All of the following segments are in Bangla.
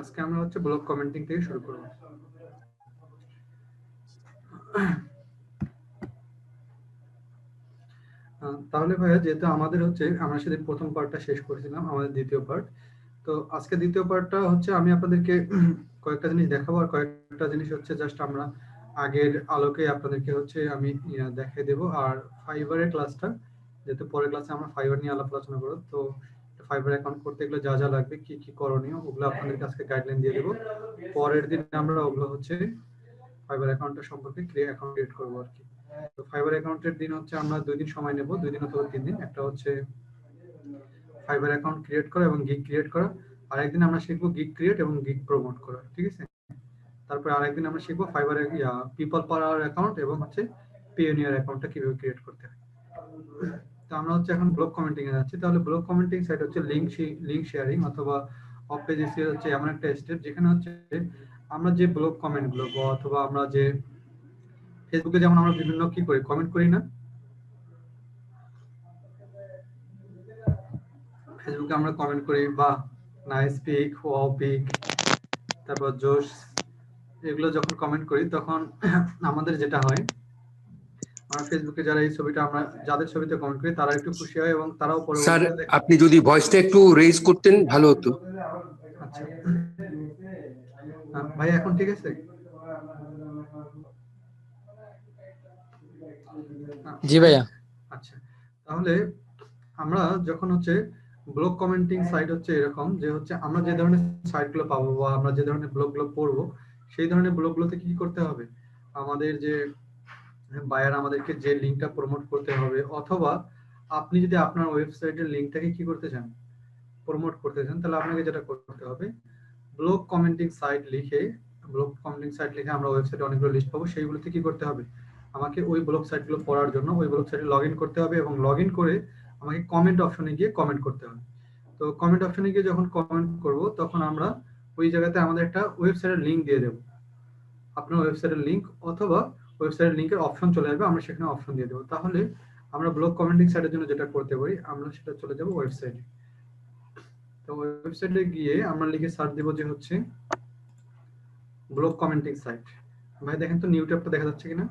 আজকে আমরা হচ্ছে ব্লগ কমেন্টিং থেকে শুরু করব। তাহলে ভাইয়া, যেহেতু আমাদের হচ্ছে আমরা সেদিন প্রথম পার্টটা শেষ করেছিলাম, আমাদের দ্বিতীয় পার্ট, তো আজকে দ্বিতীয় পার্টটা হচ্ছে আমি আপনাদেরকে কয়েকটা জিনিস দেখাবো, আর কয়েকটা জিনিস হচ্ছে জাস্ট আমরা আগের আলোকে আপনাদেরকে হচ্ছে আমি দেখাই দেব। আর ফাইবারের ক্লাসটা, যেহেতু পরের ক্লাসে আমরা ফাইবার নিয়ে আলোচনা করব, তো ফাইবার অ্যাকাউন্ট করতে গেলে যা যা লাগবে, কি কি করণীয়, ওগুলো আপনাদের কাছে গাইডলাইন দিয়ে দেবো। পরের দিন আমরা ওগুলো হচ্ছে ফাইবার অ্যাকাউন্টটা সম্পর্কে অ্যাকাউন্ট ক্রিয়েট করবো আর কি। তো ফাইবার অ্যাকাউন্টের দিন হচ্ছে আমরা 2 দিন সময় নেব, 2 দিন অথবা 3 দিন। একটা হচ্ছে ফাইবার অ্যাকাউন্ট ক্রিয়েট করা এবং গিগ ক্রিয়েট করা, আর একদিন আমরা শিখবো গিগ ক্রিয়েট এবং গিগ প্রমোট করা, ঠিক আছে? তারপরে আরেকদিন আমরা শিখবো ফাইবার পিপল পাওয়ার অ্যাকাউন্ট এবং হচ্ছে পিওনিয়ার অ্যাকাউন্টটা কিভাবে ক্রিয়েট করতে হয়। তো আমরা হচ্ছে এখন ব্লগ কমেন্টিং এ যাচ্ছি। তাহলে ব্লগ কমেন্টিং সাইট হচ্ছে লিংক শেয়ারিং অথবা অফ পেজ এসইও হচ্ছে এমন একটা স্টেপ যেখানে হচ্ছে আমরা যে ব্লগ কমেন্ট গুলো অথবা আমরা যে ফেসবুকে যেমন আমরা বিভিন্ন কি করি, কমেন্ট করি না? ফেসবুকে আমরা কমেন্ট করি বা নাইস পিক, ওয়াও পিক, তারপর জোশ, এগুলো যখন কমেন্ট করি তখন আমাদের যেটা হয়, আমরা ফেসবুকে যারা এই ছবিটা আমরা যাদের ছবিতে কমেন্ট করি তারা একটু খুশি হয় এবং তারাও স্যার পরবর্তীতে দেখে। আপনি যদি ভয়েসটা একটু রেজ করতেন ভালো হতো। আচ্ছা ভাই, এখন ঠিক আছে? জি ভাইয়া। আচ্ছা, তাহলে আমরা যখন হচ্ছে ব্লগ কমেন্টিং সাইট হচ্ছে এরকম যে হচ্ছে আমরা যে ধরনের সাইটগুলো পাবো বা আমরা যে ধরনের ব্লগগুলো পড়বো, সেই ধরনের ব্লগগুলোতে কি করতে হবে, আমাদের যে বায়ার আমাদেরকে যে লিংকটা প্রমোট করতে হবে, অথবা আপনি যদি আপনার ওয়েবসাইটের লিংকটাকে কি করতে চান, প্রমোট করতে চান, তাহলে আপনাকে যেটা করতে হবে, ব্লগ কমেন্টিং সাইট লিখে আমরা ওয়েবসাইটে অনেকগুলো লিস্ট পাবো, সেইগুলোতে কি করতে হবে, আমাকে ওই ব্লগ সাইটগুলো পড়ার জন্য ওই ব্লগ সাইটে লগ ইন করতে হবে এবং লগ ইন করে আমাকে কমেন্ট অপশনে গিয়ে কমেন্ট করতে হবে। তো কমেন্ট অপশনে গিয়ে যখন কমেন্ট করব তখন আমরা ওই জায়গাতে আমাদের একটা ওয়েবসাইটের লিংক দিয়ে দেবো, আপনার ওয়েবসাইটের লিংক অথবা ওয়েবসাইটের লিংকের অপশন চলে আসবে, আমরা সেখানে অপশন দিয়ে দেবো। তাহলে আমরা ব্লগ কমেন্টিং সাইটের জন্য যেটা করতে পারি, আমরা সেটা চলে যাব ওয়েবসাইটে। তো ওয়েবসাইটে গিয়ে আমরা লিখে সার্চ দেব যে হচ্ছে ব্লগ কমেন্টিং সাইট। ভাই দেখেন তো নিউ ট্যাবটা দেখা যাচ্ছে কিনা?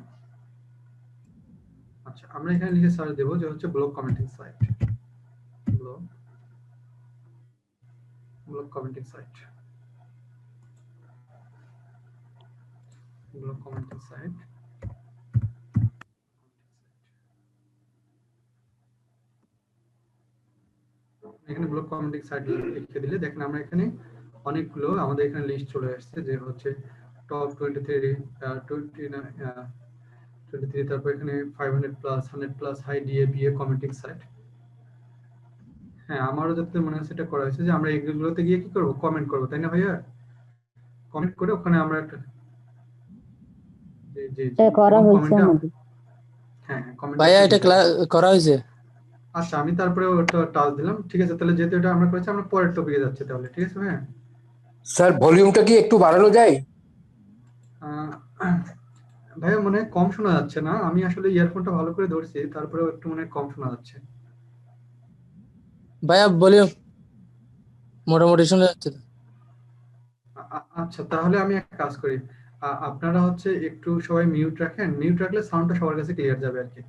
আচ্ছা, আমরা এখানে লিখে সার্চ দেব যে হচ্ছে blog commenting site, blog commenting site, blog commenting site. এখানে ব্লগ কমেন্টিং সাইট লিখে দিলে দেখেন আমরা এখানে অনেকগুলো আমাদের এখানে লিস্ট চলে আসছে, যে হচ্ছে টপ 23, 23, তারপর এখানে 500 plus 100 plus high DA PA commenting site. হ্যাঁ, আমারও যত মনে হচ্ছে এটা করা হয়েছে যে আমরা এগুলোতে গিয়ে কি করব, কমেন্ট করব, তাই না ভাইয়া? কমেন্ট করে ওখানে আমরা একটা করা হয়েছে আমাদের। হ্যাঁ কমেন্ট ভাইয়া এটা করা হয়েছে। আচ্ছা, আমি তারপরে ওটা টাচ দিলাম, ঠিক আছে? তাহলে যেহেতু এটা আমরা করেছি, আমরা পরের টপিকে যাচ্ছি তাহলে, ঠিক আছে ভাইয়া? স্যার ভলিউমটা কি একটু বাড়ানো যায়? ভাইয়া মনে হয় কম শোনা যাচ্ছে না, আমি আসলে ইয়ারফোনটা ভালো করে ধরছি, তারপরেও একটু মনে হয় কম শোনা যাচ্ছে। ভাইয়া ভলিউম মোটামুটি শোনা যাচ্ছে। আচ্ছা, তাহলে আমি একটা কাজ করি, আপনারা হচ্ছে একটু সবাই মিউট রাখেন, মিউট রাখলে সাউন্ডটা সবার কাছে ক্লিয়ার যাবে আর কি।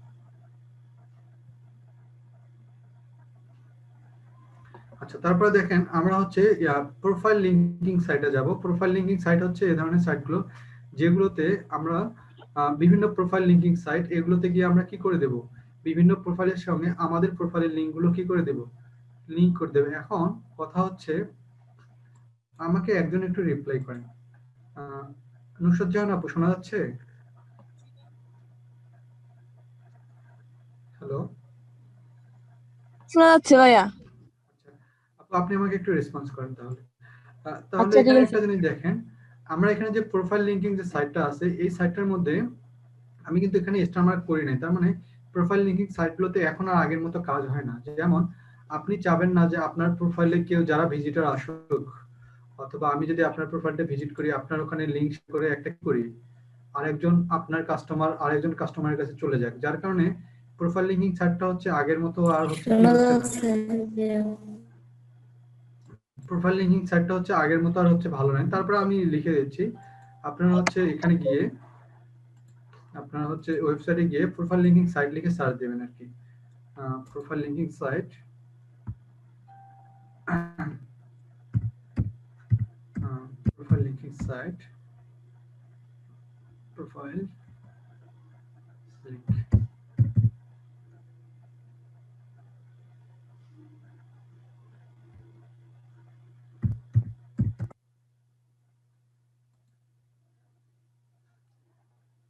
আচ্ছা, তারপরে দেখেন আমরা হচ্ছে প্রোফাইল লিংকিং সাইটে যাব। প্রোফাইল লিংকিং সাইট হচ্ছে এই ধরনের সাইটগুলো যেগুলোতে আমরা বিভিন্ন প্রোফাইল লিংকিং সাইট, এগুলোতে গিয়ে আমরা কি করে দেব, বিভিন্ন প্রোফাইলের সঙ্গে আমাদের প্রোফাইলের লিংকগুলো কি করে দেব, লিংক করে দেব। এখন কথা হচ্ছে, আমাকে একজন একটু রিপ্লাই করেন। নুসরাত জাহান আপু, শোনা যাচ্ছে? হ্যালো, শোনা যাচ্ছে ভাইয়া। আচ্ছা আপু, আপনি আমাকে একটু রেসপন্স করেন তাহলে। তাহলে আচ্ছা, ঠিক এখানে আছে। একটা জিনিস দেখেন, আমরা এখানে যে প্রোফাইল লিংকিং যে সাইটটা আছে, এই সাইটটার মধ্যে আমি কিন্তু এখানে স্টার মার্ক করি নাই, তার মানে প্রোফাইল লিংকিং সাইটগুলোতে এখন আর আগের মতো কাজ হয় না। যেমন আপনি চাবেন না যে আপনার প্রোফাইলে কেউ যারা ভিজিটর আসুক, অথবা আমি যদি আপনার প্রোফাইলটা ভিজিট করি, আপনার ওখানে লিংক করে একটা করি, আরেকজন আপনার কাস্টমার আরেকজন কাস্টমারের কাছে চলে যাক, যার কারণে প্রোফাইল লিংকিং সাইটটা হচ্ছে আগের মতো আর হচ্ছে কি হচ্ছে না। প্রোফাইল লিঙ্কিং সাইটটা হচ্ছে আগের মতো আর হচ্ছে ভালো নয়। তারপরে আমি লিখে দিচ্ছি, আপনারা হচ্ছে এখানে গিয়ে আপনারা হচ্ছে ওয়েবসাইটে গিয়ে প্রোফাইল লিঙ্কিং সাইট লিখে সার্চ দেবেন আর কি। Profile linking site, profile linking site, profile link.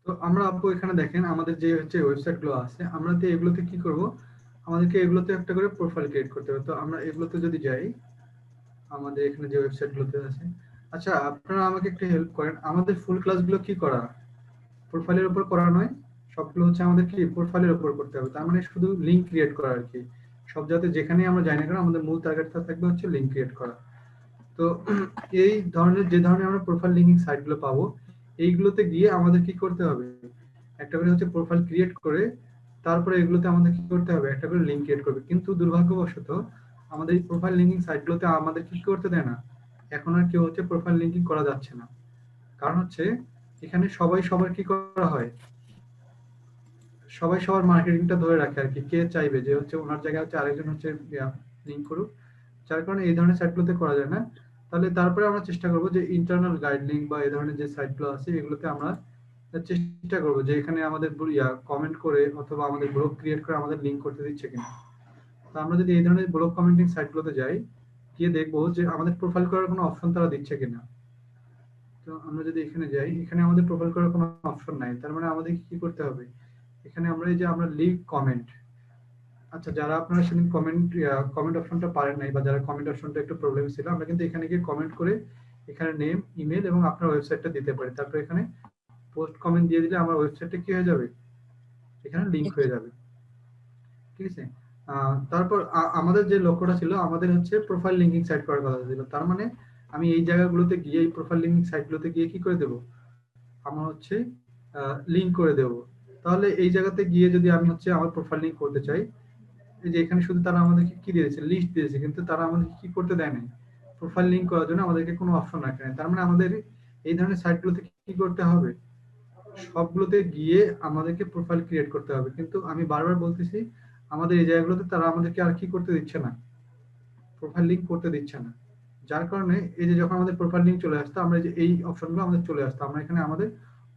তো আমরা আপু এখানে দেখেন আমাদের যে হচ্ছে ওয়েবসাইট গুলো আছে, আমরা তো এগুলোতে কি করব, আমাদেরকে এগুলোতে একটা করে প্রোফাইল ক্রিয়েট করতে হবে। তো আমরা এগুলোতে যদি যাই, আমাদের এখানে যে ওয়েবসাইট গুলোতে আছে, আচ্ছা আপনারা আমাকে একটু হেল্প করেন, আমাদের ফুল ক্লাসগুলো কি করা প্রোফাইলের উপর করা নয়, সবগুলো হচ্ছে আমাদের কি প্রোফাইলের উপর করতে হবে। তার মানে শুধু লিংক ক্রিয়েট করা আর কি, সব যাতে যেখানে আমরা যাই না কেন আমাদের মূল টার্গেটটা থাকবে হচ্ছে লিংক ক্রিয়েট করা। তো এই ধরনের যে ধরনের আমরা প্রোফাইল লিঙ্কিং সাইটগুলো পাবো, এইগুলোতে গিয়ে আমাদের কি করতে হবে, একটা করে হচ্ছে প্রোফাইল ক্রিয়েট করে তারপরে এগুলোতে আমাদের কি করতে হবে, একটা করে লিংক ক্রিয়েট করবে। কিন্তু দুর্ভাগ্যবশত আমাদের এই প্রোফাইল লিঙ্কিং সাইটগুলোতে আমাদের কি করতে দেয় না, এখন আর কেউ হচ্ছে প্রোফাইল লিঙ্কিং করা যাচ্ছে না। কারণ হচ্ছে এখানে সবাই সবার কি করা হয়, সবাই সবার মার্কেটিংটা ধরে রাখে আর কি, কে চাইবে যে হচ্ছে ওনার জায়গায় হচ্ছে আরেকজন হচ্ছে লিংক করুক, যার কারণে এই ধরনের সাইটগুলোতে করা যায় না। তাহলে তারপরে আমরা চেষ্টা করব যে ইন্টারনাল গাইড লিঙ্ক বা এই ধরনের যে সাইটগুলো আছে এগুলোতে আমরা চেষ্টা করব যে এখানে আমাদের কমেন্ট করে অথবা আমাদের ব্লগ ক্রিয়েট করে আমাদের লিংক করতে দিচ্ছে কিনা। তো আমরা যদি এই ধরনের ব্লগ কমেন্টিং সাইটগুলোতে যাই, গিয়ে দেখবো যে আমাদের প্রোফাইল করার কোনো অপশন তারা দিচ্ছে কিনা। তো আমরা যদি এখানে যাই, এখানে আমাদের প্রোফাইল করার কোনো অপশন নাই। তার মানে আমাদের কি করতে হবে, এখানে আমরা এই যে আমরা লিভ কমেন্ট, আচ্ছা যারা আপনারা সেদিন কমেন্ট অপশনটা পারেন নাই বা যারা কমেন্ট অপশনটা একটু প্রবলেম ছিল, আমরা কিন্তু এখানে গিয়ে কমেন্ট করে এখানে নেম, ইমেল এবং আপনার ওয়েবসাইটটা দিতে পারি। তারপর এখানে পোস্ট কমেন্ট দিয়ে দিলে আমার ওয়েবসাইটটা কি হয়ে যাবে, এখানে লিংক হয়ে যাবে। ঠিক আছে। তারপর আমাদের যে লক্ষ্যটা ছিল, আমাদের হচ্ছে প্রোফাইল লিঙ্কিং সাইট করার কথা ছিল। তার মানে আমি এই জায়গাগুলোতে গিয়ে এই প্রোফাইল লিঙ্কিং সাইটগুলোতে গিয়ে কি করে দেব, আমরা হচ্ছে লিংক করে দেব। তাহলে এই জায়গাতে গিয়ে যদি আমি হচ্ছে আমার প্রোফাইল লিংক করতে চাই, এই যে এখানে শুধু তারা আমাদেরকে কি দিয়েছে, লিস্ট দিয়েছে, কিন্তু তারা আমাদেরকে কি করতে দেয় নাই, প্রোফাইল লিংক করার জন্য আমাদেরকে কোনো অপশন রাখে নাই। তার মানে আমাদের এই ধরনের সাইটগুলোতে কি করতে হবে, সবগুলোতে গিয়ে আমাদেরকে প্রোফাইল ক্রিয়েট করতে হবে। কিন্তু আমি বারবার বলতেছি আমাদের এই জায়গাগুলোতে তারা আমাদেরকে আর কি করতে দিচ্ছে না, প্রোফাইল লিংক করতে দিচ্ছে না। যার কারণে এই যে যখন আমাদের প্রোফাইল লিংক চলে আসতো, আমরা যে এই অপশনগুলো আমাদের চলে আসতো, আমরা এখানে আমাদের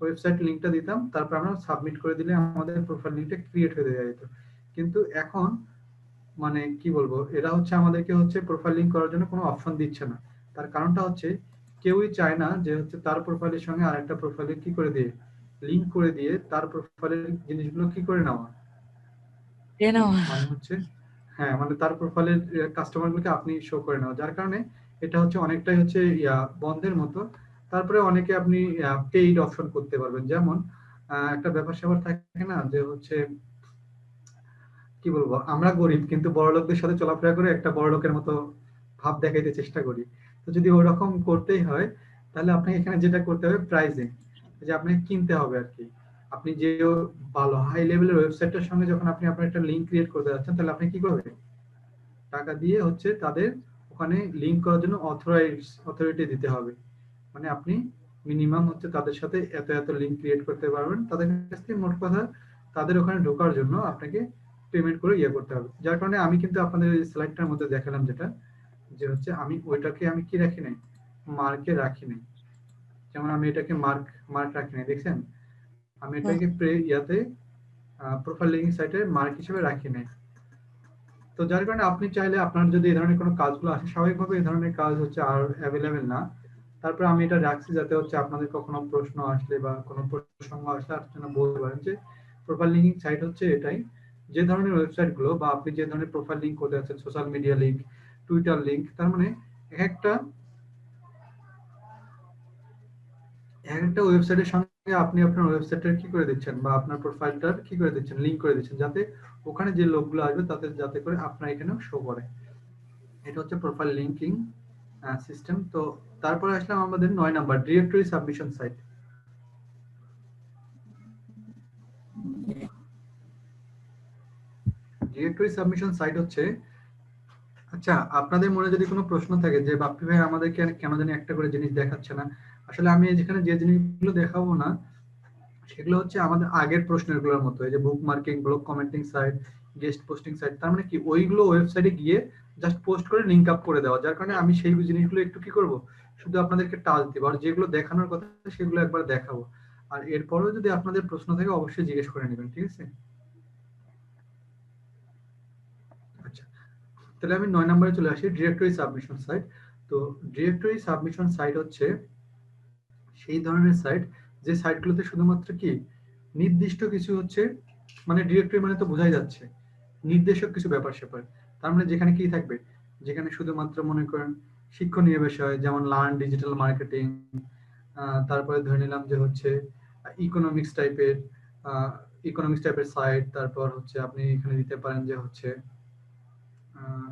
ওয়েবসাইট লিংকটা দিতাম, তারপর আমরা সাবমিট করে দিলে আমাদের প্রোফাইল লিংকটা ক্রিয়েট হয়ে যেত। কিন্তু এখন মানে কি বলবো, এরা হচ্ছে আমাদেরকে হচ্ছে প্রোফাইল লিংক করার জন্য কোনো অপশন দিচ্ছে না। তার কারণটা হচ্ছে কেউই চায় না যে হচ্ছে তার প্রোফাইলের সঙ্গে আরেকটা প্রোফাইলে কি করে দিয়ে লিংক করে দিয়ে তার প্রোফাইলের জিনিসগুলো কি করে নেওয়া, মানে হচ্ছে হ্যাঁ মানে তার প্রোফাইলের কাস্টমারগুলোকে আপনি শো করে নেওয়া। যার কারণে এটা হচ্ছে অনেকটাই হচ্ছে বন্ধের মতো। তারপরে অনেকে আপনি পেইড অপশন করতে পারবেন, যেমন একটা ব্যাপার স্যাপার থাকে না যে হচ্ছে কি বলবো, আমরা গরিব কিন্তু বড় লোকদের সাথে চলাফেরা করে একটা বড় লোকের মতো ভাব দেখাইতে চেষ্টা করি। তো যদি ওরকম করতেই হয়, তাহলে আপনাকে এখানে যেটা করতে হবে প্রাইসিং, যে আপনাকে কিনতে হবে আর কি। আপনি যে ভালো হাই লেভেলের ওয়েবসাইটের সঙ্গে যখন আপনি আপনার একটা লিংক ক্রিয়েট করতে যাচ্ছেন, তাহলে আপনি কি করবেন, টাকা দিয়ে হচ্ছে তাদের ওখানে লিংক করার জন্য অথরিটি দিতে হবে। মানে আপনি মিনিমাম হচ্ছে তাদের সাথে এত এত লিংক ক্রিয়েট করতে পারবেন, তাদের কাছ থেকে মোট কথা তাদের ওখানে ঢোকার জন্য আপনাকে পেমেন্ট করে করতে হবে। যার কারণে আমি কিন্তু আপনাদের এই স্লাইডটার মধ্যে দেখালাম যেটা, যে হচ্ছে আমি ওইটাকে আমি কি রাখি নাই, মার্কে রাখি নাই। যেমন আমি এটাকে মার্ক রাখি নাই, দেখছেন আমি এটাকে প্রোফাইল লিঙ্কিং সাইটে মার্ক হিসেবে রাখি নাই। তো যার কারণে আপনি চাইলে আপনার যদি এই ধরনের কোনো কাজগুলো আসে, স্বাভাবিকভাবে এই ধরনের কাজ হচ্ছে আর অ্যাভেলেবেল না। তারপরে আমি এটা রাখছি যাতে হচ্ছে আপনাদের কখনো প্রশ্ন আসলে বা কোনো প্রসঙ্গ আসলে আপনার জন্য বলতে পারেন যে প্রোফাইল লিঙ্কিং সাইট হচ্ছে এটাই। যে ধরনের ওয়েবসাইট গুলো বা আপনি যে ধরনের প্রোফাইল লিঙ্ক করতে যাচ্ছেন, social media link, Twitter link, তার মানে একটা একটা ওয়েবসাইটের সঙ্গে আপনি আপনার ওয়েবসাইটের কি করে দিচ্ছেন বা আপনার প্রোফাইলটার কি করে দিচ্ছেন, লিংক করে দিচ্ছেন, যাতে ওখানে যে লোকগুলো আসবে তাতে যাতে করে আপনার এখানেও শো করে। এটা হচ্ছে প্রোফাইল লিঙ্কিং সিস্টেম। তো তারপরে আসলাম আমাদের 9 number directory submission site. Directory submission site হচ্ছে, আচ্ছা, আপনাদের মনে যদি কোনো প্রশ্ন থাকে যে বাপ্পি ভাই আমাদেরকে কেন জানি একটা করে জিনিস দেখাচ্ছে না, আসলে আমি যেখানে যে জিনিসগুলো দেখাবো না সেগুলো হচ্ছে আমাদের আগের প্রশ্নের গুলোর মতো, এই যে bookmarking, blog commenting site, guest posting site, তার মানে কি ওইগুলো ওয়েবসাইটে গিয়ে জাস্ট পোস্ট করে লিংক আপ করে দেওয়া, যার কারণে আমি সেই জিনিসগুলো একটু কি করব, শুধু আপনাদেরকে টাচ দিব, আর যেগুলো দেখানোর কথা সেগুলো একবার দেখাবো। আর এরপরেও যদি আপনাদের প্রশ্ন থাকে অবশ্যই জিজ্ঞেস করে নেবেন, ঠিক আছে? আচ্ছা, তাহলে আমি 9 নম্বরে চলে আসি, ডিরেক্টরি সাবমিশন সাইট। তো ডিরেক্টরি সাবমিশন সাইট হচ্ছে সেই ধরনের সাইট যে সাইটগুলোতে শুধুমাত্র কি নির্দিষ্ট কিছু হচ্ছে, মানে ডিরেক্টরি মানে তো বোঝাই যাচ্ছে নির্দেশক কিছু ব্যাপার স্যাপার, তার মানে যেখানে কি থাকবে, যেখানে শুধুমাত্র মনে করেন শিক্ষণীয় বিষয় যেমন লার্ন ডিজিটাল মার্কেটিং, তারপরে ধরে নিলাম যে হচ্ছে ইকোনমিক্স টাইপের সাইট, তারপর হচ্ছে আপনি এখানে দিতে পারেন যে হচ্ছে আহ,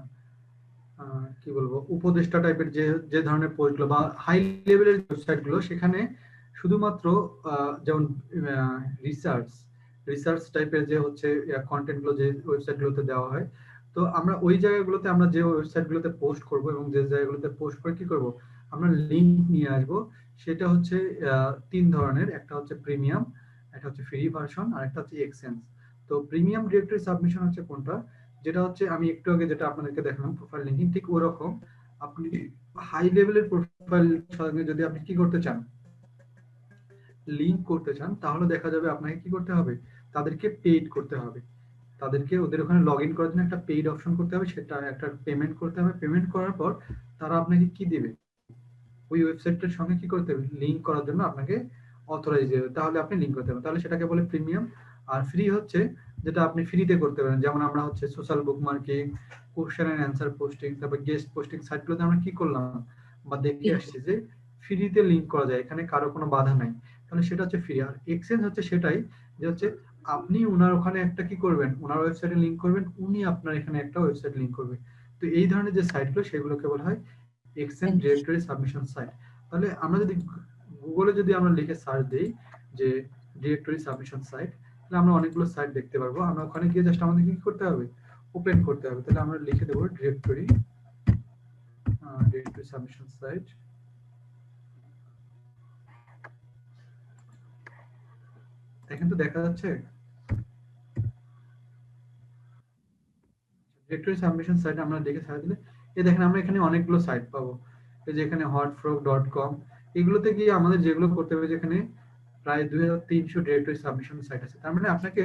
কি বলবো উপদেষ্টা টাইপের যে যে ধরনের পোস্টগুলো বা হাই লেভেলের ওয়েবসাইট গুলো, সেখানে শুধুমাত্র যেমন রিসার্চ রিসার্চ টাইপের যে হচ্ছে কন্টেন্ট গুলো যে ওয়েবসাইট গুলোতে দেওয়া হয়, তো আমরা ওই জায়গাগুলোতে আমরা যে ওয়েবসাইট গুলোতে পোস্ট করব এবং যে জায়গাগুলোতে পোস্ট করে কি করব, আমরা লিংক নিয়ে আসব। সেটা হচ্ছে তিন ধরনের, একটা হচ্ছে প্রিমিয়াম, একটা হচ্ছে ফ্রি ভার্সন, আর একটা হচ্ছে এক্সচেঞ্জ। তো প্রিমিয়াম ডিরেক্টরি সাবমিশন হচ্ছে কোনটা, যেটা হচ্ছে আমি একটু আগে যেটা আপনাদেরকে দেখালাম প্রোফাইল লিঙ্কিং, ঠিক ওরকম আপনি হাই লেভেলের প্রোফাইল সঙ্গে যদি আপনি কি করতে চান, লিংক করতে চান, তাহলে দেখা যাবে আপনাকে কি করতে হবে, তাদেরকে পেইড করতে হবে, তাদেরকে ওদের ওখানে লগ ইন করার জন্য একটা পেইড অপশন করতে হবে, সেটা একটা পেমেন্ট করতে হবে। পেমেন্ট করার পর তারা আপনাকে কি দিবে, ওই ওয়েবসাইটের সঙ্গে কি করতে হবে, লিংক করার জন্য আপনাকে অথরাইজ দেবে, তাহলে আপনি লিংক করতে পারবেন, তাহলে সেটাকে বলে প্রিমিয়াম। আর ফ্রি হচ্ছে যেটা আপনি ফ্রিতে করতে পারেন, যেমন আমরা হচ্ছে social bookmarking, question and answer posting, তারপর গেস্ট পোস্টিং সাইটগুলোতে আমরা কি করলাম বা দেখে আসছি যে ফ্রিতে লিংক করা যায়, এখানে কারো কোনো বাধা নাই, তাহলে সেটা হচ্ছে ফ্রি। আর এক্সচেঞ্জ হচ্ছে সেটাই যে হচ্ছে আপনি ওনার ওখানে একটা কি করবেন, ওনার ওয়েবসাইটে লিংক করবেন, উনি আপনার এখানে একটা ওয়েবসাইট লিংক করবে। তো এই ধরনের যে সাইটগুলো সেগুলোকে বলা হয় এক্সচেঞ্জ ডিরেক্টরি সাবমিশন সাইট। তাহলে আমরা যদি গুগলে যদি আমরা লিখে সার্চ দিই যে ডিরেক্টরি সাবমিশন সাইট, তাহলে আমরা অনেকগুলো সাইট দেখতে পারবো। আমরা ওখানে গিয়ে জাস্ট আমাদের কি করতে হবে, ওপেন করতে হবে। তাহলে আমরা লিখে দেবো ডিরেক্টরি সাবমিশন সাইট। দেখেন তো দেখা যাচ্ছে ডিরেক্টরি সাবমিশন সাইট, আমরা লিখে সার্চ দিলে এই দেখেন আমরা এখানে অনেকগুলো সাইট পাবো। এই যে এখানে hotfrog.com, এগুলোতে গিয়ে আমাদের যেগুলো করতে হবে, যেখানে প্রায় 2300 ডিরেক্টরি সাবমিশন সাইট আছে। তার মানে আপনাকে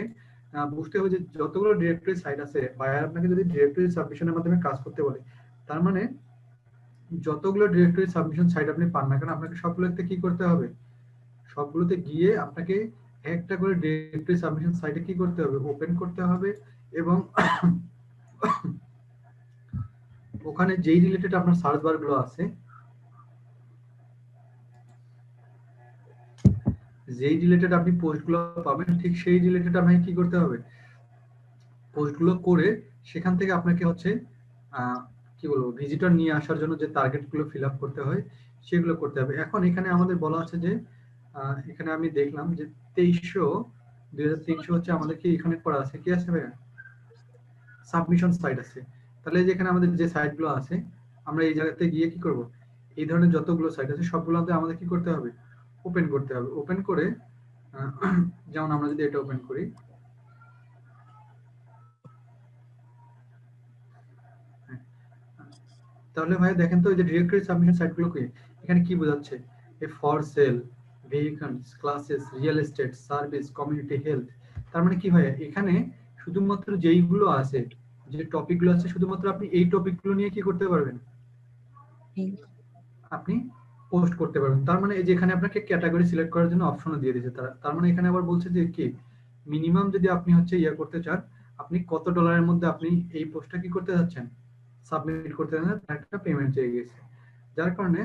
বুঝতে হবে যে যতগুলো ডিরেক্টরি সাইট আছে, বায়ার আপনাকে যদি ডিরেক্টরি সাবমিশনের মাধ্যমে কাজ করতে বলে, তার মানে যতগুলো ডিরেক্টরি সাবমিশন সাইট আপনি পান না কেন, আপনাকে সবগুলোতে কি করতে হবে, সবগুলোতে গিয়ে আপনাকে একটা করে ডিরেক্টরি সাবমিশন সাইটে কি করতে হবে, ওপেন করতে হবে, এবং ওখানে যেই রিলেটেড আপনার সার্চ বার গুলো আছে, যেই রিলেটেড আপনি পোস্ট গুলো পাবেন, ঠিক সেই রিলেটেড আপনাকে কি করতে হবে, পোস্ট গুলো করে সেখান থেকে আপনাকে হচ্ছে কি বলবো ভিজিটর নিয়ে আসার জন্য যে টার্গেট গুলো ফিল আপ করতে হয় সেগুলো করতে হবে। এখন এখানে আমাদের বলা আছে যে এখানে আমি দেখলাম যে 2300 হচ্ছে আমাদের কি এখানে করা আছে, কি আছে ভাইয়া, সাবমিশন সাইট আছে। তাহলে যেখানে আমাদের যে সাইট গুলো আছে, আমরা এই জায়গাতে গিয়ে কি করব, এই ধরনের যতগুলো সাইট আছে সবগুলোতে আমাদের কি করতে হবে, ওপেন করতে হবে। ওপেন করে যেমন আমরা যদি এটা ওপেন করি, তাহলে ভাই দেখেন তো এই যে ডিরেক্টরি সাবমিশন সাইটগুলো কি, এখানে কি বোঝাচ্ছে, A for sale, vehicles, classes, real estate, service, community health. তার মানে কি ভাই, এখানে শুধুমাত্র যেইগুলো আছে, যে টপিকগুলো আছে, শুধুমাত্র আপনি এই টপিকগুলো নিয়ে কি করতে পারবেন, আপনি পোস্ট করতে পারবেন। তার মানে এই যে এখানে আপনাকে ক্যাটাগরি সিলেক্ট করার জন্য অপশনও দিয়ে দিয়েছে তারা। তার মানে এখানে আবার বলছে যে কি মিনিমাম যদি আপনি হচ্ছে ইয়া করতে চান, আপনি কত ডলারের মধ্যে আপনি এই পোস্টটা কি করতে যাচ্ছেন, সাবমিট করতে যাচ্ছেন, একটা পেমেন্ট চেয়ে গেছে। যার কারণে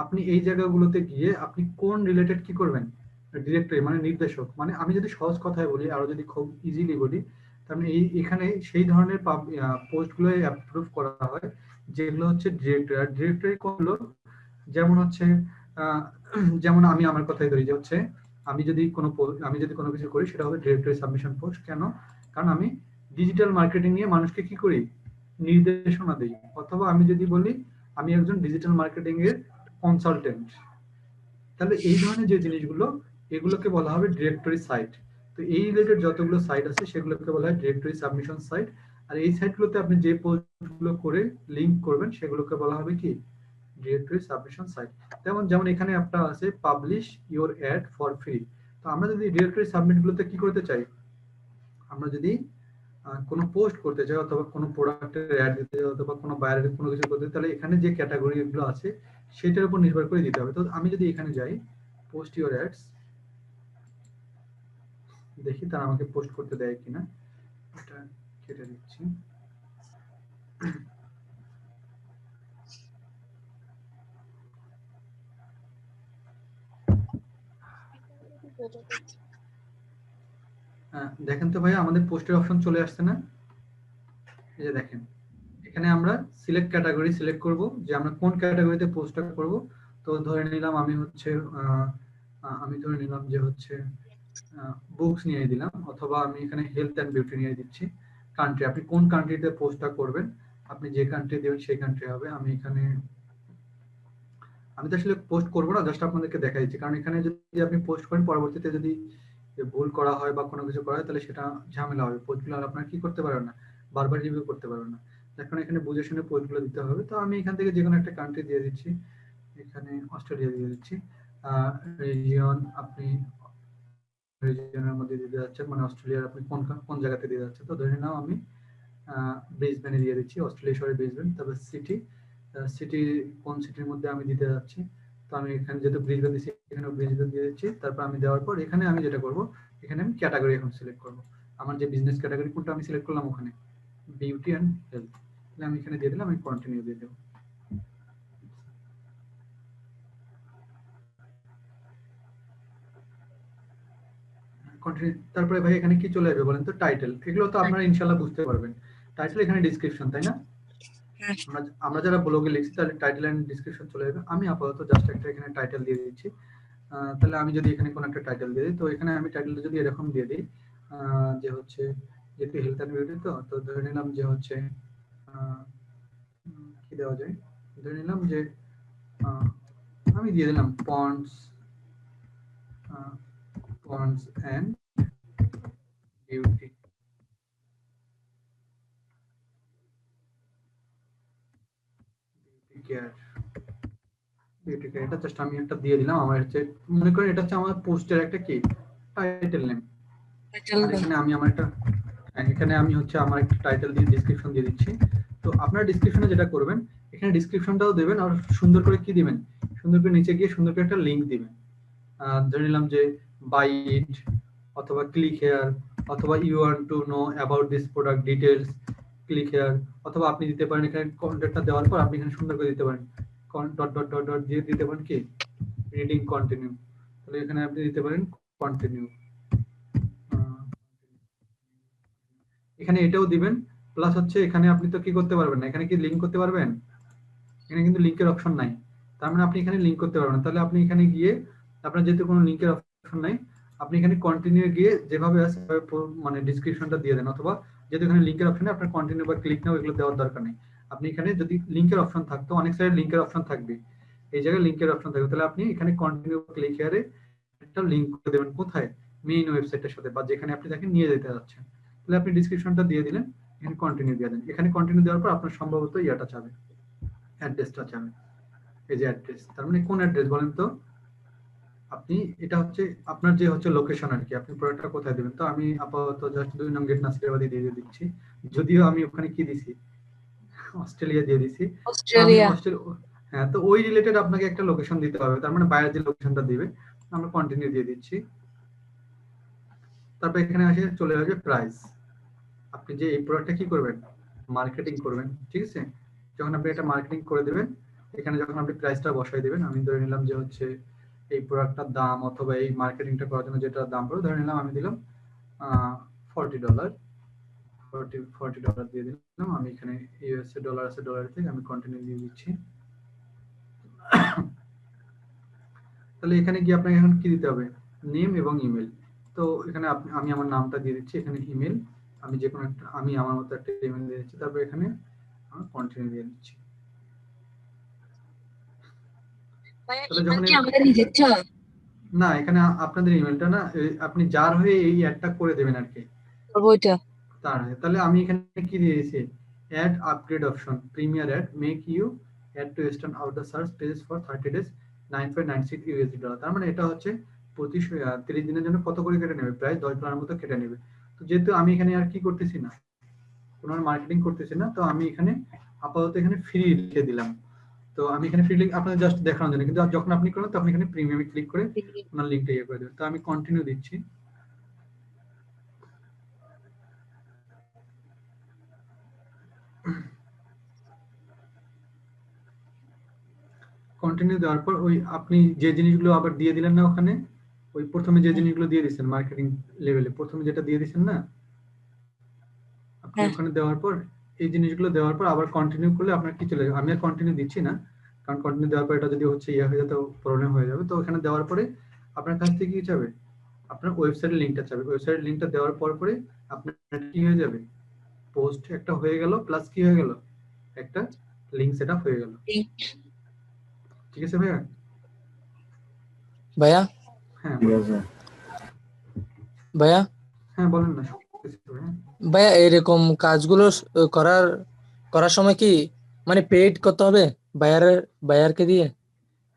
আপনি এই জায়গাগুলোতে গিয়ে আপনি কোন রিলেটেড কি করবেন, ডিরেক্টরি মানে নির্দেশক, মানে আমি যদি সহজ কথায় বলি, আরো যদি খুব ইজিলি বলি, তার মানে এই এখানে সেই ধরনের পোস্টগুলো অ্যাপ্রুভ করা হয় যেগুলো হচ্ছে ডিরেক্টরি। আর ডিরেক্টরি কোনগুলো, যেমন হচ্ছে যেমন আমি আমার কথাই ধরি যে হচ্ছে আমি যদি কোনো কিছু করি সেটা হবে ডিরেক্টরি সাবমিশন পোস্ট। কেন? কারণ আমি ডিজিটাল মার্কেটিং নিয়ে মানুষকে কি করি, নির্দেশনা দিই, অথবা আমি যদি বলি আমি একজন ডিজিটাল মার্কেটিং এর কনসালটেন্ট, তাহলে এই ধরনের যে জিনিসগুলো এগুলোকে বলা হবে ডিরেক্টরি সাইট। তো এই রিলেটেড যতগুলো সাইট আছে সেগুলোকে বলা হয় ডিরেক্টরি সাবমিশন সাইট। আর এই সাইটগুলোতে আপনি যে পোস্টগুলো করে লিংক করবেন সেগুলোকে বলা হবে কি ডিরেক্টরি সাবমিশন সাইট। যেমন এখানে একটা আছে publish your ad for free. তো আমরা যদি ডিরেক্টরি সাবমিট গুলোতে কি করতে চাই, আমরা যদি কোনো পোস্ট করতে চাই অথবা কোনো প্রোডাক্টের অ্যাড দিতে চাই অথবা কোনো বাইরের কোনো কিছু করতে চাই, তাহলে এখানে যে ক্যাটাগরি গুলো আছে সেটার উপর নির্ভর করে দিতে হবে। তো আমি যদি এখানে যাই পোস্ট ইওর অ্যাডস, দেখি তারা আমাকে পোস্ট করতে দেয় কিনা, এটা কেটে দিচ্ছি। দেখেন তো ভাইয়া আমাদের পোস্টের অপশন চলে আসছে না? এই যে দেখেন, এখানে আমরা সিলেক্ট ক্যাটাগরি সিলেক্ট করব যে আমরা কোন ক্যাটাগরিতে পোস্টটা করব। তো ধরে নিলাম আমি ধরে নিলাম যে হচ্ছে বুকস নিয়ে দিলাম, অথবা আমি এখানে হেলথ এন্ড বিউটি নিয়ে দিচ্ছি। কান্ট্রি, আপনি কোন কান্ট্রিতে পোস্টটা করবেন, আপনি যে কান্ট্রি দেবেন সেই কান্ট্রি হবে। আমি তো আসলে পোস্ট করবো না, জাস্ট আপনাদেরকে দেখাই দিচ্ছি, কারণ এখানে যদি আপনি পোস্ট করেন পরবর্তীতে যদি ভুল করা হয় বা কোনো কিছু করা হয় তাহলে সেটা ঝামেলা হবে, পোস্টগুলো আর আপনারা কি করতে পারবেন না, বারবার রিভিউ করতে পারবেন না। এখন এখানে বুঝে শুনে পোস্টগুলো দিতে হবে। তো আমি এখান থেকে যে কোনো একটা কান্ট্রি দিয়ে দিচ্ছি, এখানে অস্ট্রেলিয়া দিয়ে দিচ্ছি। রিজিয়ন আপনি রিজিয়নের মধ্যে দিতে যাচ্ছেন, মানে অস্ট্রেলিয়ার আপনি কোন কোন জায়গাতে দিয়ে যাচ্ছেন। তো ধরে নাও আমি ব্রিসবেনে দিয়ে দিচ্ছি, অস্ট্রেলিয়া শহরে ব্রিসবেন। তারপর সিটি কোন সিটির মধ্যে আমি দিতে যাচ্ছি, তো আমি এখানে যেহেতু ব্রিসবেন দিচ্ছি এখানে ব্রিসবেন দিয়ে দিচ্ছি। তারপর আমি দেওয়ার পর এখানে আমি যেটা করব, এখানে আমি ক্যাটাগরি এখন সিলেক্ট করব, আমার যে বিজনেস ক্যাটাগরি কোনটা আমি সিলেক্ট করলাম ওখানে বিউটি অ্যান্ড হেলথ, তাহলে আমি এখানে দিয়ে দিলাম, আমি কন্টিনিউ দিয়ে দেবো। তারপরে ভাই এখানে কি চলে আসবে বলেন তো, টাইটেল। এগুলো তো আপনারা ইনশাআল্লাহ বুঝতে পারবেন। টাইটেল এখানে ডেসক্রিপশন, তাই না? আমরা যারা ব্লগে লিখছি তাহলে টাইটেল এন্ড ডেসক্রিপশন চলে যাবে। আমি আপাতত জাস্ট একটা এখানে টাইটেল দিয়ে দিচ্ছি। তাহলে আমি যদি এখানে কোন একটা টাইটেল দিয়ে দিই, তো এখানে আমি টাইটেলটা যদি এরকম দিয়ে দিই যে হচ্ছে যেহেতু হেলথ এন্ড বিউটি, তো ধরে নিলাম যে হচ্ছে কি দেওয়া যায়, ধরে নিলাম যে আমি দিয়ে দিলাম পন্ডস এন্ড বিউটি কেয়ার। এটা জাস্ট আমি একটা দিয়ে দিলাম, আমার হচ্ছে মনে করেন এটা হচ্ছে আমার পোস্টের একটা কি টাইটেল নেম। এখানে আমি হচ্ছে আমার একটা টাইটেল দিয়ে ডেসক্রিপশন দিয়ে দিচ্ছি। তো আপনারা ডেসক্রিপশনে যেটা করবেন, এখানে ডেসক্রিপশনটাও দেবেন আর সুন্দর করে কি দিবেন, সুন্দর করে নিচে গিয়ে সুন্দর করে একটা লিংক দিবেন। ধরে নিলাম যে বাই ইট অথবা ক্লিক হেয়ার অথবা you want to know about this product details, click here. অথবা আপনি দিতে পারেন এখানে কন্টেন্টটা দেওয়ার পর আপনি এখানে সুন্দর করে দিতে পারেন ডট ডট ডট ডট দিয়ে দিতে পারেন কি রিডিং কন্টিনিউ। তাহলে এখানে আপনি দিতে পারেন কন্টিনিউ। এখানে এটাও দিবেন, প্লাস হচ্ছে এখানে আপনি তো কি করতে পারবেন না, এখানে কি লিংক করতে পারবেন, এখানে কিন্তু লিংকের অপশন নাই, তার মানে আপনি এখানে লিংক করতে পারবেন না। তাহলে আপনি এখানে গিয়ে আপনার যেহেতু কোনো লিংকের অপশন নাই, আপনি এখানে কন্টিনিউ গিয়ে যেভাবে আছে মানে ডেসক্রিপশনটা দিয়ে দেন, অথবা যেহেতু এখানে লিংকের অপশন নেই আপনার কন্টিনিউ বা ক্লিক নাও এগুলো দেওয়ার দরকার নেই। আপনি এখানে যদি লিংকের অপশন থাকতো, অনেক সাইডে লিংকের অপশন থাকবে, এই জায়গায় লিংকের অপশন থাকবে, তাহলে আপনি এখানে কন্টিনিউ ক্লিক হিয়ারে একটা লিংক করে দেবেন, কোথায় মেইন ওয়েবসাইটের সাথে বা যেখানে আপনি তাকে নিয়ে যেতে যাচ্ছেন। তাহলে আপনি ডেসক্রিপশনটা দিয়ে দিলেন, এখানে কন্টিনিউ দিয়ে দেন। এখানে কন্টিনিউ দেওয়ার পর আপনার সম্ভবত ইয়াটা চাবে, অ্যাড্রেসটা চাবে, এই যে অ্যাড্রেস। তার মানে কোন অ্যাড্রেস বলেন তো, আপনি এটা হচ্ছে আপনার যে হচ্ছে লোকেশন আর কি, আপনি প্রোডাক্টটা কোথায় দিবেন। তো আমি আপাতত জাস্ট 2 নং গেট নাসিরাবাদী দিয়ে দিচ্ছি, যদিও আমি ওখানে কি দিছি অস্ট্রেলিয়া দিয়ে দিছি। অস্ট্রেলিয়া। হ্যাঁ, তো ওই রিলেটেড আপনাকে একটা লোকেশন দিতে হবে, তার মানে বাইরের যে লোকেশনটা দিবে আমরা কন্টিনিউ দিয়ে দিচ্ছি। তারপর এখানে আসে চলে আসবে প্রাইস, আপনি যে এই প্রোডাক্টটা কি করবেন মার্কেটিং করবেন, ঠিক আছে। যখন আপনি এটা মার্কেটিং করে দিবেন, এখানে যখন আপনি প্রাইসটা বসাই দিবেন, আমি ধরে নিলাম যে হচ্ছে এই প্রোডাক্টটার দাম অথবা এই মার্কেটিংটা করার জন্য যেটা দাম পড়বে, ধরে নিলাম আমি দিলাম $40, $40 দিয়ে দিলাম। আমি এখানে ইউএসএ ডলার আছে, ডলার থেকে আমি কন্টিনিউ দিয়ে দিচ্ছি। তাহলে এখানে গিয়ে আপনাকে এখন কি দিতে হবে, নেম এবং ইমেল। তো এখানে আমি আমার নামটা দিয়ে দিচ্ছি, এখানে ইমেল আমি যে কোনো একটা আমি আমার মতো একটা ইমেল দিয়ে দিচ্ছি। তারপর এখানে কন্টিনিউ দিয়ে দিচ্ছি। ভাইয়া তাহলে ইমেল যখন কি আমাদের নিজের? না, এখানে আপনাদের ইমেলটা না, আপনি যার হয়ে এই অ্যাডটা করে দেবেন আর কি, করবো ওইটা। তার হয়ে। তাহলে আমি এখানে কি দিয়েছি, ad upgrade option premier ad make you ad to stand out the search page for 30 days $9.96 তার মানে এটা হচ্ছে প্রতি 30 দিনের জন্য কত করে কেটে নেবে, প্রায় $10 মতো কেটে নেবে। তো যেহেতু আমি এখানে আর কি করতেছি না, কোনো মার্কেটিং করতেছি না, তো আমি এখানে আপাতত এখানে ফ্রি লিখে দিলাম। তো আমি এখানে ফ্রি লিঙ্ক আপনাদের জাস্ট দেখানোর জন্য, কিন্তু যখন আপনি করবেন তখন এখানে প্রিমিয়ামে ক্লিক করে আপনার লিঙ্কটা ইয়ে করে দেবেন। তো আমি কন্টিনিউ দিচ্ছি। কন্টিনিউ দেওয়ার পর ওই আপনি যে জিনিসগুলো আবার দিয়ে দিলেন না ওখানে, ওই প্রথমে যে জিনিসগুলো দিয়ে দিচ্ছেন মার্কেটিং লেভেলে, প্রথমে যেটা দিয়ে দিচ্ছেন না আপনি, হ্যাঁ। ওখানে দেওয়ার পর এই জিনিসগুলো দেওয়ার পর আবার কন্টিনিউ করলে আপনার কি চলে যাবে। আমি আর কন্টিনিউ দিচ্ছি না, কারণ কন্টিনিউ দেওয়ার পর এটা যদি হচ্ছে ইয়ে হয়ে যায় তো প্রবলেম হয়ে যাবে। তো ওখানে দেওয়ার পরে আপনার কাছ থেকে কি যাবে, আপনার ওয়েবসাইটের লিংকটা চাবে। ওয়েবসাইটের লিংকটা দেওয়ার পরে আপনার কি হয়ে যাবে, পোস্ট একটা হয়ে গেল, প্লাস কি হয়ে গেল, একটা লিংক সেটআপ হয়ে গেল। ঠিক আছে ভাইয়া? ভাইয়া হ্যাঁ ভাইয়া হ্যাঁ বলেন না, শুনতেছি ভাইয়া। ভাইয়া এরকম কাজগুলো করার সময় কি মানে পেইড করতে হবে বায়ারকে দিয়ে?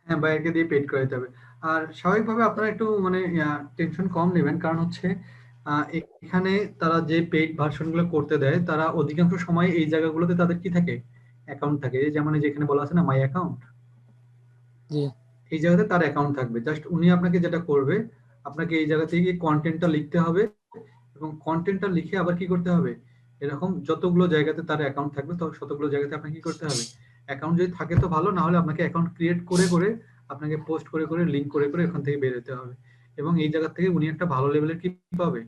হ্যাঁ, বাইরকে দিয়ে পেড করাইতে হবে। আর স্বাভাবিকভাবে আপনারা একটু মানে টেনশন কম নেবেন, কারণ হচ্ছে এখানে তারা যে পেইড ভার্সন গুলো করতে দেয়, তারা অধিকাংশ সময় এই জায়গাগুলোতে তাদের কি থাকে, অ্যাকাউন্ট থাকে। এই যেমন যেখানে বলা আছে না মাই অ্যাকাউন্ট, জি এই জায়গাতে তার অ্যাকাউন্ট থাকবে। জাস্ট উনি আপনাকে যেটা করবে, আপনাকে এই জায়গা থেকে কন্টেন্টটা লিখতে হবে, এবং কন্টেন্টটা লিখে আবার কি করতে হবে, এরকম যতগুলো জায়গাতে তার অ্যাকাউন্ট থাকবে তো ততগুলো জায়গাতে আপনাকে কি করতে হবে, অ্যাকাউন্ট যদি থাকে তো ভালো, না হলে আপনাকে অ্যাকাউন্ট ক্রিয়েট করে করে আপনাকে পোস্ট করে করে লিংক করে করে ওখান থেকে বের হতে হবে। এবং এই জায়গা থেকে উনি একটা ভালো লেভেলের কি পাবে,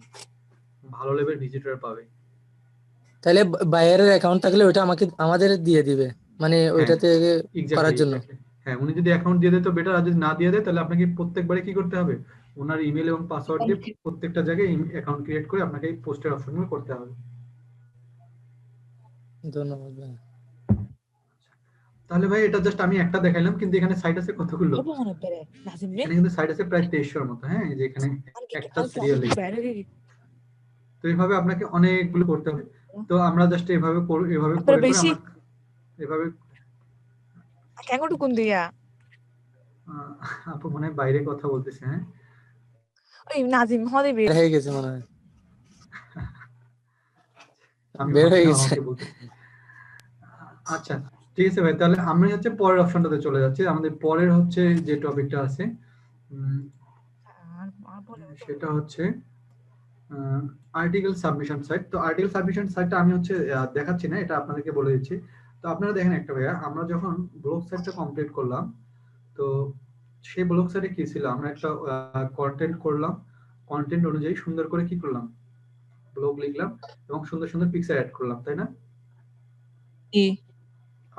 ভালো লেভেল ভিজিটর পাবে। তাহলে বায়ারের অ্যাকাউন্ট থাকলে ওটা আমাদের দিয়ে দিবে মানে হ্যাঁ ওইটা থেকে করার এক্স্যাক্টলি জন্য। এক্স্যাক্টলি। হ্যাঁ, উনি যদি অ্যাকাউন্ট দিয়ে দেয় তো বেটার, আর যদি না দিয়ে দেয় তাহলে আপনাকে প্রত্যেকবারে কি করতে হবে, ওনার ইমেল এবং পাসওয়ার্ড দিয়ে প্রত্যেকটা জায়গায় অ্যাকাউন্ট ক্রিয়েট করে আপনাকে এই পোস্টের অপশনগুলো করতে হবে। ধন্যবাদ ভাইয়া। তাহলে ভাই এটা জাস্ট আমি একটা দেখাইলাম, কিন্তু এখানে সাইট আছে কতগুলো, এখানে কিন্তু সাইট আছে প্রায় 2300-এর মতো। হ্যাঁ, এই যে এখানে একটা সিরিয়ালে, তো এইভাবে আপনাকে অনেকগুলো করতে হবে। তো আমরা জাস্ট এভাবে এভাবে করে করে আমরা এভাবে আপু মনে হয় বাইরে কথা বলতেছে। হ্যাঁ বের হয়ে গেছে মনে হয়, আমি বের হয়ে ভাবছিলাম গেছে। আমাকে বলতেছে। আচ্ছা ঠিক আছে ভাই, তাহলে আমরা হচ্ছে পরের অপশনটাতে চলে যাচ্ছি। আমাদের পরের হচ্ছে যে টপিকটা আছে সেটা হচ্ছে আর্টিকেল সাবমিশন সাইট। তো আর্টিকেল সাবমিশন সাইটটা আমি হচ্ছে দেখাচ্ছি না, এটা আপনাদেরকে বলে দিচ্ছি। তো আপনারা দেখেন একটা ভাইয়া, আমরা যখন ব্লগ সাইটটা কমপ্লিট করলাম, তো সেই ব্লগ সাইটে কি ছিল, আমরা একটা কন্টেন্ট করলাম, কন্টেন্ট অনুযায়ী সুন্দর করে কি করলাম, ব্লগ লিখলাম এবং সুন্দর সুন্দর পিকচার অ্যাড করলাম, তাই না?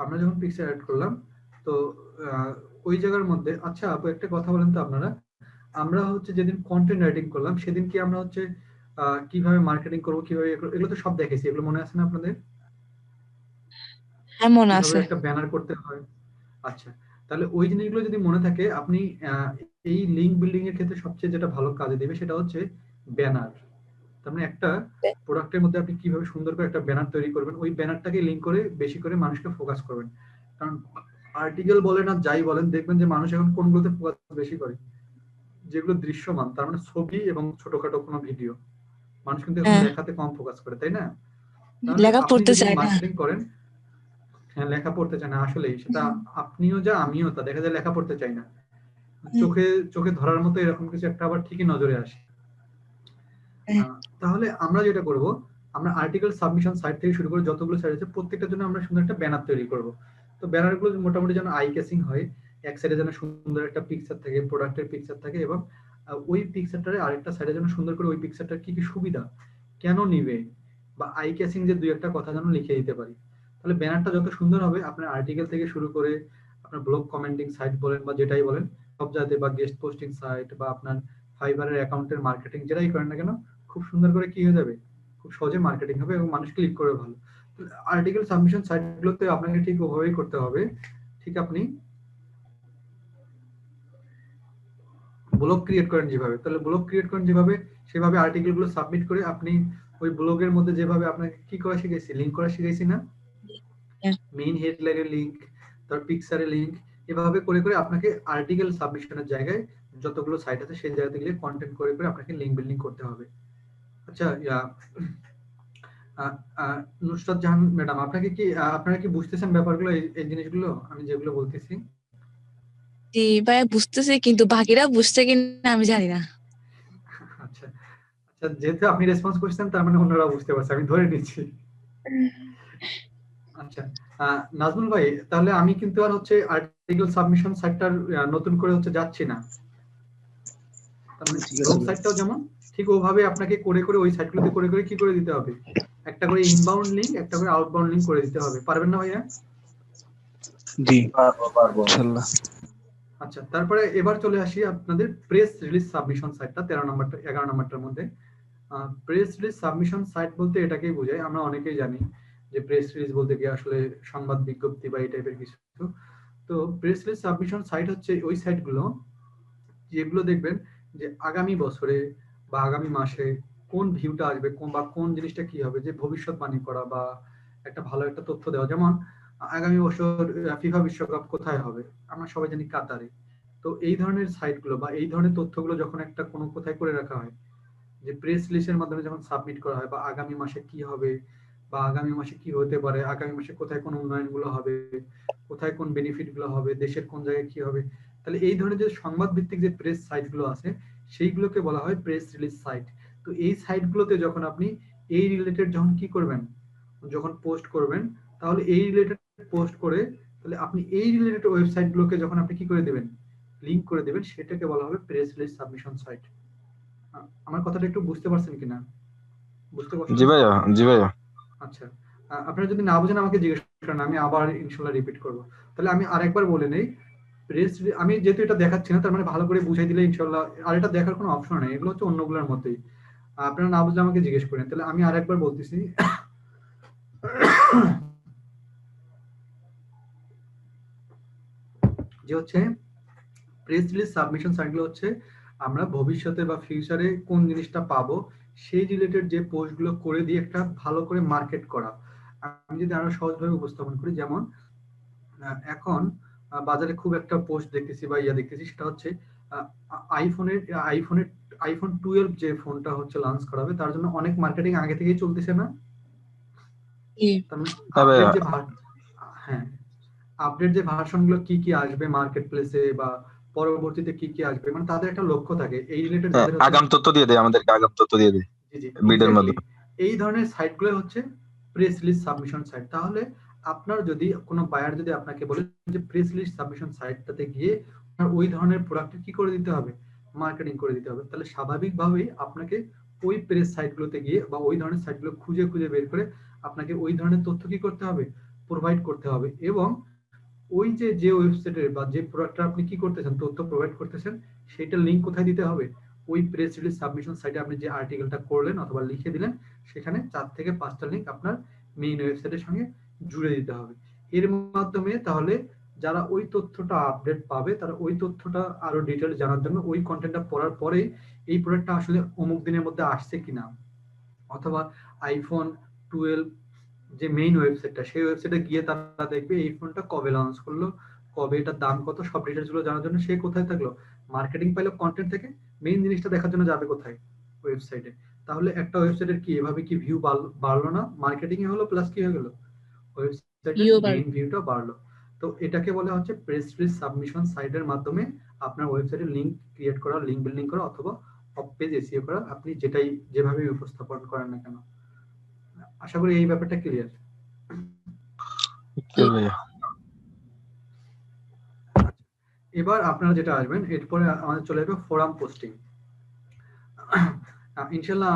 আমরা যখন পিকচার অ্যাড করলাম, তো ওই জায়গার মধ্যে, আচ্ছা আপু একটা কথা বলেন তো আপনারা, আমরা হচ্ছে যেদিন কন্টেন্ট রাইটিং করলাম সেদিন কি আমরা হচ্ছে কিভাবে মার্কেটিং করব, কিভাবে এগুলো তো সব দেখেছি, এগুলো মনে আছে না আপনাদের? হ্যাঁ মনে কিভাবে আছে। একটা ব্যানার করতে হয়। আচ্ছা, তাহলে ওই জিনিসগুলো যদি মনে থাকে, আপনি এই লিংক বিল্ডিং এর ক্ষেত্রে সবচেয়ে যেটা ভালো কাজে দেবে সেটা হচ্ছে ব্যানার। তার মানে একটা প্রোডাক্টের মধ্যে আপনি কিভাবে সুন্দর করে একটা ব্যানার তৈরি করবেন, ওই ব্যানারটাকে লিংক করে বেশি করে মানুষকে ফোকাস করবেন। কারণ আর্টিকেল বলেন আর যাই বলেন, দেখবেন যে মানুষ এখন কোনগুলোতে ফোকাস বেশি করে, যেগুলো দৃশ্যমান, তার মানে ছবি এবং ছোটখাটো কোনো ভিডিও। মানুষ কিন্তু এখন হ্যাঁ, লেখাতে কম ফোকাস করে, তাই না? তাহলে লেখা আপনি পড়তে যদি চায় না। মার্কেটিং করেন, হ্যাঁ লেখা পড়তে চায় না আসলেই, সেটা আপনিও যা আমিও তা, দেখা যায় লেখা পড়তে চাই না, চোখে চোখে ধরার মতো এরকম কিছু একটা আবার ঠিকই নজরে আসে। তাহলে আমরা যেটা করব, আমরা আর্টিকেল সাবমিশন সাইট থেকে শুরু করে যতগুলো সাইট আছে প্রত্যেকটার জন্য আমরা সুন্দর একটা ব্যানার তৈরি করব। তো ব্যানারগুলো মোটামুটি যেন আই কেসিং হয়, এক সাইডে যেন সুন্দর একটা পিকচার থাকে, প্রোডাক্টের পিকচার থাকে, এবং ওই পিকচারটারে আরেকটা সাইডে যেন সুন্দর করে ওই পিকচারটার কি কি সুবিধা, কেন নিবে, বা আই কেসিং যে দুই একটা কথা যেন লিখে দিতে পারি। তাহলে ব্যানারটা যত সুন্দর হবে, আপনার আর্টিকেল থেকে শুরু করে আপনার ব্লগ কমেন্টিং সাইট বলেন বা যেটাই বলেন সব জায়গাতে, বা গেস্ট পোস্টিং সাইট বা আপনার ফাইবারের অ্যাকাউন্টের মার্কেটিং যেটাই করেন না কেন, খুব সুন্দর করে কি হয়ে যাবে, খুব সহজে মার্কেটিং হবে এবং মানুষ ক্লিক করবে ভালো। তো আর্টিকেল সাবমিশন সাইটগুলোতে আপনাকে ঠিক ওভাবেই করতে হবে। ঠিক আপনি ব্লগ ক্রিয়েট করেন যেভাবে, তাহলে ব্লগ ক্রিয়েট করেন যেভাবে, সেভাবে আর্টিকেল গুলো সাবমিট করে আপনি ওই ব্লগের মধ্যে যেভাবে আপনাকে কি করা শিখাইছি, লিংক করা শিখাইছি না, হ্যাঁ। মেইন হেডলাইনের লিংক, তারপর পিকচারের লিংক, এভাবে করে করে আপনাকে আর্টিকেল সাবমিশনের জায়গায় যতগুলো সাইট আছে সেই জায়গা থেকে কন্টেন্ট করে করে আপনাকে লিংক বিল্ডিং করতে হবে। আচ্ছা, নুসরাত জাহান ম্যাডাম, আপনাকে কি আপনারা কি বুঝতেছেন ব্যাপারগুলো, এই জিনিসগুলো আমি যেগুলো বলতেছি? জি ভাইয়া বুঝতেছি, কিন্তু বাকিরা বুঝছে কিনা আমি জানি না। আচ্ছা আচ্ছা, যেহেতু আপনি রেসপন্স করছেন তার মানে অন্যরা বুঝতে পারছে, আমি ধরে নিচ্ছি। আচ্ছা, নাজমুল ভাই, তাহলে আমি কিন্তু আর হচ্ছে আর্টিকেল সাবমিশন সাইটটার নতুন করে হচ্ছে যাচ্ছি না। তার মানে ব্লগ সাইটটাও যেমন ঠিক ওভাবে আপনাকে করে করে ওই সাইটগুলোতে করে করে কি করে দিতে হবে, একটা করে ইনবাউন্ড লিংক, একটা করে আউটবাউন্ড লিংক করে দিতে হবে। পারবেন না ভাইয়া? জি পারবো ইনশাআল্লাহ। আচ্ছা, তারপরে এবার চলে আসি আপনাদের প্রেস রিলিজ সাবমিশন সাইটটা, 13 নম্বরটা 11 নম্বরটার মধ্যে। প্রেস রিলিজ সাবমিশন সাইট বলতে এটাকেই বোঝায়, আমরা অনেকেই জানি যে প্রেস রিলিজ বলতে কি আসলে সংবাদ বিজ্ঞপ্তি বা এই টাইপের কিছু। তো প্রেস রিলিজ সাবমিশন সাইট হচ্ছে ওই সাইটগুলো যেগুলো দেখবেন যে আগামী বছরে বা আগামী মাসে কোন ভিউটা আসবে, কোন বা কোন জিনিসটা কি হবে, যে ভবিষ্যৎবাণী করা বা একটা ভালো একটা তথ্য দেওয়া। যেমন আগামী বছর ফিফা বিশ্বকাপ কোথায় হবে, আমরা সবাই জানি কাতারে। তো এই ধরনের সাইটগুলো বা এই ধরনের তথ্যগুলো যখন একটা কোনো কোথায় করে রাখা হয়, যে প্রেস রিলিজের মাধ্যমে যখন সাবমিট করা হয়, বা আগামী মাসে কি হবে বা আগামী মাসে কি হতে পারে, আগামী মাসে কোথায় কোন উন্নয়নগুলো হবে, কোথায় কোন বেনিফিট গুলো হবে, দেশের কোন জায়গায় কি হবে, তাহলে এই ধরনের যে সংবাদ ভিত্তিক যে প্রেস সাইটগুলো আছে সেইগুলোকে বলা হয় প্রেস রিলিজ সাইট। তো এই সাইটগুলোতে যখন আপনি এই রিলেটেড যখন কি করবেন, যখন পোস্ট করবেন, তাহলে এই রিলেটেড পোস্ট করে তাহলে আপনি এই রিলেটেড ওয়েবসাইটগুলোকে যখন আপনি কি করে দেবেন, লিংক করে দেবেন, সেটাকে বলা হবে প্রেস রিলিজ সাবমিশন সাইট। আমার কথাটা একটু বুঝতে পারছেন কিনা? বুঝতে পারছেন? জি ভাইয়া, জি ভাইয়া। আচ্ছা, আপনারা যদি না বুঝেন আমাকে জিজ্ঞেস করেন, আমি আবার ইনশাআল্লাহ রিপিট করব। তাহলে আমি আরেকবার বলে নেই। প্রেস, আমি যেহেতু এটা দেখাচ্ছি না, তার মানে ভালো করে বুঝাই দিলে ইনশাআল্লাহ, আর এটা দেখার কোনো অপশন নেই, এগুলো হচ্ছে অন্যগুলোর মতোই। আপনারা না বুঝলে আমাকে জিজ্ঞেস করেন। তাহলে আমি আরেকবার বলতেছি। যে হচ্ছে প্রেস রিলিজ সাবমিশন সাইটগুলো হচ্ছে আমরা ভবিষ্যতে বা ফিউচারে কোন জিনিসটা পাবো সেই রিলেটেড যে পোস্টগুলো করে দিয়ে একটা ভালো করে মার্কেট করা। আমি যদি আরো সহজভাবে উপস্থাপন করি, যেমন এখন বাজারে খুব একটা পোস্ট দেখতেছি বা ইয়া দেখতেছি, সেটা হচ্ছে আইফোনের আইফোনের আইফোন 12 যে ফোনটা হচ্ছে লঞ্চ করা হবে, তার জন্য অনেক মার্কেটিং আগে থেকেই চলতেছে না? জি তার মানে হ্যাঁ আপডেট ভাইয়া। যে হ্যাঁ, আপডেট যে ভার্সন গুলো কি কি আসবে মার্কেট প্লেসে, বা পরবর্তীতে কি কি আসবে, মানে তাদের একটা লক্ষ্য থাকে এই রিলেটেড হ্যাঁ, যাদের হচ্ছে। আগাম তথ্য দিয়ে দেয়, আমাদেরকে আগাম তথ্য দিয়ে দেয় জি জি, বিডের এক্স্যাক্টলি। মাধ্যমে। এই ধরনের সাইটগুলো হচ্ছে প্রেস রিলিজ সাবমিশন সাইট। তাহলে আপনার যদি কোনো বায়ার যদি আপনাকে বলে যে প্রেস রিলিজ সাবমিশন সাইটটাতে গিয়ে আপনার ওই ধরনের প্রোডাক্ট কি করে দিতে হবে, মার্কেটিং করে দিতে হবে, তাহলে স্বাভাবিকভাবেই আপনাকে ওই প্রেস সাইটগুলোতে গিয়ে বা ওই ধরনের সাইটগুলো খুঁজে খুঁজে বের করে আপনাকে ওই ধরনের তথ্য কি করতে হবে, প্রোভাইড করতে হবে। এবং ওই যে যে ওয়েবসাইটের বা যে প্রোডাক্টটা আপনি কি করতেছেন, তথ্য প্রোভাইড করতেছেন, সেটার লিংক কোথায় দিতে হবে, ওই প্রেস রিলিজ সাবমিশন সাইটে আপনি যে আর্টিকেলটা করলেন অথবা লিখে দিলেন, সেখানে 4 থেকে 5টা লিংক আপনার মেইন ওয়েবসাইটের সঙ্গে জুড়ে দিতে হবে। এর মাধ্যমে তাহলে যারা ওই তথ্যটা আপডেট পাবে, তারা ওই তথ্যটা আরো ডিটেইলস জানার জন্য ওই কন্টেন্টটা পড়ার পরে এই প্রোডাক্টটা আসলে অমুক দিনের মধ্যে আসছে কিনা, অথবা আইফোন 12 যে মেইন ওয়েবসাইটটা, সেই ওয়েবসাইটে গিয়ে তারা দেখবে এই ফোনটা কবে লঞ্চ করলো, কবে, এটার দাম কত, সব ডিটেলস গুলো জানার জন্য সে কোথায় থাকলো, মার্কেটিং পাইলো কন্টেন্ট থেকে, মেইন জিনিসটা দেখার জন্য যাবে কোথায়, ওয়েবসাইটে। তাহলে একটা ওয়েবসাইটের কি এভাবে কি ভিউ বাড়লো না, মার্কেটিং এ হলো প্লাস কি হয়ে গেল, ওয়েবসাইটের ইও বার মেইন ভিউটা বাড়লো। তো এটাকে বলা হচ্ছে প্রেস রিলিজ সাবমিশন সাইটের মাধ্যমে আপনার ওয়েবসাইটের লিংক ক্রিয়েট করা, লিংক বিল্ডিং করা, অথবা অফ পেজ এসইও করা, আপনি যেটাই যেভাবে উপস্থাপন করেন না কেন। আশা করি এই ব্যাপারটা ক্লিয়ার। জি ভাইয়া। এবার আপনারা যেটা আসবেন, এরপরে আমাদের চলে যাবে ফোরাম পোস্টিং। ইনশাল্লাহ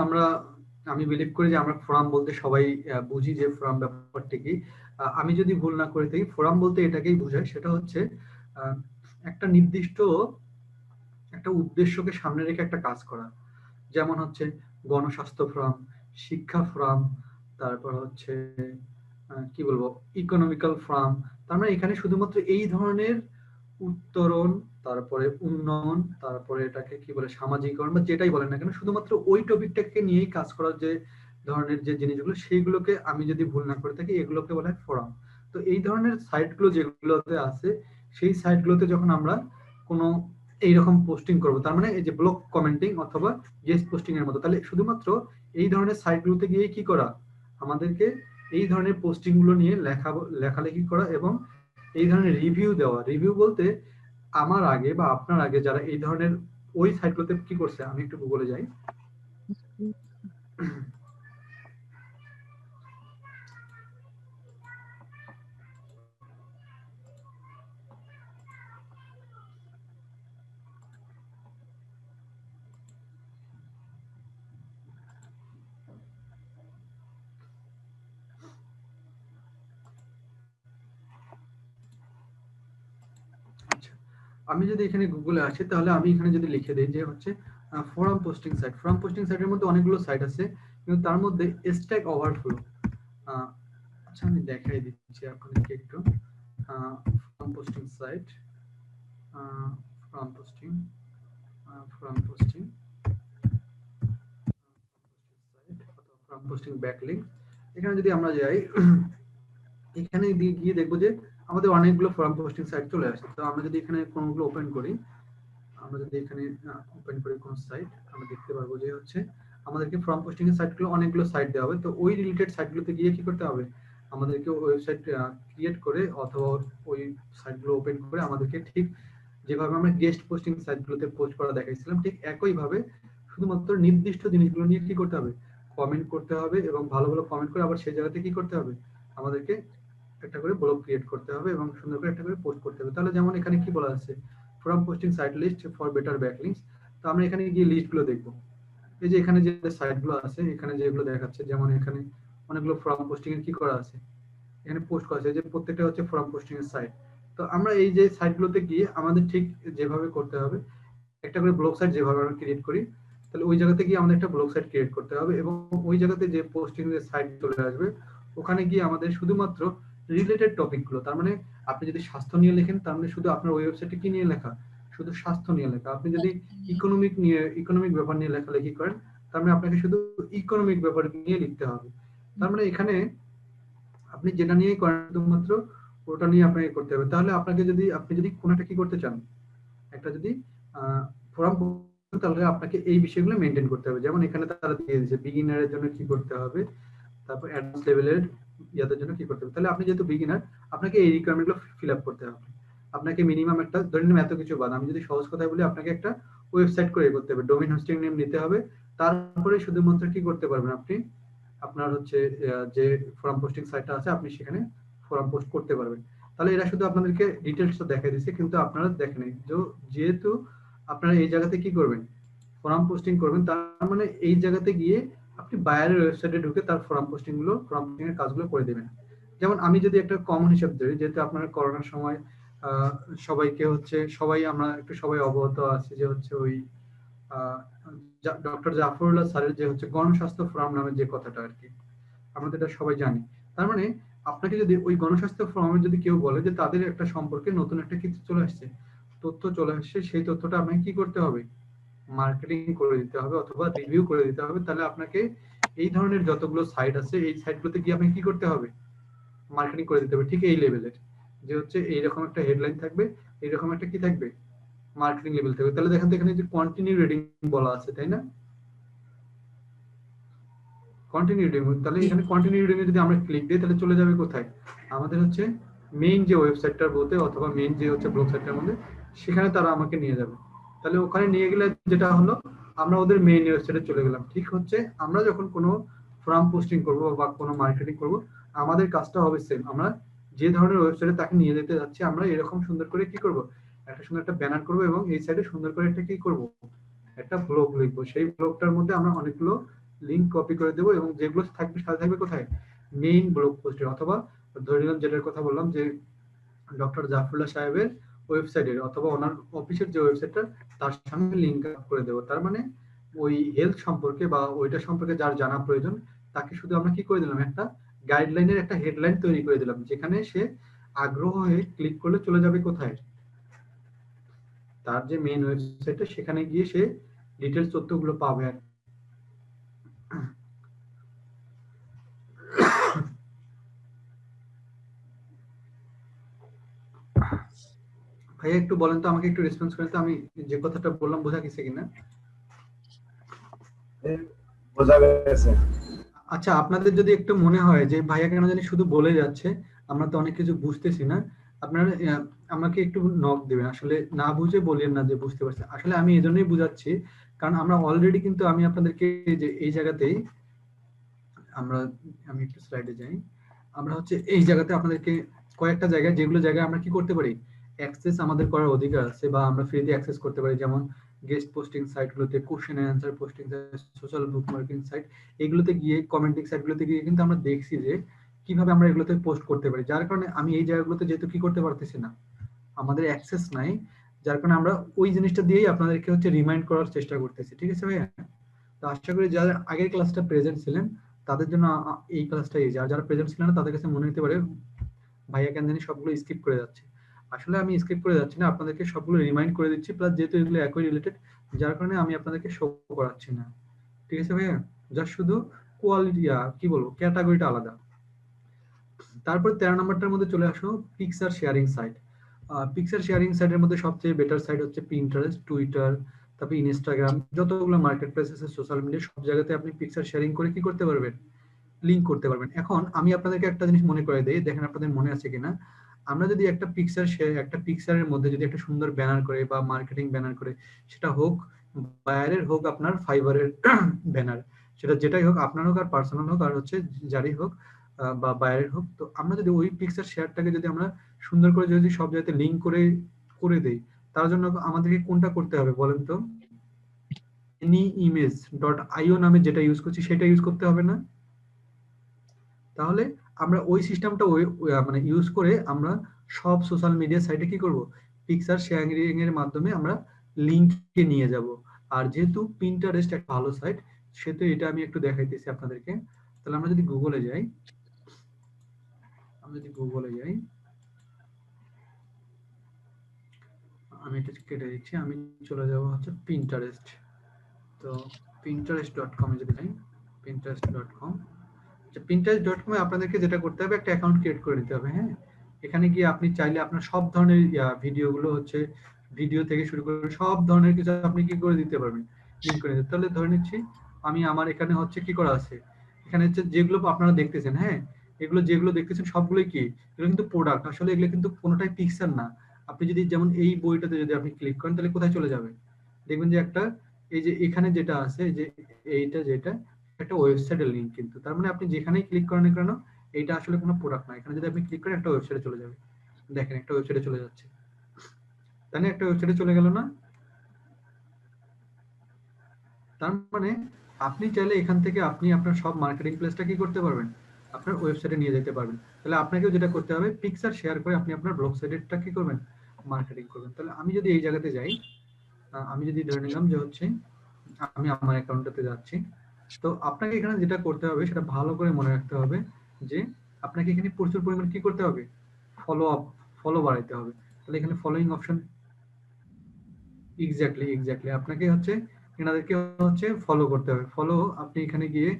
আমি বিলিভ করি যে আমরা ফোরাম বলতে সবাই বুঝি যে ফোরাম ব্যাপারটা কি। আমি যদি ভুল না করে থাকি, ফোরাম বলতে এটাকেই বোঝায়, সেটা হচ্ছে একটা নির্দিষ্ট একটা উদ্দেশ্যকে সামনে রেখে একটা কাজ করা। যেমন হচ্ছে গণস্বাস্থ্য ফোরাম, শিক্ষা ফোরাম, তারপর হচ্ছে কি বলবো, ইকোনমিক্যাল ফার্ম। তার মানে এখানে শুধুমাত্র এই ধরনের উত্তরণ, তারপরে উন্নয়ন, তারপরে এটাকে কি বলে সামাজিকরণ বা যেটাই বলেন না কেন, শুধুমাত্র ওই টপিকটাকে নিয়েই কাজ করার যে ধরনের যে জিনিসগুলো, সেইগুলোকে আমি যদি ভুল না করে থাকি এগুলোকে বলা হয় ফোরাম। তো এই ধরনের সাইটগুলো যেগুলোতে আছে, সেই সাইটগুলোতে যখন আমরা কোনো এইরকম পোস্টিং করব, তার মানে এই যে ব্লগ কমেন্টিং অথবা গেস্ট পোস্টিং এর মতো, তাহলে শুধুমাত্র এই ধরনের সাইটগুলোতে গিয়ে কি করা, আমাদেরকে এই ধরনের পোস্টিং গুলো নিয়ে লেখালেখি করা এবং এই ধরনের রিভিউ দেওয়া। রিভিউ বলতে আমার আগে বা আপনার আগে যারা এই ধরনের ওই সাইটগুলোতে কি করছে, আমি একটু গুগলে যাই। আচ্ছা, আমি যদি এখানে গুগলে আসি তাহলে আমি এখানে যদি লিখে দিই যে হচ্ছে forum posting site. Forum posting সাইটের মধ্যে অনেকগুলো সাইট আছে, কিন্তু তার মধ্যে স্ট্যাক ওভারফ্লো, আচ্ছা আমি দেখাই দিচ্ছি আপনাদেরকে একটু। Forum posting site, forum posting, forum posting site অথবা ফোরাম পোস্টিং ব্যাকলিংক। এখানে যদি আমরা যাই, এখানে গিয়ে দেখবো যে আমাদের অনেকগুলো ফোরাম পোস্টিং সাইট চলে আসে। তো আমরা যদি এখানে কোনগুলো ওপেন করি, আমরা যদি এখানে ওপেন করি কোন সাইট, আমরা দেখতে পারবো যে হচ্ছে আমাদেরকে ফর্ম পোস্টিং এর সাইটগুলো অনেকগুলো সাইট দেওয়া হবে। তো ওই রিলেটেড সাইটগুলোতে গিয়ে কি করতে হবে, আমাদেরকে ওয়েবসাইট ক্রিয়েট করে অথবা ওই সাইটগুলো ওপেন করে আমাদেরকে ঠিক যেভাবে আমরা গেস্ট পোস্টিং সাইটগুলোতে পোস্ট করা দেখাইছিলাম, ঠিক একইভাবে শুধুমাত্র নির্দিষ্ট জিনিসগুলো নিয়ে কি করতে হবে, কমেন্ট করতে হবে এবং ভালো ভালো কমেন্ট করে আবার সেই জায়গাতে কি করতে হবে, আমাদেরকে একটা করে ব্লগ ক্রিয়েট করতে হবে এবং সুন্দর করে একটা করে পোস্ট করতে হবে। তাহলে যেমন এখানে কি বলা আছে, from posting site list for better backlinks. তো আমরা এখানে গিয়ে লিস্টগুলো দেখবো। এই যে এখানে যে সাইটগুলো আছে, এখানে যেগুলো দেখাচ্ছে, যেমন এখানে অনেকগুলো ফ্রম পোস্টিং এর কি করা আছে, এখানে পোস্ট করা আছে, যে প্রত্যেকটা হচ্ছে ফ্রম পোস্টিং এর সাইট। তো আমরা এই যে সাইটগুলোতে গিয়ে আমাদের ঠিক যেভাবে করতে হবে, একটা করে ব্লগ সাইট যেভাবে আমরা ক্রিয়েট করি, তাহলে ওই জায়গাতে গিয়ে আমাদের একটা ব্লগ সাইট ক্রিয়েট করতে হবে এবং ওই জায়গাতে যে পোস্টিং এর সাইট চলে আসবে, ওখানে গিয়ে আমাদের শুধুমাত্র রিলেটেড টপিকগুলো, তার মানে আপনি যদি স্বাস্থ্য নিয়ে লেখেন, তার মানে শুধু আপনার ওয়েবসাইটে কি নিয়ে লেখা, শুধু স্বাস্থ্য নিয়ে লেখা। আপনি যদি ইকোনমিক ব্যাপার নিয়ে লেখালেখি করেন, তার মানে আপনাকে শুধু ইকোনমিক ব্যাপার নিয়ে লিখতে হবে। তার মানে এখানে আপনি যেটা নিয়ে করেন শুধুমাত্র ওটা নিয়ে আপনাকে করতে হবে। তাহলে আপনি যদি কোনটা কি করতে চান, একটা যদি ফোরাম, তাহলে আপনাকে এই বিষয়গুলো মেনটেন করতে হবে। যেমন এখানে তারা দিয়ে দিয়েছে বিগিনারের জন্য কি করতে হবে, তারপর অ্যাডভান্স লেভেলের ইয়াদের জন্য কি করতে হবে। তাহলে আপনি যেহেতু বিগিনার, আপনাকে এই রিকোয়ারমেন্টগুলো ফিল আপ করতে হবে। আপনাকে মিনিমাম একটা, ধরে নিন এত কিছু বাদ, আমি যদি সহজ কথায় বলি, আপনাকে একটা ওয়েবসাইট করে করতে হবে, ডোমেইন হোস্টিং নেম নিতে হবে। তারপরে শুধুমাত্র কি করতে পারবেন আপনি, আপনার হচ্ছে যে ফোরাম পোস্টিং সাইটটা আছে, আপনি সেখানে ফোরাম পোস্ট করতে পারবেন। তাহলে এরা শুধু আপনাদেরকে ডিটেলসটা দেখাই দিচ্ছে, কিন্তু আপনারা দেখেন যেহেতু আপনারা এই জায়গাতে কি করবেন, ফোরাম পোস্টিং করবেন, তার মানে এই জায়গাতে গিয়ে আপনি বায়ারের ওয়েবসাইটে ঢুকে তার ফোরাম পোস্টিং এর কাজগুলো করে দেবেন। যেমন আমি যদি একটা কমন হিসাব ধরি, যেহেতু আপনার করোনার সময় সবাইকে হচ্ছে, আমরা একটু সবাই অবগত আছি যে হচ্ছে ওই ডক্টর জাফরুল্লাহ স্যারের যে হচ্ছে গণস্বাস্থ্য ফোরাম নামের যে কথাটা আর কি, আমরা তো এটা সবাই জানি। তার মানে আপনাকে যদি ওই গণস্বাস্থ্য ফোরামে যদি কেউ বলে যে তাদের একটা সম্পর্কে নতুন একটা কিছু চলে আসছে, তথ্য চলে আসছে, সেই তথ্যটা আপনাকে কি করতে হবে, মার্কেটিং করে দিতে হবে অথবা রিভিউ করে দিতে হবে। তাহলে আপনাকে এই ধরনের যতগুলো সাইট আছে, এই সাইটগুলোতে গিয়ে আপনাকে কি করতে হবে, মার্কেটিং করে দিতে হবে। ঠিক এই লেভেলের, যে হচ্ছে এইরকম একটা হেডলাইন থাকবে, এইরকম একটা কি থাকবে, মার্কেটিং লেভেল থাকবে। তাহলে দেখেন তো এখানে যে কন্টিনিউ রিডিং বলা আছে, তাই না, কন্টিনিউ রিডিং। তাহলে এখানে কন্টিনিউ রিডিং এ যদি আমরা ক্লিক দিই, তাহলে চলে যাবে কোথায়, আমাদের হচ্ছে মেইন যে ওয়েবসাইটটার বলতে অথবা মেইন যে হচ্ছে ব্লগ সাইটটার মধ্যে, সেখানে তারা আমাকে নিয়ে যাবে। তাহলে ওখানে নিয়ে গেলে যেটা হলো, আমরা ওদের মেইন ওয়েবসাইটে চলে গেলাম। ঠিক হচ্ছে, আমরা যখন কোনো ফর্ম পোস্টিং করব বা কোনো মার্কেটিং করব, আমাদের কাজটা হবে সেম। আমরা যে ধরনের ওয়েবসাইটে তাকে নিয়ে যেতে যাচ্ছি, আমরা এরকম সুন্দর করে কি করব, একটা সুন্দর একটা ব্যানার করব এবং এই সাইডে সুন্দর করে একটা কি করব, একটা ব্লগ লিখবো। সেই ব্লগটার মধ্যে আমরা অনেকগুলো লিংক কপি করে দেবো এবং যেগুলো থাকবে সাথে থাকবে কোথায়, মেইন ব্লগ পোস্টে, অথবা ধরে নিলাম যেটার কথা বললাম যে ডক্টর জাফরুল্লাহ সাহেবের ওয়েবসাইটের অথবা ওনার অফিসের যে ওয়েবসাইটটা, তার সঙ্গে লিংক আপ করে দেবো। তার মানে ওই হেলথ সম্পর্কে বা ওইটা সম্পর্কে যার জানা প্রয়োজন, তাকে শুধু আমরা কি করে দিলাম, একটা গাইডলাইনের একটা হেডলাইন তৈরি করে দিলাম, যেখানে সে আগ্রহ হয়ে ক্লিক করলে চলে যাবে কোথায়, তার যে মেইন ওয়েবসাইটে, সেখানে গিয়ে সে ডিটেলস তথ্যগুলো পাবে। আর ভাইয়া একটু বলেন তো, আমাকে একটু রেসপন্স করেন তো, আমি যে কথাটা বললাম বোঝা গেছে কিনা? বোঝা গেছে। আচ্ছা, আপনাদের যদি একটু মনে হয় যে ভাইয়া কেন জানি শুধু বলে যাচ্ছে, আমরা তো অনেক কিছু বুঝতেছি না, আপনারা আমাকে একটু নক দিবেন। আসলে না বুঝে বলেন না যে বুঝতে পারছি, আসলে আমি এই জন্যই বুঝাচ্ছি, কারণ আমরা অলরেডি কিন্তু আমি আপনাদেরকে যে এই জায়গাতেই আমরা, আমি একটু স্লাইডে যাই, আমরা হচ্ছে এই জায়গাতে আপনাদেরকে কয়েকটা জায়গায়, যেগুলো জায়গায় আমরা কি করতে পারি, অ্যাক্সেস আমাদের করার অধিকার আছে বা আমরা ফ্রিতে অ্যাক্সেস করতে পারি, যেমন গেস্ট পোস্টিং সাইটগুলোতে, question and answer posting site, social book marketing site, এগুলোতে গিয়ে, কমেন্টিং সাইটগুলোতে গিয়ে কিন্তু আমরা দেখছি যে কিভাবে আমরা এগুলোতে পোস্ট করতে পারি। যার কারণে আমি এই জায়গাগুলোতে যেহেতু কি করতে পারতেছি না, আমাদের অ্যাক্সেস নাই, যার কারণে আমরা ওই জিনিসটা দিয়েই আপনাদেরকে হচ্ছে রিমাইন্ড করার চেষ্টা করতেছি। ঠিক আছে ভাইয়া? তো আশা করি যারা আগের ক্লাসটা প্রেজেন্ট ছিলেন তাদের জন্য এই ক্লাসটা ইজি, আর যারা প্রেজেন্ট ছিলেন না তাদের কাছে মনে হতে পারে ভাইয়া কেন জানি সবগুলো স্কিপ করে যাচ্ছে। আসলে আমি স্কিপ করে যাচ্ছি না, আপনাদেরকে সবগুলো রিমাইন্ড করে দিচ্ছি, প্লাস যেহেতু এগুলো একই রিলেটেড, যার কারণে আমি আপনাদেরকে শো করাচ্ছি না। ঠিক আছে ভাইয়া? জাস্ট শুধু কোয়ালিটি, কি বলবো, ক্যাটাগরিটা আলাদা। তারপর 13 নম্বরটার মধ্যে চলে আসো, picture sharing site. Picture sharing সাইটের মধ্যে সবচেয়ে বেটার সাইট হচ্ছে পিন্টারেস্ট, টুইটার, তারপর ইনস্টাগ্রাম, যতগুলো মার্কেট প্লেস আছে, সোশ্যাল মিডিয়া, সব জায়গাতে আপনি পিকচার শেয়ারিং করে কি করতে পারবেন, লিংক করতে পারবেন। এখন আমি আপনাদেরকে একটা জিনিস মনে করে দেই, দেখেন আপনাদের মনে আছে কিনা, আমরা যদি একটা পিকচারের মধ্যে যদি একটা সুন্দর ব্যানার করে বা মার্কেটিং ব্যানার করে, সেটা হোক বাইরের হোক আপনার ফাইবারের ব্যানার, সেটা যেটাই হোক, আপনার হোক আর পার্সোনাল হোক আর হচ্ছে যারই হোক, বা বাইরের হোক, তো আমরা যদি ওই পিকচার শেয়ারটাকে যদি আমরা সুন্দর করে যদি সব জায়গাতে লিংক করে করে দেই, তার জন্য আমাদেরকে কোনটা করতে হবে বলেন তো? anyimage.io নামে যেটা ইউজ করছি সেটা ইউজ করতে হবে না? তাহলে আমরা ওই সিস্টেমটা মানে ইউজ করে আমরা সব সোশ্যাল মিডিয়া সাইটে কি করব, পিকচার শেয়ারিং এর মাধ্যমে আমরা লিংকে নিয়ে যাব। আর যেহেতু পিন্টারেস্ট একটা ভালো সাইট, সেহেতু এটা আমি একটু দেখাইতেছি আপনাদেরকে। তাহলে আমরা যদি গুগলে যাই, আমি এটা কেটে দিচ্ছি, আমি চলে যাব হচ্ছে পিন্টারেস্ট। তো pinterest.com এ যদি যাই, pinterest.com, pinterest.com এ আপনাদেরকে যেটা করতে হবে, একটা অ্যাকাউন্ট ক্রিয়েট করে নিতে হবে। হ্যাঁ, এখানে গিয়ে আপনি চাইলে আপনার সব ধরনের ভিডিওগুলো হচ্ছে, ভিডিও থেকে শুরু করে সব ধরনের কিছু আপনি কি করে দিতে পারবেন, লিংক করে দিতে। তাহলে ধরে নিচ্ছি আমি আমার এখানে হচ্ছে কি করা আছে, এখানে হচ্ছে যেগুলো আপনারা দেখতেছেন, হ্যাঁ, এগুলো যেগুলো দেখতেছেন সবগুলোই কি, এগুলো কিন্তু প্রোডাক্ট, আসলে এগুলো কিন্তু কোনোটাই পিকচার না। আপনি যদি যেমন এই বইটাতে যদি আপনি ক্লিক করেন, তাহলে কোথায় চলে যাবে, দেখবেন যে একটা, এই যে এখানে যেটা আছে, যে এইটা যেটা একটা ওয়েবসাইটের লিংক, কিন্তু তার মানে আপনি যেখানেই ক্লিক করেন কেন, এইটা আসলে কোনো প্রোডাক্ট না। এখানে যদি আপনি ক্লিক করেন একটা ওয়েবসাইটে চলে যাবে, দেখেন একটা ওয়েবসাইটে চলে যাচ্ছে, তাই না? একটা ওয়েবসাইটে চলে গেল না? তার মানে আপনি চাইলে এখান থেকে আপনি আপনার সব মার্কেটিং প্লেসটা কি করতে পারবেন, আপনার ওয়েবসাইটে নিয়ে যেতে পারবেন। তাহলে আপনাকেও যেটা করতে হবে, পিকচার শেয়ার করে আপনি আপনার ব্লগ সাইটটা কি করবেন, মার্কেটিং করবেন। তাহলে আমি যদি এই জায়গাতে যাই, আমি যদি ধরে নিলাম যে হচ্ছে আমি আমার অ্যাকাউন্টটাতে যাচ্ছি, তো আপনাকে এখানে যেটা করতে হবে সেটা ভালো করে মনে রাখতে হবে, যে আপনাকে এখানে প্রচুর পরিমাণ কি করতে হবে, ফলো বাড়াইতে হবে। তাহলে এখানে ফলোইং অপশন, এক্স্যাক্টলি আপনাকে হচ্ছে এনাদেরকে হচ্ছে ফলো করতে হবে। ফলো, আপনি এখানে গিয়ে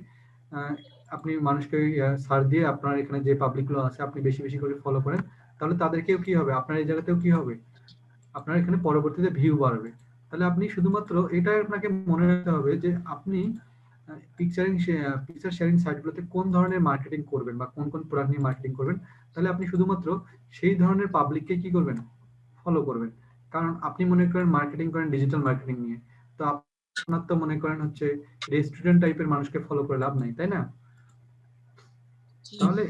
আপনি মানুষকে সার্চ দিয়ে আপনার এখানে যে পাবলিক গুলো আছে আপনি বেশি বেশি করে ফলো করেন, তাহলে তাদেরকেও কি হবে, আপনার এই জায়গাতেও কি হবে, আপনার এখানে পরবর্তীতে ভিউ বাড়বে। তাহলে আপনি শুধুমাত্র এটা আপনাকে মনে রাখতে হবে যে আপনি পিকচার শেয়ারিং সাইটগুলোতে কোন ধরনের মার্কেটিং করবেন বা কোন কোন প্রোডাক্ট নিয়ে মার্কেটিং করবেন, তাহলে আপনি শুধুমাত্র সেই ধরনের পাবলিককে কি করবেন, ফলো করবেন। কারণ আপনি মনে করেন মার্কেটিং করেন ডিজিটাল মার্কেটিং নিয়ে, তো আপনার তো মনে করেন হচ্ছে রেস্টুরেন্ট টাইপের মানুষকে ফলো করে লাভ নাই, তাই না? তাহলে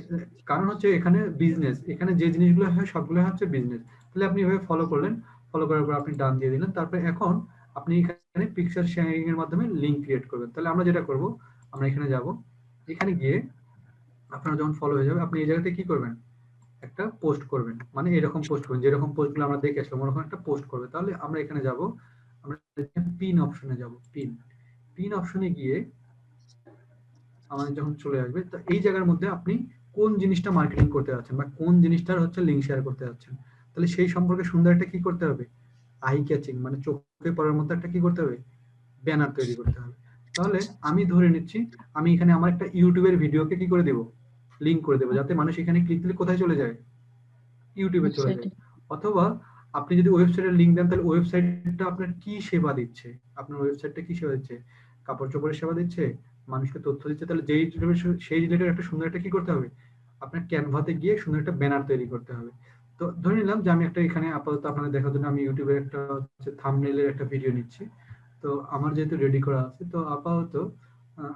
কারণ হচ্ছে এখানে বিজনেস, এখানে যে জিনিসগুলো হয় সবগুলো হচ্ছে বিজনেস। তাহলে আপনি এভাবে ফলো করলেন, ফলো করার পর আপনি ডান দিয়ে দিলেন, তারপরে এখন আপনি এখানে পিকচার শেয়ারিং এর মাধ্যমে লিংক ক্রিয়েট করবেন। তাহলে আমরা যেটা করব, আমরা এখানে যাব, এখানে গিয়ে আপনারা যখন ফলো হয়ে যাবে, আপনি এই জায়গাতে কি করবেন, একটা পোস্ট করবেন, মানে এরকম পোস্ট করবেন, যেরকম পোস্টগুলো আমরা দেখে আসলাম ওরকম একটা পোস্ট করবে। তাহলে আমরা এখানে যাব, আমরা পিন অপশনে যাব, পিন অপশনে গিয়ে আমাদের যখন চলে আসবে, তো এই জায়গার মধ্যে আপনি কোন জিনিসটা মার্কেটিং করতে যাচ্ছেন বা কোন জিনিসটার হচ্ছে লিঙ্ক শেয়ার করতে যাচ্ছেন, তাহলে সেই সম্পর্কে সুন্দর একটা কি করতে হবে, আই ক্যাচিং মানে চোখে পড়ার মতো একটা কি করতে হবে, ব্যানার তৈরি করতে হবে। তাহলে আমি ধরে নিচ্ছি আমি এখানে আমার একটা ইউটিউবের ভিডিওকে কি করে দেব, লিঙ্ক করে দেবো, যাতে মানুষ এখানে ক্লিক দিলে কোথায় চলে যায়, ইউটিউবে চলে যায়। অথবা আপনি যদি ওয়েবসাইটের লিঙ্ক দেন, তাহলে ওয়েবসাইটটা আপনার কি সেবা দিচ্ছে, আপনার ওয়েবসাইটটা কি সেবা দিচ্ছে, কাপড় চোপড়ের সেবা দিচ্ছে, মানুষকে তথ্য দিচ্ছে, তাহলে যেই সেই রিলেটেড একটা সুন্দর একটা কি করতে হবে, আপনার ক্যানভাতে গিয়ে সুন্দর একটা ব্যানার তৈরি করতে হবে। তো ধরে নিলাম যে আমি একটা এখানে আপাতত আপনাদের দেখার জন্য আমি ইউটিউবে একটা হচ্ছে থাম্বনেইলের একটা ভিডিও নিচ্ছি। তো আমার যেহেতু রেডি করা আছে, তো আপাতত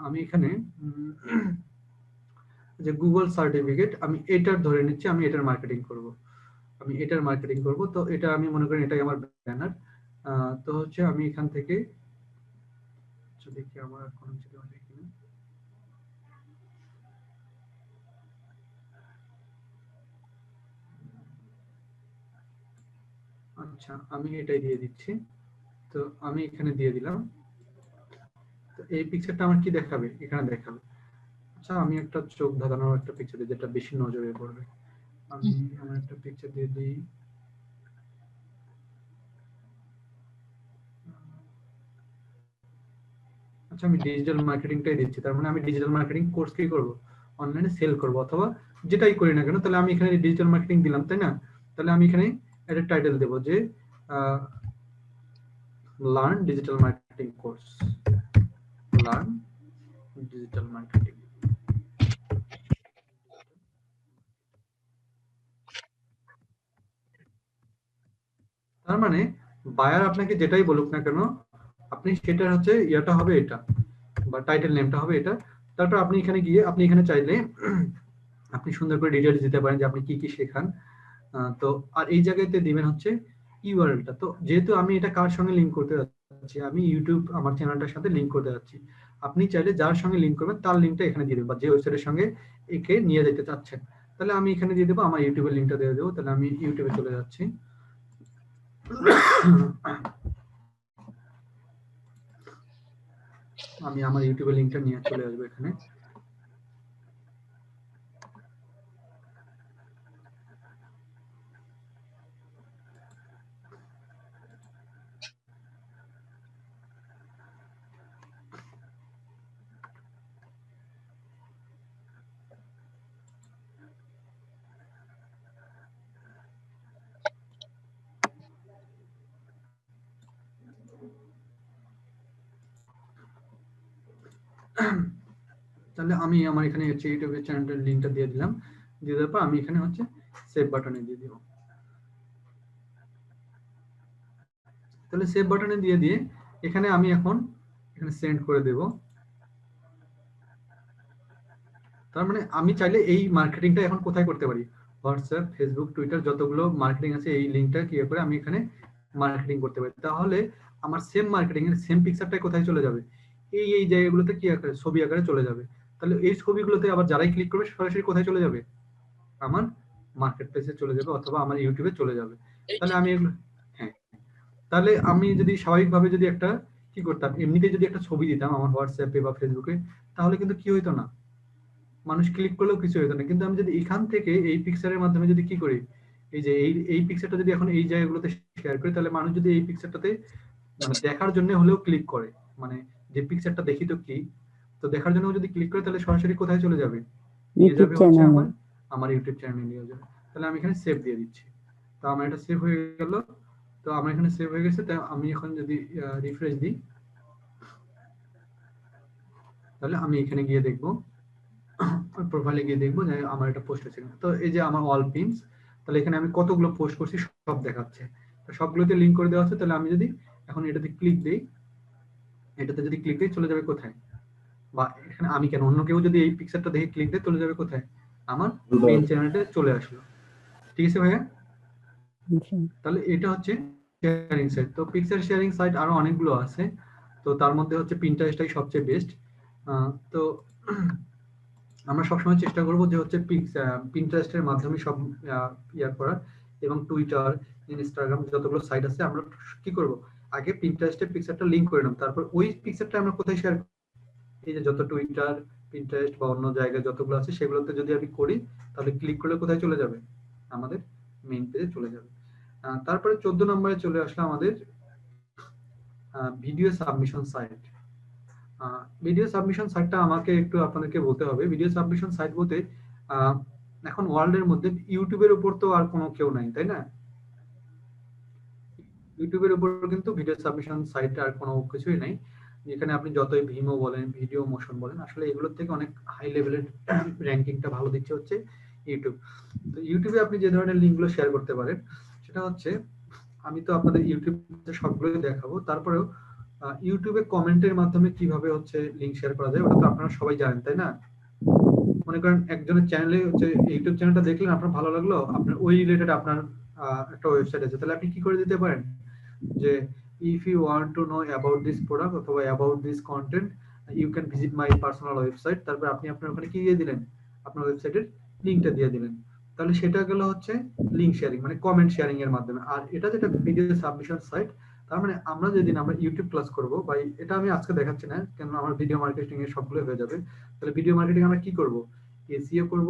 আমি এখানে যে গুগল সার্টিফিকেট আমি এটার ধরে নিচ্ছি, আমি এটার মার্কেটিং করব, আমি এটার মার্কেটিং করব। তো এটা আমি মনে করি এটাই আমার ব্যানার। তো হচ্ছে আমি এখান থেকে দেখি আমার কোন ছিল এখানে, আচ্ছা আমি এটাই দিয়ে দিচ্ছি। তো আমি এখানে দিয়ে দিলাম। তো এই পিকচারটা আমার কি দেখাবে, এখানে দেখাবে। আচ্ছা আমি একটা চোখ ধাঁধানোর একটা পিকচার দিই যেটা বেশি নজরে পড়বে। আমি আমার একটা পিকচার দিয়ে দিই। আচ্ছা আমি ডিজিটাল মার্কেটিংটাই দিচ্ছি, তার মানে আমি ডিজিটাল মার্কেটিং কোর্স কি করব, অনলাইনে সেল করব, অথবা যেটাই করি না কেন, তাহলে আমি এখানে ডিজিটাল মার্কেটিং দিলাম, তাই না? তাহলে আমি এখানে একটা টাইটেল দেব যে learn digital marketing course, learn digital marketing. তার মানে বায়ার আপনাকে যেটাই বলুক না কেন, আপনি সেটা হচ্ছে ইয়াটা হবে এটা, বা টাইটেল নেমটা হবে এটা। তারপর আপনি এখানে গিয়ে আপনি এখানে চাইলে আপনি সুন্দর করে ডিটেইলস দিতে পারেন যে আপনি কি কি শেখান। তো আর এই জায়গাতে দিবেন হচ্ছে ইউআরএলটা। তো যেহেতু আমি এটা কার সঙ্গে লিংক করতে যাচ্ছি, আমি ইউটিউব আমার চ্যানেলটার সাথে লিংক করতে যাচ্ছি, আপনি চাইলে যার সঙ্গে লিংক করবেন তার লিংকটা এখানে দিয়ে দেবেন, বা যে ওয়েবসাইটের সঙ্গে একে নিয়ে যেতে চাচ্ছেন। তাহলে আমি এখানে দিয়ে দেবো আমার ইউটিউবের লিংকটা দিয়ে দেবো। তাহলে আমি ইউটিউবে চলে যাচ্ছি। আমি আমার ইউটিউবের লিংকটা নিয়ে চলে আসবো এখানে। তাহলে আমি আমার এখানে হচ্ছে ইউটিউবের চ্যানেলের লিংকটা দিয়ে দিলাম। দিয়ে দেওয়ার পর আমি এখানে হচ্ছে সেভ বাটনে দিয়ে দিব। তাহলে সেভ বাটনে দিয়ে দিয়ে এখানে আমি এখন এখানে সেন্ড করে দেব। তার মানে আমি চাইলে এই মার্কেটিংটা এখন কোথায় করতে পারি, হোয়াটসঅ্যাপ, ফেসবুক, টুইটার যতগুলো মার্কেটিং আছে এই লিংকটা কি করে আমি এখানে মার্কেটিং করতে পারি। তাহলে আমার সেম মার্কেটিং এর সেম পিকচারটাই কোথায় চলে যাবে, এই জায়গাগুলোতে কি আকারে, ছবি আকারে চলে যাবে। তাহলে এই ছবিগুলোতে আবার যারাই ক্লিক করবে সরাসরি কোথায় চলে যাবে, আমার মার্কেট প্লেসে চলে যাবে, অথবা আমার ইউটিউবে চলে যাবে। তাহলে আমি এগুলো, হ্যাঁ, তাহলে আমি যদি স্বাভাবিকভাবে যদি একটা কি করতাম, এমনিতে যদি একটা ছবি দিতাম আমার হোয়াটসঅ্যাপে বা ফেসবুকে, তাহলে কিন্তু কি হইতো না, মানুষ ক্লিক করলেও কিছু হইতো না। কিন্তু আমি যদি এখান থেকে এই পিকচারের মাধ্যমে যদি কি করি, এই যে এই পিকচারটা যদি এখন এই জায়গাগুলোতে শেয়ার করি, তাহলে মানুষ যদি এই পিকচারটাতে মানে দেখার জন্য হলেও ক্লিক করে, মানে যে পিকচারটা দেখি তো কি, তো দেখার জন্য যদি ক্লিক করে, তাহলে সরাসরি কোথায় চলে যাবে, নিয়ে যাবে হচ্ছে আমার ইউটিউব চ্যানেলে নিয়ে যাবে। তাহলে আমি এখানে সেভ দিয়ে দিচ্ছি। তো আমার এটা সেভ হয়ে গেল। তো আমার এখানে সেভ হয়ে গেছে। তাই আমি এখন যদি রিফ্রেশ দিই, তাহলে আমি এখানে গিয়ে দেখবো, প্রোফাইলে গিয়ে দেখবো যে আমার এটা পোস্ট হয়েছে। তো এই যে আমার অল পিনস, তাহলে এখানে আমি কতগুলো পোস্ট করছি সব দেখাচ্ছে। তো সবগুলোতে লিংক করে দেওয়া আছে। তাহলে আমি যদি এখন এটাতে ক্লিক দিই, এটাতে যদি ক্লিক দিই চলে যাবে কোথায়, বা এখানে আমি কেন অন্য কেউ যদি এই পিকচারটা দেখে ক্লিক দেয় চলে যাবে কোথায়, আমার মেইন চ্যানেলে চলে আসলো। ঠিক আছে ভাইয়া? তাহলে এটা হচ্ছে শেয়ারিং সাইট। তো পিকচার শেয়ারিং সাইট আরো অনেকগুলো আছে, তো তার মধ্যে হচ্ছে পিন্টারেস্টটাই সবচেয়ে বেস্ট। তো আমরা সবসময় চেষ্টা করবো যে হচ্ছে পিন্টারেস্টের মাধ্যমে সব ইয়ার করার, এবং টুইটার, ইনস্টাগ্রাম যতগুলো সাইট আছে আমরা কি করব, আগে পিন্টারেস্টের পিকচারটা লিংক করে নেব, তারপর ওই পিকচারটা আমরা কোথায় শেয়ার, এই যে যত টুইটার, পিন্টারেস্ট বা অন্য জায়গায় যতগুলো আছে সেগুলোতে যদি আমি করি, তাহলে ক্লিক করলে কোথায় চলে যাবে? আমাদের মেইন পেজে চলে যাবে। তারপরে 14 নম্বরে চলে আসলে আমাদের video submission site. Video submission সাইটটা আমাকে একটু আপনাদেরকে বলতে হবে। ভিডিও সাবমিশন সাইট বলতে এখন ওয়ার্ল্ডের মধ্যে ইউটিউবের উপর তো আর কোনো কেউ নাই, তাই না? ইউটিউবের উপর কিন্তু ভিডিও সাবমিশন সাইট আর কোনো কিছুই নাই, যেখানে আপনি যতই ভিমো বলেন, ভিডিও মোশন বলেন, আসলে এগুলোর থেকে অনেক হাই লেভেলের র্যাঙ্কিংটা ভালো দিচ্ছে হচ্ছে ইউটিউব। তো ইউটিউবে আপনি যে ধরনের লিঙ্কগুলো শেয়ার করতে পারেন সেটা হচ্ছে, আমি তো আপনাদের ইউটিউবে সবগুলোই দেখাবো, তারপরেও ইউটিউবে কমেন্টের মাধ্যমে কিভাবে হচ্ছে লিঙ্ক শেয়ার করা যায় ওটা তো আপনারা সবাই জানেন, তাই না? মনে করেন একজনের চ্যানেলে হচ্ছে ইউটিউব চ্যানেলটা দেখলেন, আপনার ভালো লাগলো, আপনার ওই রিলেটেড আপনার একটা ওয়েবসাইট আছে, তাহলে আপনি কি করে দিতে পারেন যে if you want to know about this product অথবা about this content you can visit my personal website, তারপর আপনি আপনার ওখানে কি দিয়ে দিলেন? আপনার ওয়েবসাইটের লিংকটা দিয়ে দিলেন। তাহলে সেটা গেল হচ্ছে লিংক শেয়ারিং, মানে কমেন্ট শেয়ারিং এর মাধ্যমে। আর এটা যেটা ভিডিও সাবমিশন সাইট, তার মানে আমরা যেদিন আমরা ইউটিউব ক্লাস করব, বা এটা আমি আজকে দেখাচ্ছি না কেন, আমার ভিডিও মার্কেটিং এর সবগুলো হয়ে যাবে। তাহলে ভিডিও মার্কেটিং আমরা কি করব? এসইও করব,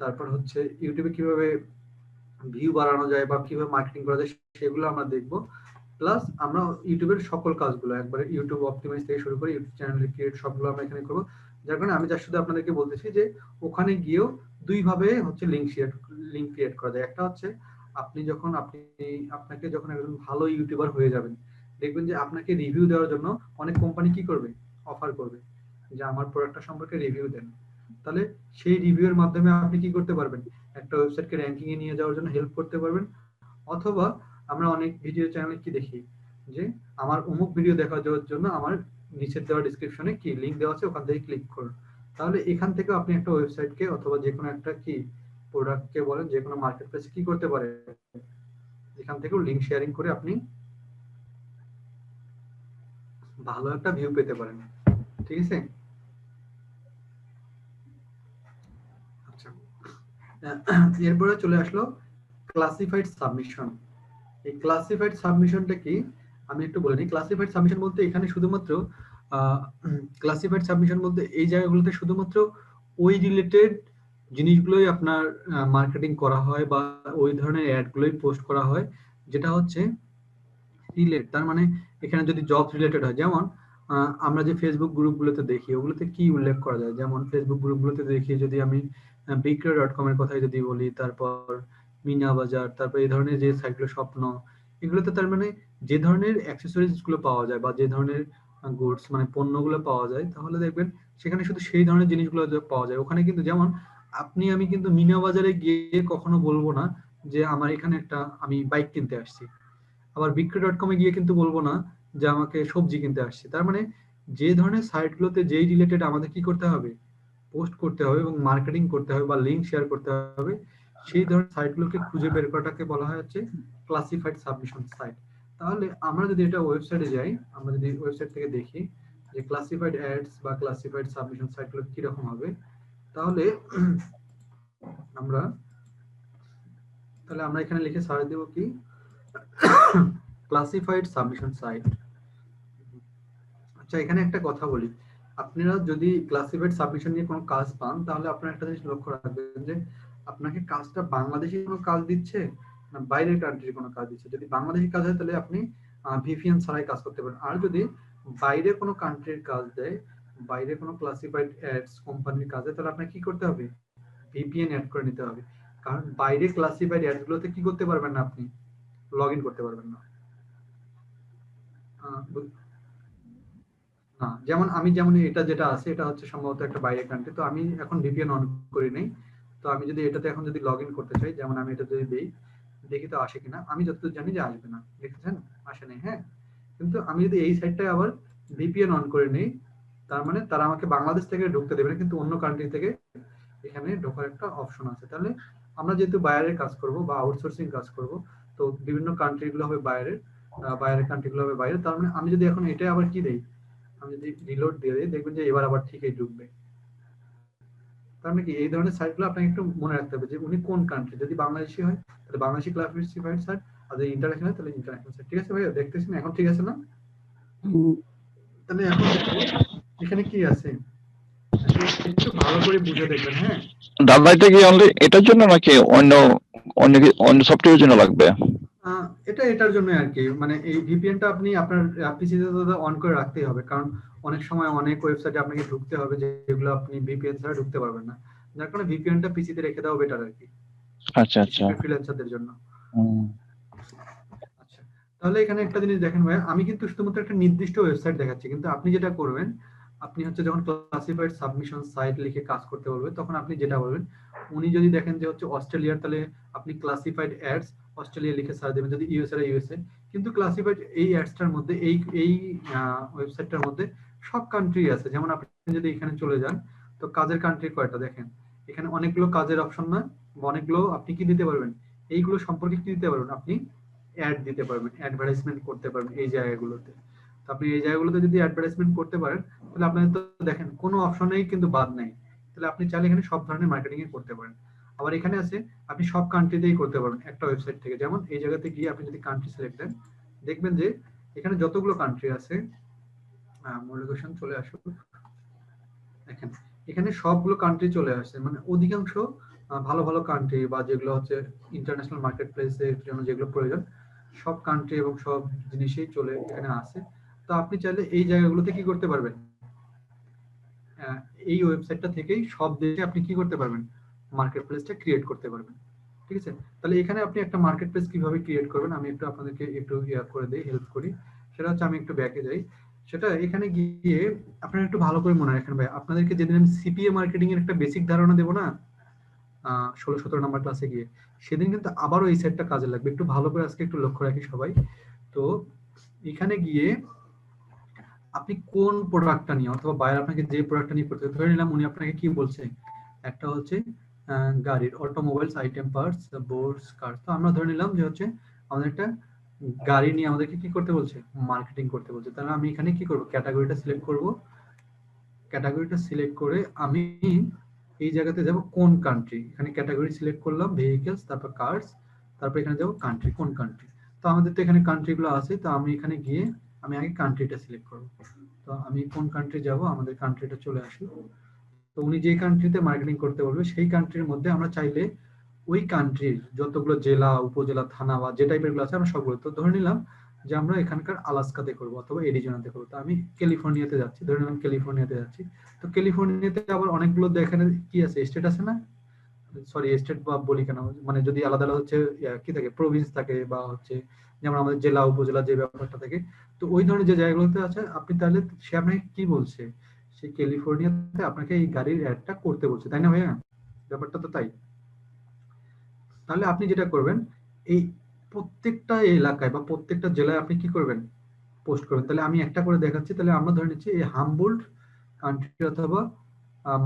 তারপর হচ্ছে ইউটিউবে কিভাবে ভিউ বাড়ানো যায় বা কিভাবে মার্কেটিং করা যায় সেগুলো আমরা দেখব। প্লাস আমরা ইউটিউবের সকল কাজগুলো একবারে ইউটিউব অপটিমাইজ থেকে শুরু করে ইউটিউব চ্যানেল ক্রিয়েট সবগুলো আমরা এখানে করব। যার কারণে আমি যা শুধু আপনাদেরকে বলতেছি যে ওখানে গিয়েও দুই ভাবে হচ্ছে লিংক ক্রিয়েট করা যায়। একটা হচ্ছে আপনি যখন আপনাকে যখন একজন ভালো ইউটিউবার হয়ে যাবেন, দেখবেন যে আপনাকে রিভিউ দেওয়ার জন্য অনেক কোম্পানি কি করবে? অফার করবে যে আমার প্রোডাক্টটা সম্পর্কে রিভিউ দেন। তাহলে সেই রিভিউয়ের মাধ্যমে আপনি কি করতে পারবেন? একটা ওয়েবসাইটকে র্যাঙ্কিং এ নিয়ে যাওয়ার জন্য হেল্প করতে পারবেন। অথবা আমরা অনেক ভিডিও চ্যানেলে কি দেখি যে আমার অমুক ভিডিও দেখার জন্য আমার নিচের দেওয়া ডেসক্রিপশনে কি লিংক দেওয়া আছে, ওখান থেকে ক্লিক করুন। তাহলে এখান থেকে আপনি একটা ওয়েবসাইটকে অথবা যে কোনো একটা কি প্রোডাক্টকে বলেন, যে কোনো মার্কেট প্লেসে কি করতে পারেন, এখান থেকেও লিংক শেয়ারিং করে আপনি ভালো একটা ভিউ পেতে পারেন। ঠিক আছে? আচ্ছা, এরপরে চলে আসলো ক্লাসিফাইড সাবমিশন। এই ক্লাসিফাইড সাবমিশনটা কি আমি একটু বলে নিই। ক্লাসিফাইড সাবমিশন বলতে এখানে শুধুমাত্র ক্লাসিফাইড সাবমিশন বলতে এই জায়গাগুলোতে শুধুমাত্র ওই রিলেটেড জিনিসগুলোই আপনার মার্কেটিং করা হয় বা ওই ধরনের অ্যাডগুলোই পোস্ট করা হয় যেটা হচ্ছে রিলেট। তার মানে এখানে যদি জব রিলেটেড হয়, যেমন আমরা যে ফেসবুক গ্রুপগুলোতে দেখি ওগুলোতে কি উল্লেখ করা যায়, যেমন ফেসবুক গ্রুপগুলোতে দেখি যদি আমি বিক্রয়.com এর কথাই যদি বলি, তারপর মিনা বাজার, তারপর এই ধরনের যে সাইটগুলো, স্বপ্ন, এগুলোতে তার মানে যে ধরনের অ্যাক্সেসরিজ গুলো পাওয়া যায় বা যে ধরনের গুডস মানে পণ্যগুলো পাওয়া যায়, তাহলে দেখবেন সেখানে শুধু সেই ধরনের জিনিসগুলো পাওয়া যায় ওখানে। কিন্তু যেমন আমি কিন্তু মিনা বাজারে গিয়ে কখনো বলবো না যে আমার এখানে আমি বাইক কিনতে আসছি, আবার বিক্রয়.com এ গিয়ে কিন্তু বলবো না যে আমাকে সবজি কিনতে আসছি। তার মানে যে ধরনের সাইটগুলোতে যেই রিলেটেড আমাদের কি করতে হবে? পোস্ট করতে হবে এবং মার্কেটিং করতে হবে বা লিংক শেয়ার করতে হবে, সেই ধরনের সাইটগুলোকে খুঁজে বের করাটাকে বলা হয় হচ্ছে ক্লাসিফাইড সাবমিশন সাইট। তাহলে আমরা যদি এটা ওয়েবসাইটে যাই, আমরা যদি ওয়েবসাইট থেকে দেখি যে ক্লাসিফাইড অ্যাডস বা ক্লাসিফাইড সাবমিশন সাইটগুলো কি রকম হবে, তাহলে আমরা এখানে লিখে সার্চ দেব কি ক্লাসিফাইড সাবমিশন সাইট। আচ্ছা, এখানে একটা কথা বলি, আপনারা যদি ক্লাসিফাইড সাবমিশন নিয়ে কোনো কাজ পান, তাহলে আপনারা একটা জিনিস লক্ষ্য রাখবেন যে আপনাকে কাজটা বাংলাদেশি কোনো কাজ দিচ্ছে না বাইরের কান্ট্রির কোনো কাজ দিচ্ছে। যদি বাংলাদেশি কাজ হয় তাহলে আপনি ভিপিএন ছাড়াই কাজ করতে পারেন। আর যদি বাইরে কোনো কান্ট্রির কাজ দেয়, বাইরে কোনো ক্লাসিফাইড অ্যাডস কোম্পানির কাজ দেয়, তাহলে আপনাকে কি করতে হবে? ভিপিএন অ্যাড করে নিতে হবে। কারণ বাইরে ক্লাসিফাইড অ্যাডগুলোতে কি করতে পারবেন না, আপনি লগ ইন করতে পারবেন না। যেমন এটা যেটা আছে এটা হচ্ছে সম্ভবত একটা বাইরের কান্ট্রি, তো আমি এখন ভিপিএন অন করি নাই। তো আমি যদি এটাতে এখন যদি লগ ইন করতে চাই, যেমন আমি এটা যদি দেখি তো আসে কিনা, আমি যতদূর জানি যে আসবে না, দেখেছেন আসে নাই। হ্যাঁ, কিন্তু আমি যদি এই সাইটটায় আবার ভিপিএন অন করে নেই, তার মানে তারা আমাকে বাংলাদেশ থেকে ঢুকতে দেবে না, কিন্তু অন্য কান্ট্রি থেকে এখানে ঢোকার একটা অপশন আছে। তাহলে আমরা যেহেতু বাইরের কাজ করব বা আউটসোর্সিং কাজ করব, তো বিভিন্ন কান্ট্রি গুলো হবে বাইরের কান্ট্রি গুলো হবে বাইরে। তার মানে আমি যদি এখন এটা আবার কি দেই, আমি যদি রিলোড দিয়ে দিই, দেখবেন যে এবার আবার ঠিকই ঢুকবে। তার মানে কি এই ধরনের সাইটগুলো আপনাকে একটু মনে রাখতে হবে যে উনি কোন কান্ট্রি। যদি বাংলাদেশি হয় তাহলে বাংলাদেশি ক্লাসিফাইড সাইট, আর যদি ইন্টারন্যাশনাল তাহলে ইন্টারন্যাশনাল সাইট। ঠিক আছে ভাইয়া, দেখতেছেন এখন ঠিক আছে না? তাহলে এখন এখানে কি আছে, একটু ভালো করে বুঝে দেখবেন, হ্যাঁ? দাদা এটা কি অনলি এটার জন্য নাকি অন্য অন্য সফটওয়্যারের জন্য লাগবে? এটা এটার জন্য আর কি, মানে এই ভিপিএনটা আপনি আপনার পিসিতে অন করে রাখতেই হবে, কারণ অনেক সময় অনেক ওয়েবসাইটে আপনাকে ঢুকতে হবে যেগুলো আপনি ভিপিএন ছাড়া ঢুকতে পারবেন না, যার কারণে ভিপিএনটা পিসিতে রেখে দেওয়া বেটার আর কি, আচ্ছা আচ্ছা। ফ্রিল্যান্সারদের জন্য। হুম। আচ্ছা, তাহলে এখানে একটা জিনিস দেখেন ভাই, আমি কিন্তু শুধুমাত্র একটা নির্দিষ্ট ওয়েবসাইট দেখাচ্ছি, কিন্তু আপনি যেটা করবেন, আপনি হচ্ছে যখন ক্লাসিফাইড সাবমিশন সাইট লিখে কাজ করতে বলবে, তখন আপনি যেটা বলবেন, উনি যদি দেখেন যে হচ্ছে অস্ট্রেলিয়ার, তাহলে আপনি ক্লাসিফাইড অ্যাডস অস্ট্রেলিয়া লিখে সার্চ দেবেন, যদি ইউএসএ ইউএসএ, কিন্তু ক্লাসিফাইড এই অ্যাডসটার মধ্যে এই ওয়েবসাইটটার মধ্যে সব কান্ট্রি আছে। যেমন আপনি যদি এখানে চলে যান, তো কাজের কান্ট্রি কয়টা দেখেন, এখানে অনেকগুলো কাজের অপশন না, অনেকগুলো আপনি কি দিতে পারবেন, এইগুলো সম্পর্কে কি দিতে পারবেন, আপনি অ্যাড দিতে পারবেন, অ্যাডভার্টাইজমেন্ট করতে পারবেন এই জায়গাগুলোতে। তো আপনি এই জায়গাগুলোতে যদি অ্যাডভার্টাইজমেন্ট করতে পারেন, তাহলে আপনার তো দেখেন কোনো অপশনেই কিন্তু বাদ নাই, তাহলে আপনি চাইলে এখানে সব ধরনের মার্কেটিং এ করতে পারেন। আবার এখানে আছে আপনি সব কান্ট্রিতেই করতে পারবেন একটা ওয়েবসাইট থেকে। যেমন এই জায়গাতে গিয়ে আপনি যদি কান্ট্রি সিলেক্ট দেন, দেখবেন যে এখানে যতগুলো কান্ট্রি আছে, মোর লোকেশন চলে আসুক, দেখেন এখানে সবগুলো কান্ট্রি চলে আসছে, মানে অধিকাংশ ভালো ভালো কান্ট্রি বা যেগুলো হচ্ছে ইন্টারন্যাশনাল মার্কেট প্লেসের জন্য যেগুলো প্রয়োজন, সব কান্ট্রি এবং সব জিনিসই চলে এখানে আসে। তো আপনি চাইলে এই জায়গাগুলোতে কি করতে পারবেন, এই ওয়েবসাইটটা থেকেই সব দেশে আপনি কি করতে পারবেন, মার্কেট প্লেসটা ক্রিয়েট করতে পারবেন। ঠিক আছে, তাহলে এখানে আপনি একটা মার্কেট প্লেস কিভাবে ক্রিয়েট করবেন, আমি একটু আপনাদেরকে একটু করে দিই, হেল্প করি। সেটা হচ্ছে, আমি একটু ব্যাকে যাই, সেটা এখানে গিয়ে আপনারা একটু ভালো করে মনে রাখেন ভাই, আপনাদেরকে যেদিন আমি সিপিএ মার্কেটিং এর একটা বেসিক ধারণা দেবো না 16-17 নম্বর ক্লাসে গিয়ে, সেদিন কিন্তু আবারও এই সেটটা কাজে লাগবে, একটু ভালো করে আজকে একটু লক্ষ্য রাখি সবাই। তো এখানে গিয়ে আপনি কোন প্রোডাক্টটা নিয়ে, অথবা বায়ার আপনাকে যে প্রোডাক্টটা নিয়ে করতে, ধরে নিলাম উনি আপনাকে কি বলছে, একটা হচ্ছে গাড়ির অটোমোবাইলস আইটেম পার্টস বোর্ডস কার, তো আমরা ধরে নিলাম যে হচ্ছে আমাদের একটা গাড়ি নিয়ে আমাদেরকে কি করতে বলছে, মার্কেটিং করতে বলছে। তাহলে আমি এখানে কি করব, ক্যাটাগরিটা সিলেক্ট করব, ক্যাটাগরিটা সিলেক্ট করে আমি এই জায়গাতে যাব কোন কান্ট্রি, এখানে ক্যাটাগরি সিলেক্ট করলাম ভেহিকলস, তারপর কার্স, তারপর এখানে যাব কান্ট্রি, কোন কান্ট্রি। তো আমাদের তো এখানে কান্ট্রিগুলো আছে, তো আমি এখানে গিয়ে আমি আগে কান্ট্রিটা সিলেক্ট করব। তো আমি কোন কান্ট্রি যাব, আমাদের কান্ট্রিটা চলে আসলো। তো উনি যে কান্ট্রিতে মার্কেটিং করতে বলবে, সেই কান্ট্রির মধ্যে আমরা চাইলে ওই কান্ট্রির যতগুলো জেলা, উপজেলা, থানা বা যে টাইপের গুলো আছে আমরা সবগুলো, তো ধরে নিলাম যে আমরা এখানকার আলাস্কাতে করব অথবা এরিজোনাতে করব, তো আমি ক্যালিফোর্নিয়াতে যাচ্ছি, ধরে নিলাম ক্যালিফোর্নিয়াতে যাচ্ছি। তো ক্যালিফোর্নিয়াতে আবার অনেকগুলো এখানে কি আছে, স্টেট আছে না, সরি স্টেট বা বলি কেন, মানে যদি আলাদা আলাদা হচ্ছে কি থাকে, প্রভিন্স থাকে, বা হচ্ছে যেমন আমাদের জেলা উপজেলা যে ব্যাপারটা থাকে, তো ওই ধরনের যে জায়গাগুলোতে আছে, আপনি তাহলে সে আপনাকে কি বলছে, সেই ক্যালিফোর্নিয়াতে আপনাকে এই গাড়ির অ্যাডটা করতে বলছে, তাই না ভাইয়া? ব্যাপারটা তো তাই। তাহলে আপনি যেটা করবেন, এই প্রত্যেকটা এলাকায় বা প্রত্যেকটা জেলায় আপনি কি করবেন, পোস্ট করবেন। তাহলে আমি একটা করে দেখাচ্ছি। তাহলে আমরা ধরে নিচ্ছি এই হামবোল্ড কান্ট্রি অথবা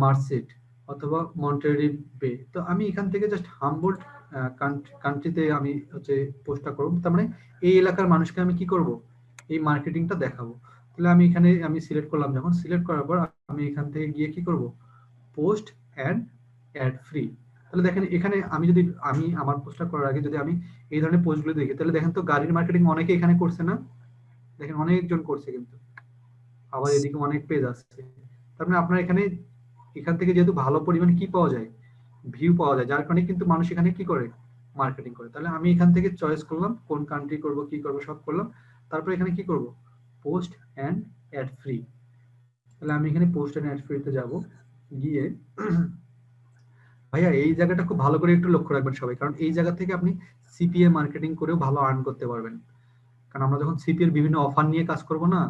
মার্সেট অথবা মন্টেরি বে, তো আমি এখান থেকে জাস্ট হামবোল্ড কান্ট্রিতে আমি হচ্ছে পোস্টটা করব। তার মানে এই এলাকার মানুষকে আমি কি করব, এই মার্কেটিংটা দেখাবো। তাহলে আমি এখানে আমি সিলেক্ট করলাম, যখন সিলেক্ট করার পর আমি এখান থেকে গিয়ে কি করব, পোস্ট অ্যাড ফ্রি। তাহলে দেখেন এখানে আমি যদি আমি আমার পোস্টটা করার আগে যদি আমি এই ধরনের পোস্টগুলো দেখি, তাহলে দেখেন তো গাড়ির মার্কেটিং অনেকে এখানে করছে না, দেখেন অনেকজন করছে কিন্তু, আবার এদিকে অনেক পেজ আছে। তার মানে আপনার এখানে এখান থেকে যেহেতু ভালো পরিমাণ কি পাওয়া যায়, ভিউ পাওয়া যায়, যার কারণে কিন্তু মানুষ এখানে কি করে, মার্কেটিং করে। তাহলে আমি এখান থেকে চয়েস করলাম কোন কান্ট্রি করব, কি করব, সব করলাম। তারপর এখানে কি করব, পোস্ট অ্যান্ড অ্যাড ফ্রি। তাহলে আমি এখানে পোস্ট অ্যান্ড অ্যাড ফ্রিতে যাব, গিয়ে ভাইয়া এই জায়গাটা খুব ভালো করে একটু লক্ষ্য রাখবেন সবাই, কারণ এই জায়গা থেকে আপনি সিপিএ মার্কেটিং করেও ভালো আর্ন করতে পারবেন। কারণ আমরা যখন সিপিএ এর বিভিন্ন অফার নিয়ে কাজ করব না,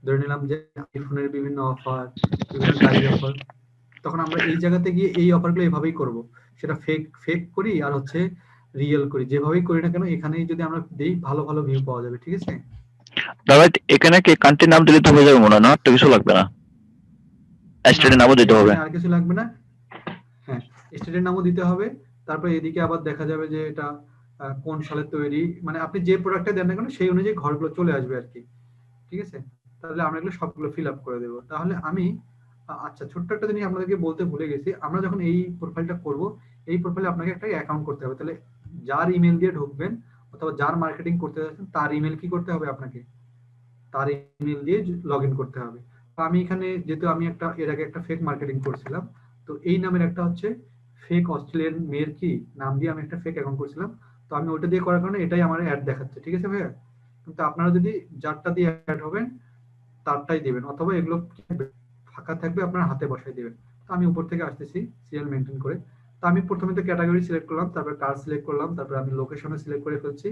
ধরে নিলাম যে আইফোনের বিভিন্ন অফার, বিভিন্ন গাড়ির অফার, তখন আমরা এই জায়গাতে গিয়ে এই অফারগুলো এভাবেই করব। সেটা ফেক করি আর হচ্ছে রিয়েল করি, যেভাবেই করি না কেন, এখানেই যদি আমরা দেই ভালো ভালো ভিউ পাওয়া যাবে। ঠিক আছে দাদা এখানে কি কান্ট্রির নাম দিলে তো হয়ে যাবে মনে হয়, না তো কিছু লাগবে না, স্টেটের নামও দিতে হবে? আর কিছু লাগবে না, হ্যাঁ স্টেটের নামও দিতে হবে। তারপর এদিকে আবার দেখা যাবে যে এটা কোন সালে তৈরি, মানে আপনি যে প্রোডাক্টটা দেন না কেন সেই অনুযায়ী ঘরগুলো চলে আসবে আর কি। ঠিক আছে, তাহলে আমরা এগুলো সবগুলো ফিল আপ করে দেবো। তাহলে আমি আচ্ছা ছোট্ট একটা জিনিস আপনাদেরকে বলতে ভুলে গেছি, আমরা যখন এই প্রোফাইলটা করব, এই প্রোফাইলে আপনাকে একটা অ্যাকাউন্ট করতে হবে। তাহলে যার ইমেল দিয়ে ঢুকবেন অথবা যার মার্কেটিং করতে যাচ্ছেন, তার ইমেল কি করতে হবে, আপনাকে তার ইমেল দিয়ে লগ ইন করতে হবে। আমি এখানে যেহেতু আমি এর আগে একটা ফেক মার্কেটিং করছিলাম, তো এই নামের একটা হচ্ছে ফেক অস্ট্রেলিয়ান মেয়ের কি নাম দিয়ে আমি একটা ফেক অ্যাকাউন্ট করছিলাম। তো আমি ওটা দিয়ে করার কারণে এটাই আমার অ্যাড দেখাচ্ছে, ঠিক আছে ভাইয়া? কিন্তু আপনারা যদি যারটা দিয়ে অ্যাড হবেন তারটাই দিবেন, অথবা এগুলো ফাঁকা থাকবে আপনার হাতে বসাই দিবেন। তো আমি উপর থেকে আসতেছি সিরিয়াল মেনটেন করে। তো আমি প্রথমে তো ক্যাটাগরি সিলেক্ট করলাম, তারপর কার সিলেক্ট করলাম, তারপর আমি লোকেশনে সিলেক্ট করে ফেলছি।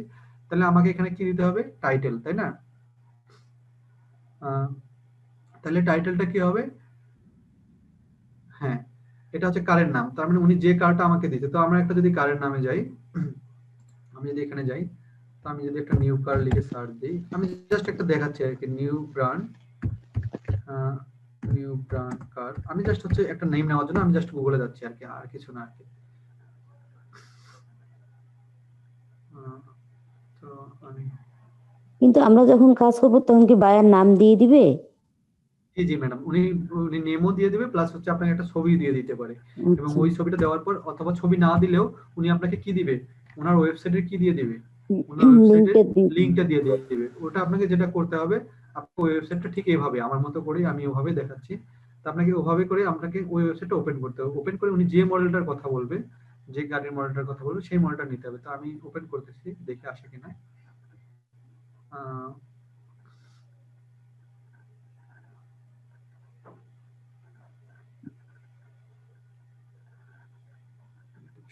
তাহলে আমাকে এখানে কি দিতে হবে? টাইটেল, তাই না? তাহলে টাইটেলটা কি হবে? হ্যাঁ, এটা হচ্ছে কারের নাম, তার মানে উনি যে কারটা আমাকে দিতে। তো আমরা একটা যদি কারের নামে যাই, আমি যদি এখানে যাই, তো আমি যদি একটা নিউ কার লিখে সার্চ দিই, আমি জাস্ট একটা দেখাচ্ছি আর কি, নিউ ব্র্যান্ড কার। আমি জাস্ট হচ্ছে একটা নেম নেওয়ার জন্য আমি জাস্ট গুগলে যাচ্ছি আর কি, আর কিছু না আর কি। তো আমি কিন্তু আমরা যখন কাজ করবো তখন কি বায়ার নাম দিয়ে দিবে? জি জি ম্যাডাম, উনি নেমও দিয়ে দিবে, প্লাস হচ্ছে আপনাকে একটা ছবি দিয়ে দিতে পারে। এবং আচ্ছা। ওই ছবিটা দেওয়ার পর, অথবা ছবি না দিলেও উনি আপনাকে কি দিবে? ওনার ওয়েবসাইটের কি দিয়ে দিবে? ওনার ওয়েবসাইটের লিংকটা দিয়ে দিবে। ওটা আপনাকে যেটা করতে হবে, আপনার ওয়েবসাইটটা ঠিক এইভাবে আমার মতো করে আমি ওভাবে দেখাচ্ছি। তো আপনাকে ওভাবে করে আপনাকে ওই ওয়েবসাইটটা ওপেন করতে হবে। ওপেন করে উনি যে মডেলটার কথা বলবে, যে গাড়ির মডেলটার কথা বলবে, সেই মডেলটা নিতে হবে। তো আমি ওপেন করতেছি, দেখে আসে কিনা।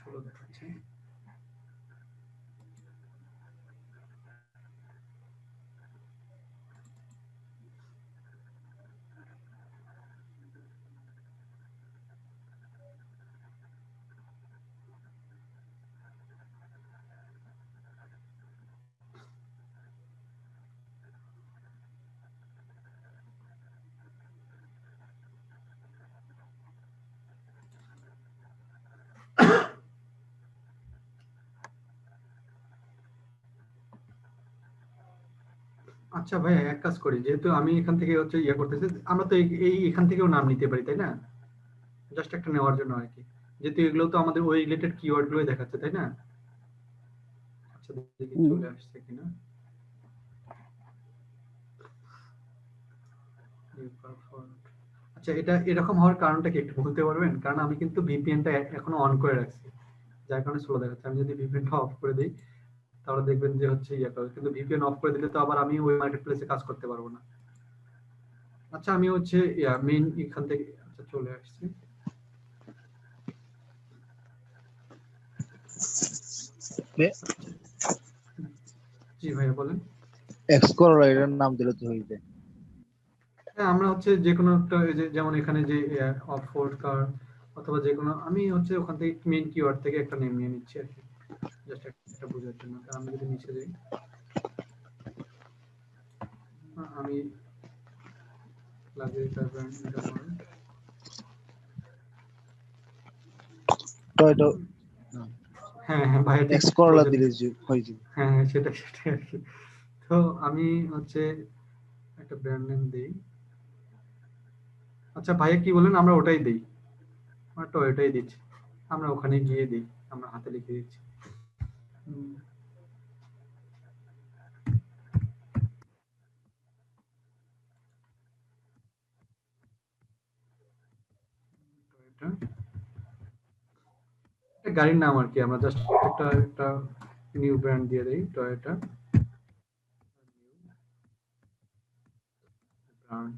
ছোট দেখাচ্ছি। আচ্ছা ভাই, এক কাজ করি, যেহেতু আমি এখান থেকে হচ্ছে ইয়ে করতেছি, আমরা তো এখান থেকেও নাম নিতে পারি, তাই না? জাস্ট একটা নেওয়ার জন্য আর কি, যেহেতু এগুলো তো আমাদের ওই রিলেটেড কিওয়ার্ড গুলোই দেখাচ্ছে, তাই না? আচ্ছা, দেখি চলে আসছে কিনা। আচ্ছা, এটা এরকম হওয়ার কারণটা কি একটু বলতে পারবেন? কারণ আমি কিন্তু ভিপিএনটা এখনো অন করে রাখছি, যার কারণে স্লো দেখাচ্ছে। আমি যদি ভিপিএনটা অফ করে দিই, তাহলে দেখবেন যে হচ্ছে ইয়ে করে, কিন্তু ভিপিএন অফ করে দিলে তো আবার আমি ওই মার্কেট প্লেসে কাজ করতে পারবো না। আচ্ছা, আমি হচ্ছে মেইন এখান থেকে আচ্ছা চলে আসছি। জি ভাইয়া বলেন। এক্সপ্লোরার এর নাম দিলে তো হয়ে যায়। হ্যাঁ, আমরা হচ্ছে যে কোনো একটা, এই যে যেমন এখানে যে অফরোড কার, অথবা যে কোনো, আমি হচ্ছে ওখান থেকে মেইন কিওয়ার্ড থেকে একটা নেম নিয়ে নিচ্ছি আর কি, জাস্ট একটা বোঝার জন্য। আমি যদি নিচে যাই, আমি লাক্সারি কার ব্র্যান্ড এটা বলেন। টয়টো হ্যাঁ হ্যাঁ ভাইয়া, ঠিক এক্সপ্লোরার বলেছেন। দিলে হয়ে যাবে। হ্যাঁ হ্যাঁ, সেটাই আর কি। তো আমি হচ্ছে একটা ব্র্যান্ড নেম দেই। আচ্ছা ভাইয়া কি বলেন, আমরা ওটাই দেই? আমরা টয়োটাই দিচ্ছি, আমরা ওখানে গিয়ে দিই, আমরা হাতে লিখে দিচ্ছি। গাড়ির নাম আর কি, আমরা জাস্ট একটা নিউ ব্র্যান্ড দিয়ে দেই, টয়োটা ব্র্যান্ড।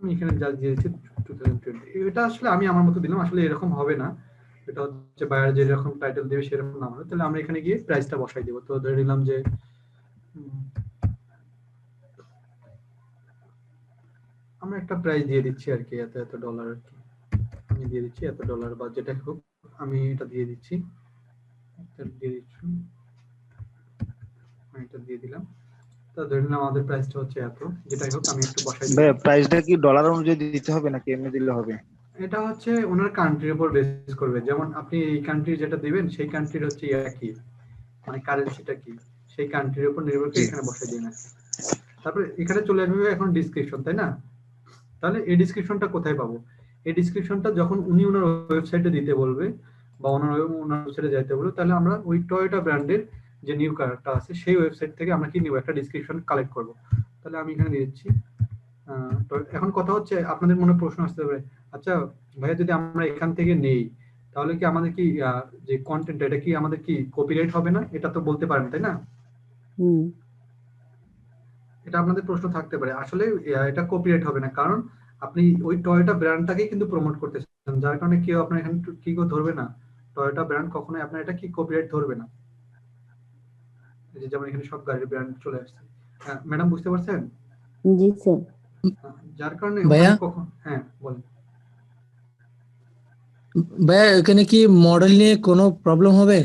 আমি এখানে যা দিয়েছি 2020। এটা আসলে আমি আমার মতো দিলাম, আসলে এরকম হবে না। এটা হচ্ছে বায়ার যেরকম টাইটেল দেবে সেরকম নাম হবে। তাহলে আমরা এখানে গিয়ে প্রাইসটা বসাই দিব। তো ধরে নিলাম যে আমরা একটা প্রাইস দিয়ে দিচ্ছি আর কি, এত ডলার আর কি। আমি দিয়ে দিচ্ছি এত ডলার, বা যেটা হোক আমি এটা দিয়ে দিচ্ছি, এটা দিয়ে দিলাম। তো ধরে নিলাম আমাদের প্রাইসটা হচ্ছে এত, যেটাই হোক আমি একটু বসাই দিই। ভাই প্রাইসটা কি ডলার অনুযায়ী দিতে হবে নাকি এমনি দিলে হবে? এটা হচ্ছে ওনার কান্ট্রির উপর বেস করবে। যেমন আপনি এই কান্ট্রি যেটা দিবেন, সেই কান্ট্রির হচ্ছে কি, মানে কারেন্সিটা কি, সেই কান্ট্রির উপর নির্ভর করে এখানে বসাই দিন। তারপরে এখানে চলে আসবে এখন ডেসক্রিপশন, তাই না? তাহলে এই ডেসক্রিপশনটা কোথায় পাবো? এই ডেসক্রিপশনটা যখন উনি ওনার ওয়েবসাইটে দিতে বলবে, বা ওনার ওয়েবসাইটে যাইতে বলবে, তাহলে আমরা ওই টয়োটা ব্র্যান্ডের যে নিউ কারটা আছে সেই ওয়েবসাইট থেকে আমরা কি নিব, একটা ডেসক্রিপশন কালেক্ট করব। তাহলে আমি এখানে দিচ্ছি তো এখন কথা হচ্ছে, আপনাদের মনে প্রশ্ন আসতে পারে, আচ্ছা ভাইয়া যদি আমরা এখান থেকে নেই তাহলে কি আমাদের কি যে কন্টেন্ট এটা কি আমাদের কি কপিরাইট হবে না? এটা তো বলতে পারেন তাই না? হুম। এটা আপনাদের প্রশ্ন থাকতে পারে। আসলে এটা কপিরাইট হবে না, কারণ আপনি ওই টয়োটা ব্র্যান্ডটাকেই কিন্তু প্রমোট করতেছেন, যার কারণে কেউ আপনার এখানে কি ধরবে না। টয়োটা ব্র্যান্ড কখনোই আপনার এটা কি কপিরাইট ধরবে না। এই যে যেমন এখানে সব গাড়ির ব্র্যান্ড চলে আসছে। ম্যাডাম বুঝতে পারছেন? জি স্যার। যার কারণে ভাইয়া? ওখানে কখন বলেন। ভাইয়া এখানে কি মডেল নিয়ে কোনো প্রবলেম হবে?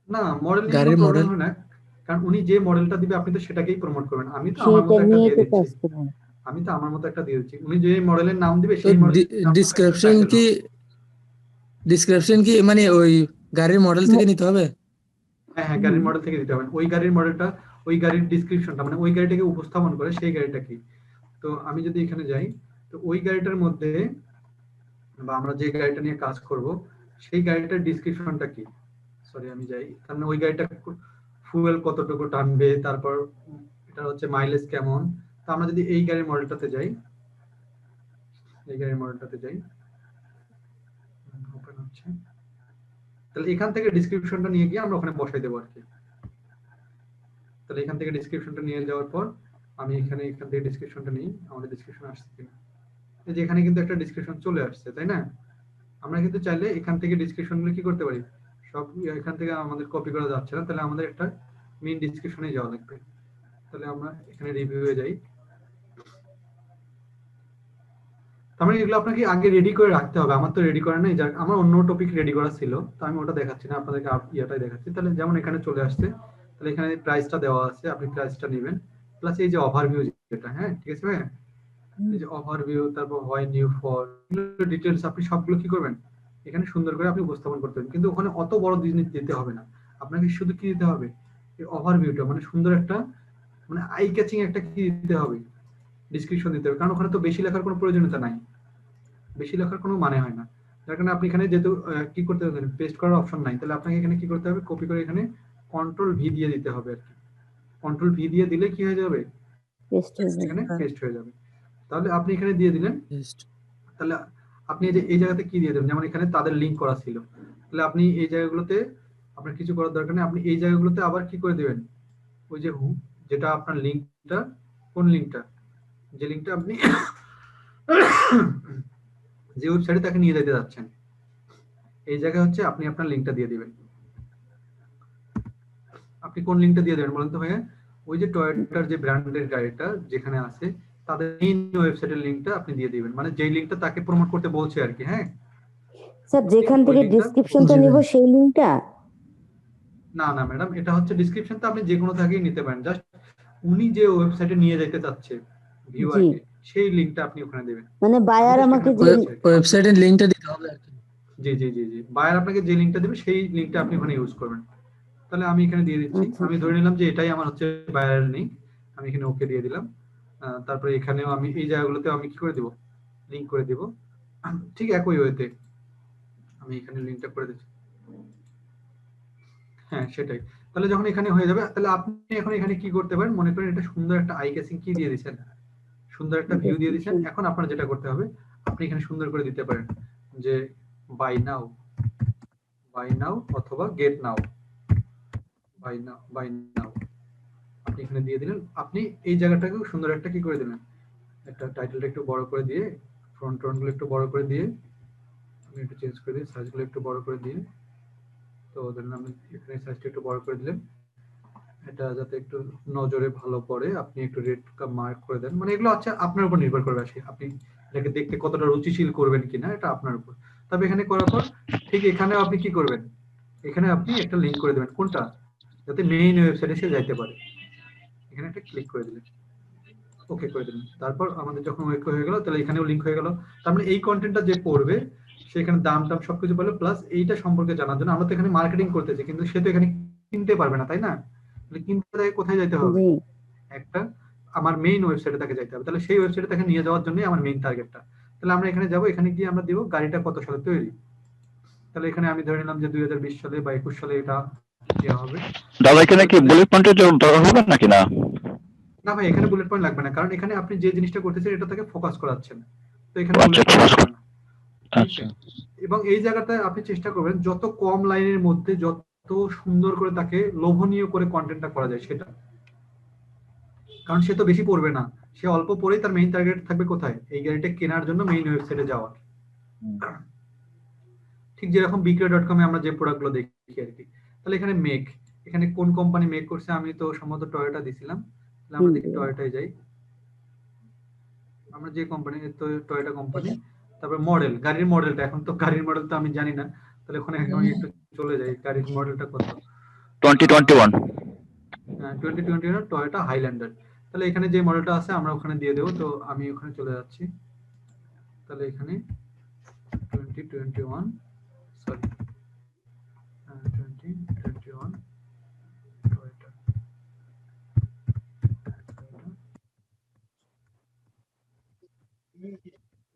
না, মডেল নিয়ে কোনো গাড়ির প্রবলেম মডেল? হয় না, কারণ উনি যে মডেলটা দিবে আপনি তো সেটাকেই প্রমোট করবেন। আমি তো আমার সেটা মতো একটা নিয়ে দিয়ে তো দিচ্ছি। কাজ করবো। আমি তো আমার মতো একটা দিয়ে দিচ্ছি। উনি যে মডেলের নাম দিবে তো সেই মডেলের নাম ডিসক্রিপশন কি মানে ওই গাড়ির মডেল থেকে নিতে হবে? হ্যাঁ গাড়ির মডেল থেকে দিতে হবে। ওই গাড়ির মডেলটা, ওই গাড়ির ডিসক্রিপশনটা মানে ওই গাড়িটাকে উপস্থাপন করে সেই গাড়িটা কি। তো আমি যদি এখানে যাই, তো ওই গাড়িটার মধ্যে বা আমরা যে গাড়িটা নিয়ে কাজ করব সেই গাড়িটার ডিসক্রিপশনটা কি। সরি আমি যাই, তার মানে ওই গাড়িটা ফুয়েল কতটুকু টানবে, তারপর এটা হচ্ছে মাইলেজ কেমন। তো আমরা যদি এই গাড়ির মডেলটাতে যাই, এই গাড়ির মডেলটাতে যাই, ওপেন হচ্ছে, তাহলে এখান থেকে ডিসক্রিপশনটা নিয়ে গিয়ে আমরা ওখানে বসাই দেবো আর কি। তাহলে এখান থেকে ডিসক্রিপশনটা নিয়ে যাওয়ার পর আমি এখান থেকে ডিসক্রিপশনটা নিই, আমাদের ডিসক্রিপশন আসছে কিনা। এই যে এখানে কিন্তু একটা ডিসক্রিপশন চলে আসছে তাই না? আমরা কিন্তু চাইলে এখান থেকে ডিসক্রিপশনগুলো কি করতে পারি, সব এখান থেকে আমাদের কপি করা যাচ্ছে না, তাহলে আমাদের একটা মেইন ডিসক্রিপশনে যাওয়া লাগবে। তাহলে আমরা এখানে রিভিউয়ে যাই। তার মানে এগুলো আপনাকে আগে রেডি করে রাখতে হবে। আমার তো রেডি করা নেই, যার আমার অন্য টপিক রেডি করা ছিল, তো আমি ওটা দেখাচ্ছি না, আপনাদেরকে ইয়াটাই দেখাচ্ছি। তাহলে যেমন এখানে চলে আসছে, তাহলে এখানে প্রাইসটা দেওয়া আছে, আপনি প্রাইসটা নেবেন, প্লাস এই যে ওভারভিউ যেটা, হ্যাঁ ঠিক আছে ভাই, এই যে ওভারভিউ, তারপর হয় নিউ ফর ডিটেইলস, আপনি সবগুলো কি করবেন এখানে সুন্দর করে আপনি উপস্থাপন করতে পারেন। কিন্তু ওখানে অত বড় জিনিস দিতে হবে না, আপনাকে শুধু কি দিতে হবে, এই ওভারভিউটা মানে সুন্দর একটা মানে আই ক্যাচিং একটা কি দিতে হবে, ডিসক্রিপশন দিতে হবে, কারণ ওখানে তো বেশি লেখার কোনো প্রয়োজনীয়তা নাই, বেশি লেখার কোনো মানে হয় না। যার কারণে আপনি এখানে যেহেতু কি করতে হবে, পেস্ট করার অপশন নাই, তাহলে আপনাকে এখানে কি করতে হবে, কপি করে এখানে কন্ট্রোল ভি দিয়ে দিতে হবে আর কি। কন্ট্রোল ভি দিয়ে দিলে কি হয়ে যাবে, পেস্ট হয়ে যাবে। এখানে পেস্ট হয়ে যাবে। তাহলে আপনি এখানে দিয়ে দিলেন, তাহলে আপনি এই যে এই জায়গাতে কি দিয়ে দেবেন, যেমন এখানে তাদের লিংক করা ছিল, তাহলে আপনি এই জায়গাগুলোতে আপনার কিছু করার দরকার নেই, আপনি এই জায়গাগুলোতে আবার কি করে দিবেন, ওই যে যেটা আপনার লিংকটা, কোন লিংকটা, যে লিংকটা আপনি যে ওয়েবসাইটে তাকে নিয়ে যেতে যাচ্ছেন, এই জায়গায় হচ্ছে আপনি আপনার লিংকটা দিয়ে দিবেন। আপনি কোন লিংকটা দিয়ে দেবেন বলেন তো ভাইয়া? ওই যে টয়োটার যে ব্র্যান্ডের গাড়িটা যেখানে আছে তাদের মেইন ওয়েবসাইটের লিংকটা আপনি দিয়ে দিবেন, মানে যেই লিংকটা তাকে প্রমোট করতে বলছে আর কি। হ্যাঁ স্যার যেখান ওই থেকে লিংকটা, ডেসক্রিপশনটা জি নিব ভাই। সেই লিংকটা? না না ম্যাডাম, এটা হচ্ছে ডিসক্রিপশন, তো আপনি যে কোনো থেকেই নিতে পারেন, জাস্ট উনি যে ওয়েবসাইটে নিয়ে যেতে চাচ্ছে ভিউয়ারকে সেই লিংকটা আপনি ওখানে দেবেন। মানে বায়ার আমি just আমাকে এখানে যে বলেছি আর কি। ওয়েবসাইটের লিংকটা দিতে হবে আর কি। জি জি জি জি, বায়ার আপনাকে যে লিংকটা দেবে সেই লিংকটা আপনি ওখানে ইউজ করবেন। তাহলে আমি এখানে দিয়ে দিচ্ছি, আচ্ছা, আমি ধরে নিলাম যে এটাই আমার হচ্ছে বায়ারের লিংক, আমি এখানে ওকে দিয়ে দিলাম। তারপরে এখানেও আমি এই জায়গাগুলোতে আমি কি করে দিব, লিংক করে দিব, ঠিক একই ওয়েতে আমি এখানে লিংকটা করে দিচ্ছি। হ্যাঁ সেটাই। তাহলে যখন এখানে হয়ে যাবে, তাহলে আপনি এখন এখানে কি করতে পারেন, মনে করেন এটা সুন্দর একটা আই ক্যাচিং কি দিয়ে দিয়েছেন, সুন্দর একটা ভিউ দিয়ে দিয়েছেন। এখন আপনার যেটা করতে হবে, আপনি এখানে সুন্দর করে দিতে পারেন যে বাই নাও, বাই নাও অথবা get now, buy now, buy now আপনি এখানে দিয়ে দিলেন। আপনি এই জায়গাটাকেও সুন্দর একটা কি করে দিলেন, একটা টাইটেলটা একটু বড় করে দিয়ে, ফ্রন্ট গুলো একটু বড় করে দিয়ে, আমি একটু চেঞ্জ করে দিই, সাইজগুলো একটু বড় করে দিয়ে, তো ধরুন আমি এখানে সাইজটা একটু বড় করে দিলাম, এটা যাতে একটু নজরে ভালো পড়ে, আপনি একটু রেড মার্ক করে দেন। মানে এগুলো আচ্ছা আপনার উপর নির্ভর করবে, আসে আপনি এটাকে দেখতে কতটা রুচিশীল করবেন কিনা, এটা আপনার উপর। তবে এখানে করার পর ঠিক এখানে আপনি কি করবেন, এখানে আপনি একটা লিংক করে দেবেন, কোনটা, যাতে মেইন ওয়েবসাইটে সে যাইতে পারে। এখানে একটা ক্লিক করে দিলেন, ওকে করে দিলেন। তারপর আমাদের যখন ওকে হয়ে গেল, তাহলে এখানেও লিংক হয়ে গেল। তার মানে এই কন্টেন্টটা যে পড়বে সেখানে দাম টাম সবকিছু পেলো, প্লাস এইটা সম্পর্কে জানার জন্য আমরা তো এখানে মার্কেটিং করতেছি, কিন্তু সে তো এখানে কিনতে পারবে না তাই না? তাহলে কিনতে তাকে কোথায় যেতে হবে, জি একটা আমার মেইন ওয়েবসাইটে তাকে যেতে হবে। তাহলে সেই ওয়েবসাইটে তাকে নিয়ে যাওয়ার জন্যই আমার মেইন টার্গেটটা। তাহলে আমরা এখানে যাব, এখানে গিয়ে আমরা দিব গাড়িটা কত সালে তৈরি। তাহলে এখানে আমি ধরে নিলাম যে 2020 সালে বা 21 সালে এটা দেওয়া হবে। দাদা এখানে কি বুলেট পয়েন্টের দরকার হবে নাকি না? না ভাই, এখানে বুলেট পয়েন্ট লাগবে না, কারণ এখানে আপনি যে জিনিসটা করতেছেন এটা থেকে ফোকাস করাচ্ছেন, তো এখানে আচ্ছা, বুলেট পয়েন্ট লাগবে না। আচ্ছা এবং এই জায়গাটায় আপনি চেষ্টা করবেন যত কম লাইনের মধ্যে যত সুন্দর করে তাকে লোভনীয় করে কন্টেন্টটা করা যায় সেটা, কারণ সে তো বেশি পড়বে না, সে অল্প পড়েই তার মেইন টার্গেট থাকবে কোথায়, এই গাড়িটা কেনার জন্য মেইন ওয়েবসাইটে যাওয়ার। ঠিক যেরকম বিক্রয়.com এ আমরা যে প্রোডাক্টগুলো দেখি আর কি। তাহলে এখানে মেক, এখানে কোন কোম্পানি মেক করছে, আমি তো সম্ভবত টয়োটা দিছিলাম, তাহলে আমরা দেখি টয়োটায় যাই, আমরা যে কোম্পানি, তো টয়োটা কোম্পানি, তারপর মডেল, গাড়ির মডেলটা, এখন তো গাড়ির মডেল তো আমি জানি না, তাহলে ওখানে আমি একটু চলে যাই, গাড়ির মডেলটা কত, 2021 2021 টয়োটা হাইল্যান্ডার। তাহলে এখানে যে মডেলটা আছে আমরা ওখানে দিয়ে দেবো, তো আমি ওখানে চলে যাচ্ছি, তাহলে এখানে 2021 সরি 2021 টয়োটা,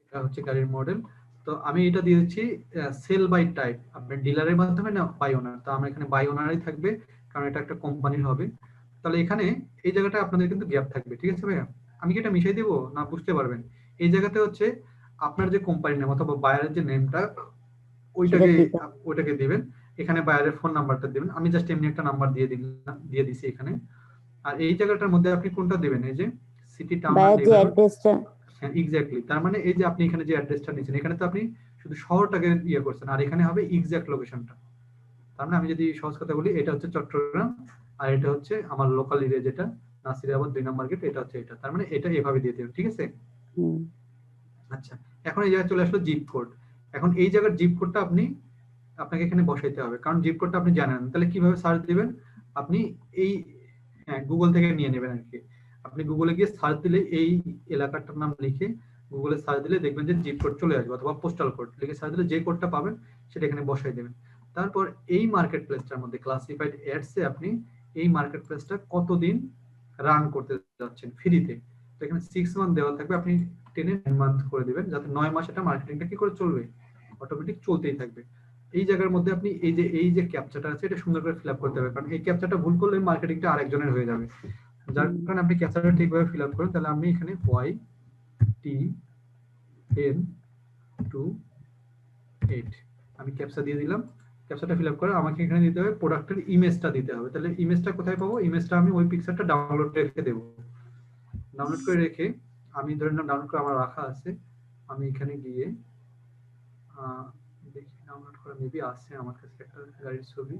এটা হচ্ছে গাড়ির মডেল। তো আমি এটা দিয়ে দিচ্ছি সেল বাই টাইপ, আপনার ডিলারের মাধ্যমে না বাই ওনার, তো আমরা এখানে বাই ওনারই থাকবে কারণ এটা একটা কোম্পানির হবে। তাহলে এখানে এই জায়গাটা আপনাদের কিন্তু গ্যাপ থাকবে, ঠিক আছে ভাইয়া? আমি কি এটা মিশাই দেবো না বুঝতে পারবেন? এই জায়গাতে হচ্ছে আপনার যে কোম্পানির নাম অথবা বায়ারের যে নেমটা ওইটাকে দিবেন, এখানে বায়ারের ফোন নাম্বারটা দিবেন, আমি জাস্ট এমনি একটা নাম্বার দিয়ে দিছি এখানে। আর এই জায়গাটার মধ্যে আপনি কোনটা দিবেন, এই যে সিটি টাউন অ্যাড্রেসটা, হ্যাঁ এক্স্যাক্টলি, তার মানে এই যে আপনি এখানে যে অ্যাড্রেসটা নিয়েছেন এখানে তো আপনি শুধু শহরটাকে ইয়ে করছেন, আর এখানে হবে এক্স্যাক্ট লোকেশনটা। তার মানে আমি যদি সহজ কথা বলি, এটা হচ্ছে চট্টগ্রাম আর এটা হচ্ছে আমার লোকাল এরিয়া যেটা নাসিরাবাদ 2 নম্বর গেট, এটা হচ্ছে এটা, তার মানে এটা এভাবে দিয়ে দেবেন, ঠিক আছে? আচ্ছা, এখন এই জায়গায় চলে আসলো জিপ কোড। এখন এই জায়গার জিপ কোডটা আপনাকে এখানে বসাইতে হবে, কারণ জিপ কোডটা আপনি জানেন, তাহলে কিভাবে সার্চ দিবেন আপনি, এই হ্যাঁ গুগল থেকে নিয়ে নেবেন আর কি। আপনি গুগলে গিয়ে সার্চ দিলে এই এলাকাটার নাম লিখে গুগলে সার্চ দিলে দেখবেন যে জিপ কোড চলে আসবে, অথবা পোস্টাল কোড লিখে সার্চ দিলে যে কোডটা পাবেন সেটা এখানে বসাই দেবেন। তারপর এই মার্কেট প্লেসটার মধ্যে ক্লাসিফাইড অ্যাডসে আপনি এই মার্কেট প্লেসটা কতদিন রান করতে যাচ্ছেন ফ্রিতে, তো এখানে 6 মান্থ দেওয়া থাকবে, আপনি 9 মান্থ করে দিবেন, যাতে 9 মাস এটা মার্কেটিংটা কি করে চলবে, অটোমেটিক চলতেই থাকবে। এই জায়গার মধ্যে আপনি এই যে ক্যাপচাটা আছে এটা সুন্দর করে ফিল আপ করতে হবে, কারণ এই ক্যাপচাটা ভুল করলে মার্কেটিংটা আরেকজনের হয়ে যাবে, যার কারণে আপনি ক্যাপচাটা ঠিকভাবে ফিল আপ করেন। তাহলে আমি এখানে YTN28 আমি ক্যাপচা দিয়ে দিলাম, ক্যাপচাটা ফিল আপ করে আমাকে এখানে দিতে হবে প্রোডাক্টের ইমেজটা দিতে হবে। তাহলে ইমেজটা কোথায় পাবো, ইমেজটা আমি ওই পিকচারটা ডাউনলোড করে রেখে দেবো, ডাউনলোড করে রেখে আমি ধরে নিলাম ডাউনলোড করে আমার রাখা আছে, আমি এখানে গিয়ে দেখি ডাউনলোড করা মেবি আছে আমার কাছে একটা গাড়ির ছবি,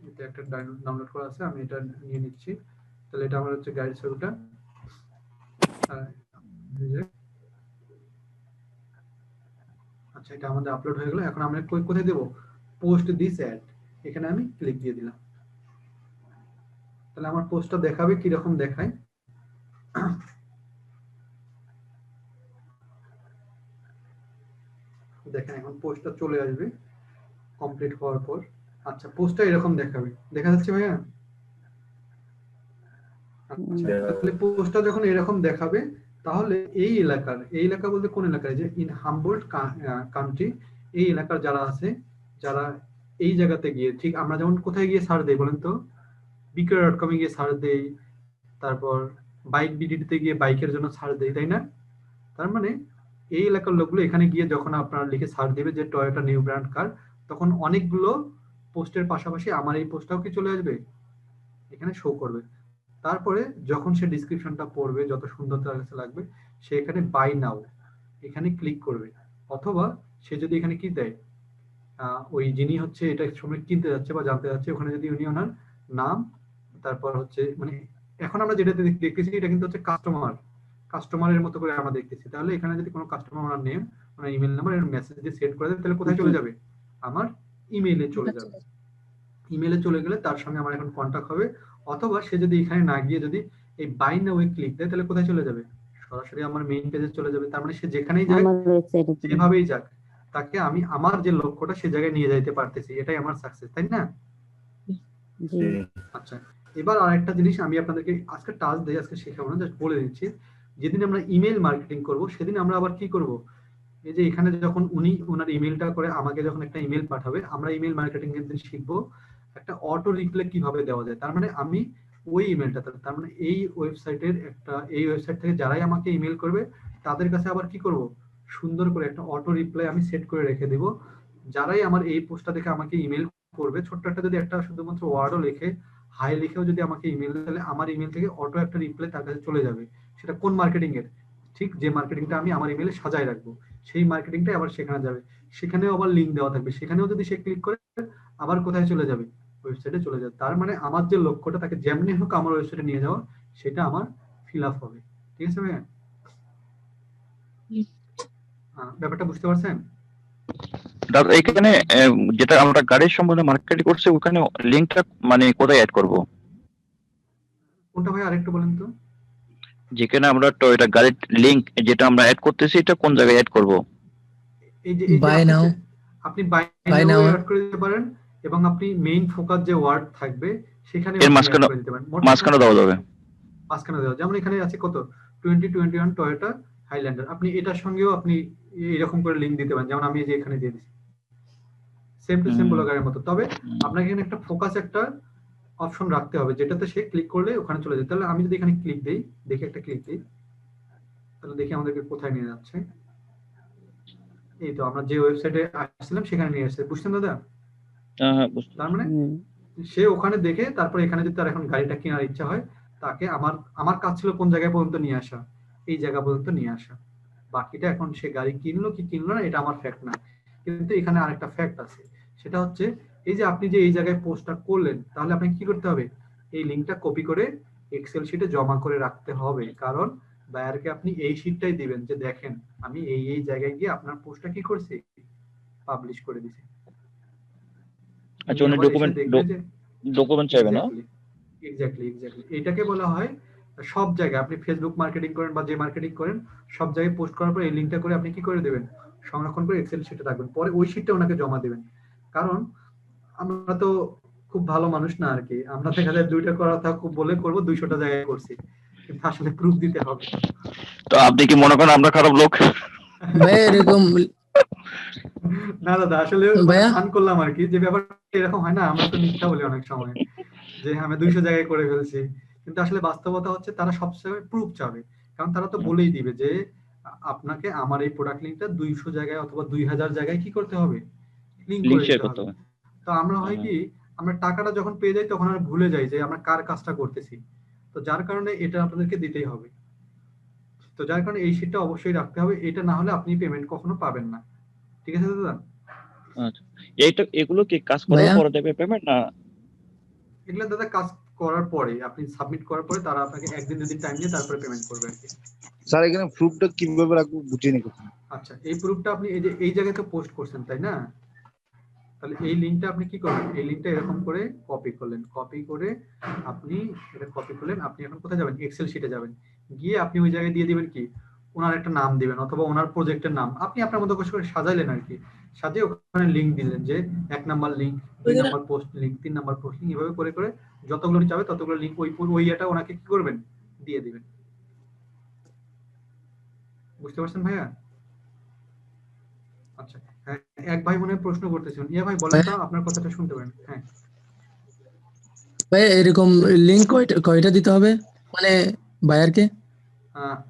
এটা একটা ডাউনলোড করা আছে, আমি এটা নিয়ে নিচ্ছি। তাহলে এটা আমার হচ্ছে গাড়ির ছবিটা, আচ্ছা এটা আমাদের আপলোড হয়ে গেল। এখন আমরা কোথায় দেব, পোস্ট দিস অ্যাড, এখানে আমি ক্লিক দিয়ে দিলাম। তাহলে আমার পোস্টটা দেখাবে কিরকম দেখায়, দেখেন এখন পোস্টটা চলে আসবে কমপ্লিট হওয়ার পর। আচ্ছা পোস্টটা এরকম দেখাবে, দেখা যাচ্ছে ভাইয়া? আচ্ছা তাহলে পোস্টটা যখন এরকম দেখাবে তাহলে এই এলাকা বলতে কোন এলাকায়, যে ইন হামবোল্ট কান্ট্রি, এই এলাকার যারা আছে, যারা এই জায়গাতে গিয়ে, ঠিক আমরা যেমন কোথায় গিয়ে সার্চ দেই বলেন তো, বিক্রয়.com এ গিয়ে সার্চ দেই, তারপর বাইক বিডিতে গিয়ে বাইকের জন্য সার্চ দেই, তাই না? তার মানে এই এলাকার লোকগুলো এখানে গিয়ে যখন আপনারা লিখে সার্চ দিবে যে টয়োটা নিউ ব্র্যান্ড কার, তখন অনেকগুলো পোস্টের পাশাপাশি আমার এই পোস্টটাও কি চলে আসবে, এখানে শো করবে। তারপরে যখন সে ডেসক্রিপশনটা পড়বে, যত সুন্দর তার কাছে লাগবে, সে এখানে বাই নাও এখানে ক্লিক করবে, অথবা সে যদি এখানে কি দেয়, ওই যিনি হচ্ছে এটা সময় কিনতে যাচ্ছে বা জানতে যাচ্ছে, ওখানে যদি উনি ওনার নাম, তারপর হচ্ছে মানে এখন আমরা যেটাতে দেখতেছি এটা কিন্তু হচ্ছে কাস্টমারের মতো করে আমরা দেখতেছি, তাহলে এখানে যদি কোনো কাস্টমার ওনার নেম, ওনার ইমেল নাম্বার এর মেসেজ দিয়ে সেট করে দেয়, তাহলে কোথায় চলে যাবে, আমার ইমেইলে চলে যাবে। ইমেইলে চলে গেলে তার সঙ্গে আমার এখন কন্টাক্ট হবে, অথবা সে যদি এখানে না গিয়ে যদি এই বাই নাও এ ক্লিক দেয়, তাহলে কোথায় চলে যাবে, সরাসরি আমার মেইন পেজে চলে যাবে। তার মানে সে যেখানেই যাক, যেভাবেই যাক, তাকে আমি আমার যে লক্ষ্যটা সে জায়গায় নিয়ে যাইতে পারতেছি, এটাই আমার সাকসেস, তাই না? আচ্ছা এবার আরেকটা জিনিস আমি আপনাদেরকে আজকে টাচ দিয়ে আজকে শেখাবো না, জাস্ট বলে দিচ্ছি, যেদিন আমরা ইমেল মার্কেটিং করব সেদিন আমরা আবার কি করব, এই যে এখানে যখন উনি ওনার ইমেলটা করে আমাকে যখন একটা ইমেল পাঠাবে, আমরা ইমেল মার্কেটিং এর দিন শিখবো একটা অটো রিপ্লাই কিভাবে দেওয়া যায়। তার মানে আমি ওই ইমেলটা, তার মানে এই ওয়েবসাইটের একটা, এই ওয়েবসাইট থেকে যারাই আমাকে ইমেল করবে তাদের কাছে আবার কি করব, সুন্দর করে একটা অটো রিপ্লাই আমি সেট করে রেখে দেব। যারাই আমার এই পোস্টটা দেখে আমাকে ইমেল করবে, ছোট্ট একটা যদি একটা শুধুমাত্র ওয়ার্ডও লিখে, হাই লিখেও যদি আমাকে ইমেল, তাহলে আমার ইমেল থেকে অটো একটা রিপ্লাই তার কাছে চলে যাবে। সেটা কোন মার্কেটিং এর, ঠিক যে মার্কেটিংটা আমি আমার ইমেলে সাজায় রাখবো সেই মার্কেটিংটা আবার সেখানে যাবে, সেখানেও আবার লিঙ্ক দেওয়া থাকবে, সেখানেও যদি সে ক্লিক করে আবার কোথায় চলে যাবে, ওয়েবসাইটে চলে যাবে। তার মানে আমার যে লক্ষ্যটা তাকে যেমনি হোক আমার ওয়েবসাইটে নিয়ে যাওয়া, সেটা আমার ফিল আপ হবে। ঠিক আছে ভাইয়া? ব্যাপারটা বুঝতে পারছেন? দাদা এখানে যেটা আমরা গাড়ির সম্বন্ধে মার্কেটিং করছি ওখানে লিঙ্কটা মানে কোথায় অ্যাড করব? কোনটা ভাই আরেকটু বলেন তো? যেখানে আমরা টয়োটা গাড়ির লিংক যেটা আমরা অ্যাড করতেছি এটা কোন জায়গায় অ্যাড করব? এই যে Buy now. আপনি buy Buy now now. Add করে দিতে পারেন, এবং আপনি মেইন ফোকাস যে ওয়ার্ড থাকবে সেখানে এর মাঝখানে মাঝখানে দেওয়া যাবে। মাঝখানে দেওয়া, যেমন এখানে আছে কত 2021 টয়োটা হাইল্যান্ডার, আপনি এটার সঙ্গেও আপনি এরকম করে লিংক দিতে পারেন, যেমন আমি এই যে এখানে দিয়ে দিচ্ছি সেম টু সেম ব্লগারের মতো। তবে আপনাকে এখানে একটা ফোকাস একটা অপশন রাখতে হবে যেটাতে সে ক্লিক করলে ওখানে চলে যায়। তাহলে আমি যদি এখানে ক্লিক দেই, দেখি একটা ক্লিক দিই, তাহলে দেখি আমাদেরকে কোথায় নিয়ে যাচ্ছে। এই তো আমরা যে ওয়েবসাইটে আসছিলাম সেখানে নিয়ে আসছে। বুঝছেন দাদা? হ্যাঁ বুঝতে তার মানে সে ওখানে দেখে তারপর এখানে যদি তার এখন গাড়িটা কেনার ইচ্ছা হয়, তাকে আমার কাজ ছিল কোন জায়গায় পর্যন্ত নিয়ে আসা, এই জায়গা পর্যন্ত নিয়ে আসা। বাকিটা এখন সে গাড়ি কিনলো কি কিনলো না এটা আমার ফ্যাক্ট না। কিন্তু এখানে আরেকটা ফ্যাক্ট আছে, সেটা হচ্ছে এই যে আপনি যে এই জায়গায় পোস্টটা করলেন, তাহলে আপনাকে কি করতে হবে, এই লিংকটা কপি করে এক্সেল শিটে জমা করে রাখতে হবে। কারণ বায়ারকে আপনি এই শিটটাই দিবেন যে দেখেন আমি এই এই জায়গায় গিয়ে আপনার পোস্টটা কি করছি, পাবলিশ করে দিছি। আচ্ছা উনি ডকুমেন্ট চাইবে না? এক্স্যাক্টলি এটাকে বলা হয় সব জায়গায় আপনি ফেসবুক মার্কেটিং করেন বা যে মার্কেটিং করেন, সব জায়গায় পোস্ট করার পর এই লিংকটা করে আপনি কি করে দেবেন, সংরক্ষণ করে এক্সেল শিটে রাখবেন, পরে ওই শিটটা ওনাকে জমা দেবেন। কারণ আমরা তো খুব ভালো মানুষ না আর কি, আমরা দেখা যায় দুইটা করা থাক খুব বলে করব 200টা জায়গায় করছি, কিন্তু আসলে প্রুফ দিতে হবে। তো আপনি কি মনে করেন আমরা খারাপ লোক? ভাই এরকম না দাদা, আসলে ভাইয়া? ফান করলাম আর কি, যে ব্যাপারটা এরকম হয় না, আমরা তো মিথ্যা বলি অনেক সময় যে আমি 200 জায়গায় করে ফেলছি, কিন্তু আসলে বাস্তবতা হচ্ছে তারা সবসময় প্রুফ চাবে। কারণ তারা তো বলেই দিবে যে আপনাকে আমার এই প্রোডাক্ট লিংকটা 200 জায়গায় অথবা 2000 জায়গায় কি করতে হবে, লিংক লিংক করে শেয়ার দিতে করতে হবে। হবে। তো আমরা হয় কি, আমরা টাকাটা যখন পেয়ে যাই তখন আমরা ভুলে যাই যে আমরা কার কাজটা করতেছি। তো যার কারণে এটা আপনাদেরকে দিতেই হবে। তো যার কারণে এই শিটটা অবশ্যই রাখতে হবে, এটা না হলে আপনি পেমেন্ট কখনো পাবেন না। ঠিক আছে দাদা? আচ্ছা এগুলো কি কাজ করার ভাইয়া? পরে দেবে পেমেন্ট না? এগুলো দাদা কাজ করার পরে, আপনি সাবমিট করার পরে তারা আপনাকে একদিন দুদিন টাইম নিয়ে তারপরে পেমেন্ট করবে আর কি। স্যার এখানে প্রুফটা কিভাবে রাখবো বুঝিনি কথা। আচ্ছা, এই প্রুফটা আপনি এই যে এই জায়গায় তো পোস্ট করছেন তাই না, তাহলে এই লিংকটা আপনি কি করবেন, এই লিংকটা এরকম করে কপি করলেন, কপি করে আপনি এটা কপি করলেন, আপনি এখন কোথায় যাবেন, এক্সেল শিটে যাবেন, গিয়ে আপনি ওই জায়গায় দিয়ে দিবেন কি, ওনার একটা নাম দিবেন অথবা ওনার প্রজেক্টের নাম আপনি আপনার মতো করে সাজাইলেন আর কি, সাজিয়ে ওখানে লিংক দিলেন যে 1 number link, 2 number post link, 3 number post link, এভাবে করে করে যতগুলো চাবে ততগুলো লিংক ওই এটা ওনাকে কি করবেন, দিয়ে দিবেন। বুঝতে পারছেন ভাইয়া? আচ্ছা হ্যাঁ, এক ভাই মনে হয় প্রশ্ন করতেছেন, ইয়া ভাই বলেন তো, আপনার কথাটা শুনতে পারেন। হ্যাঁ ভাই এরকম লিংক কয়টা দিতে হবে মানে বায়ারকে?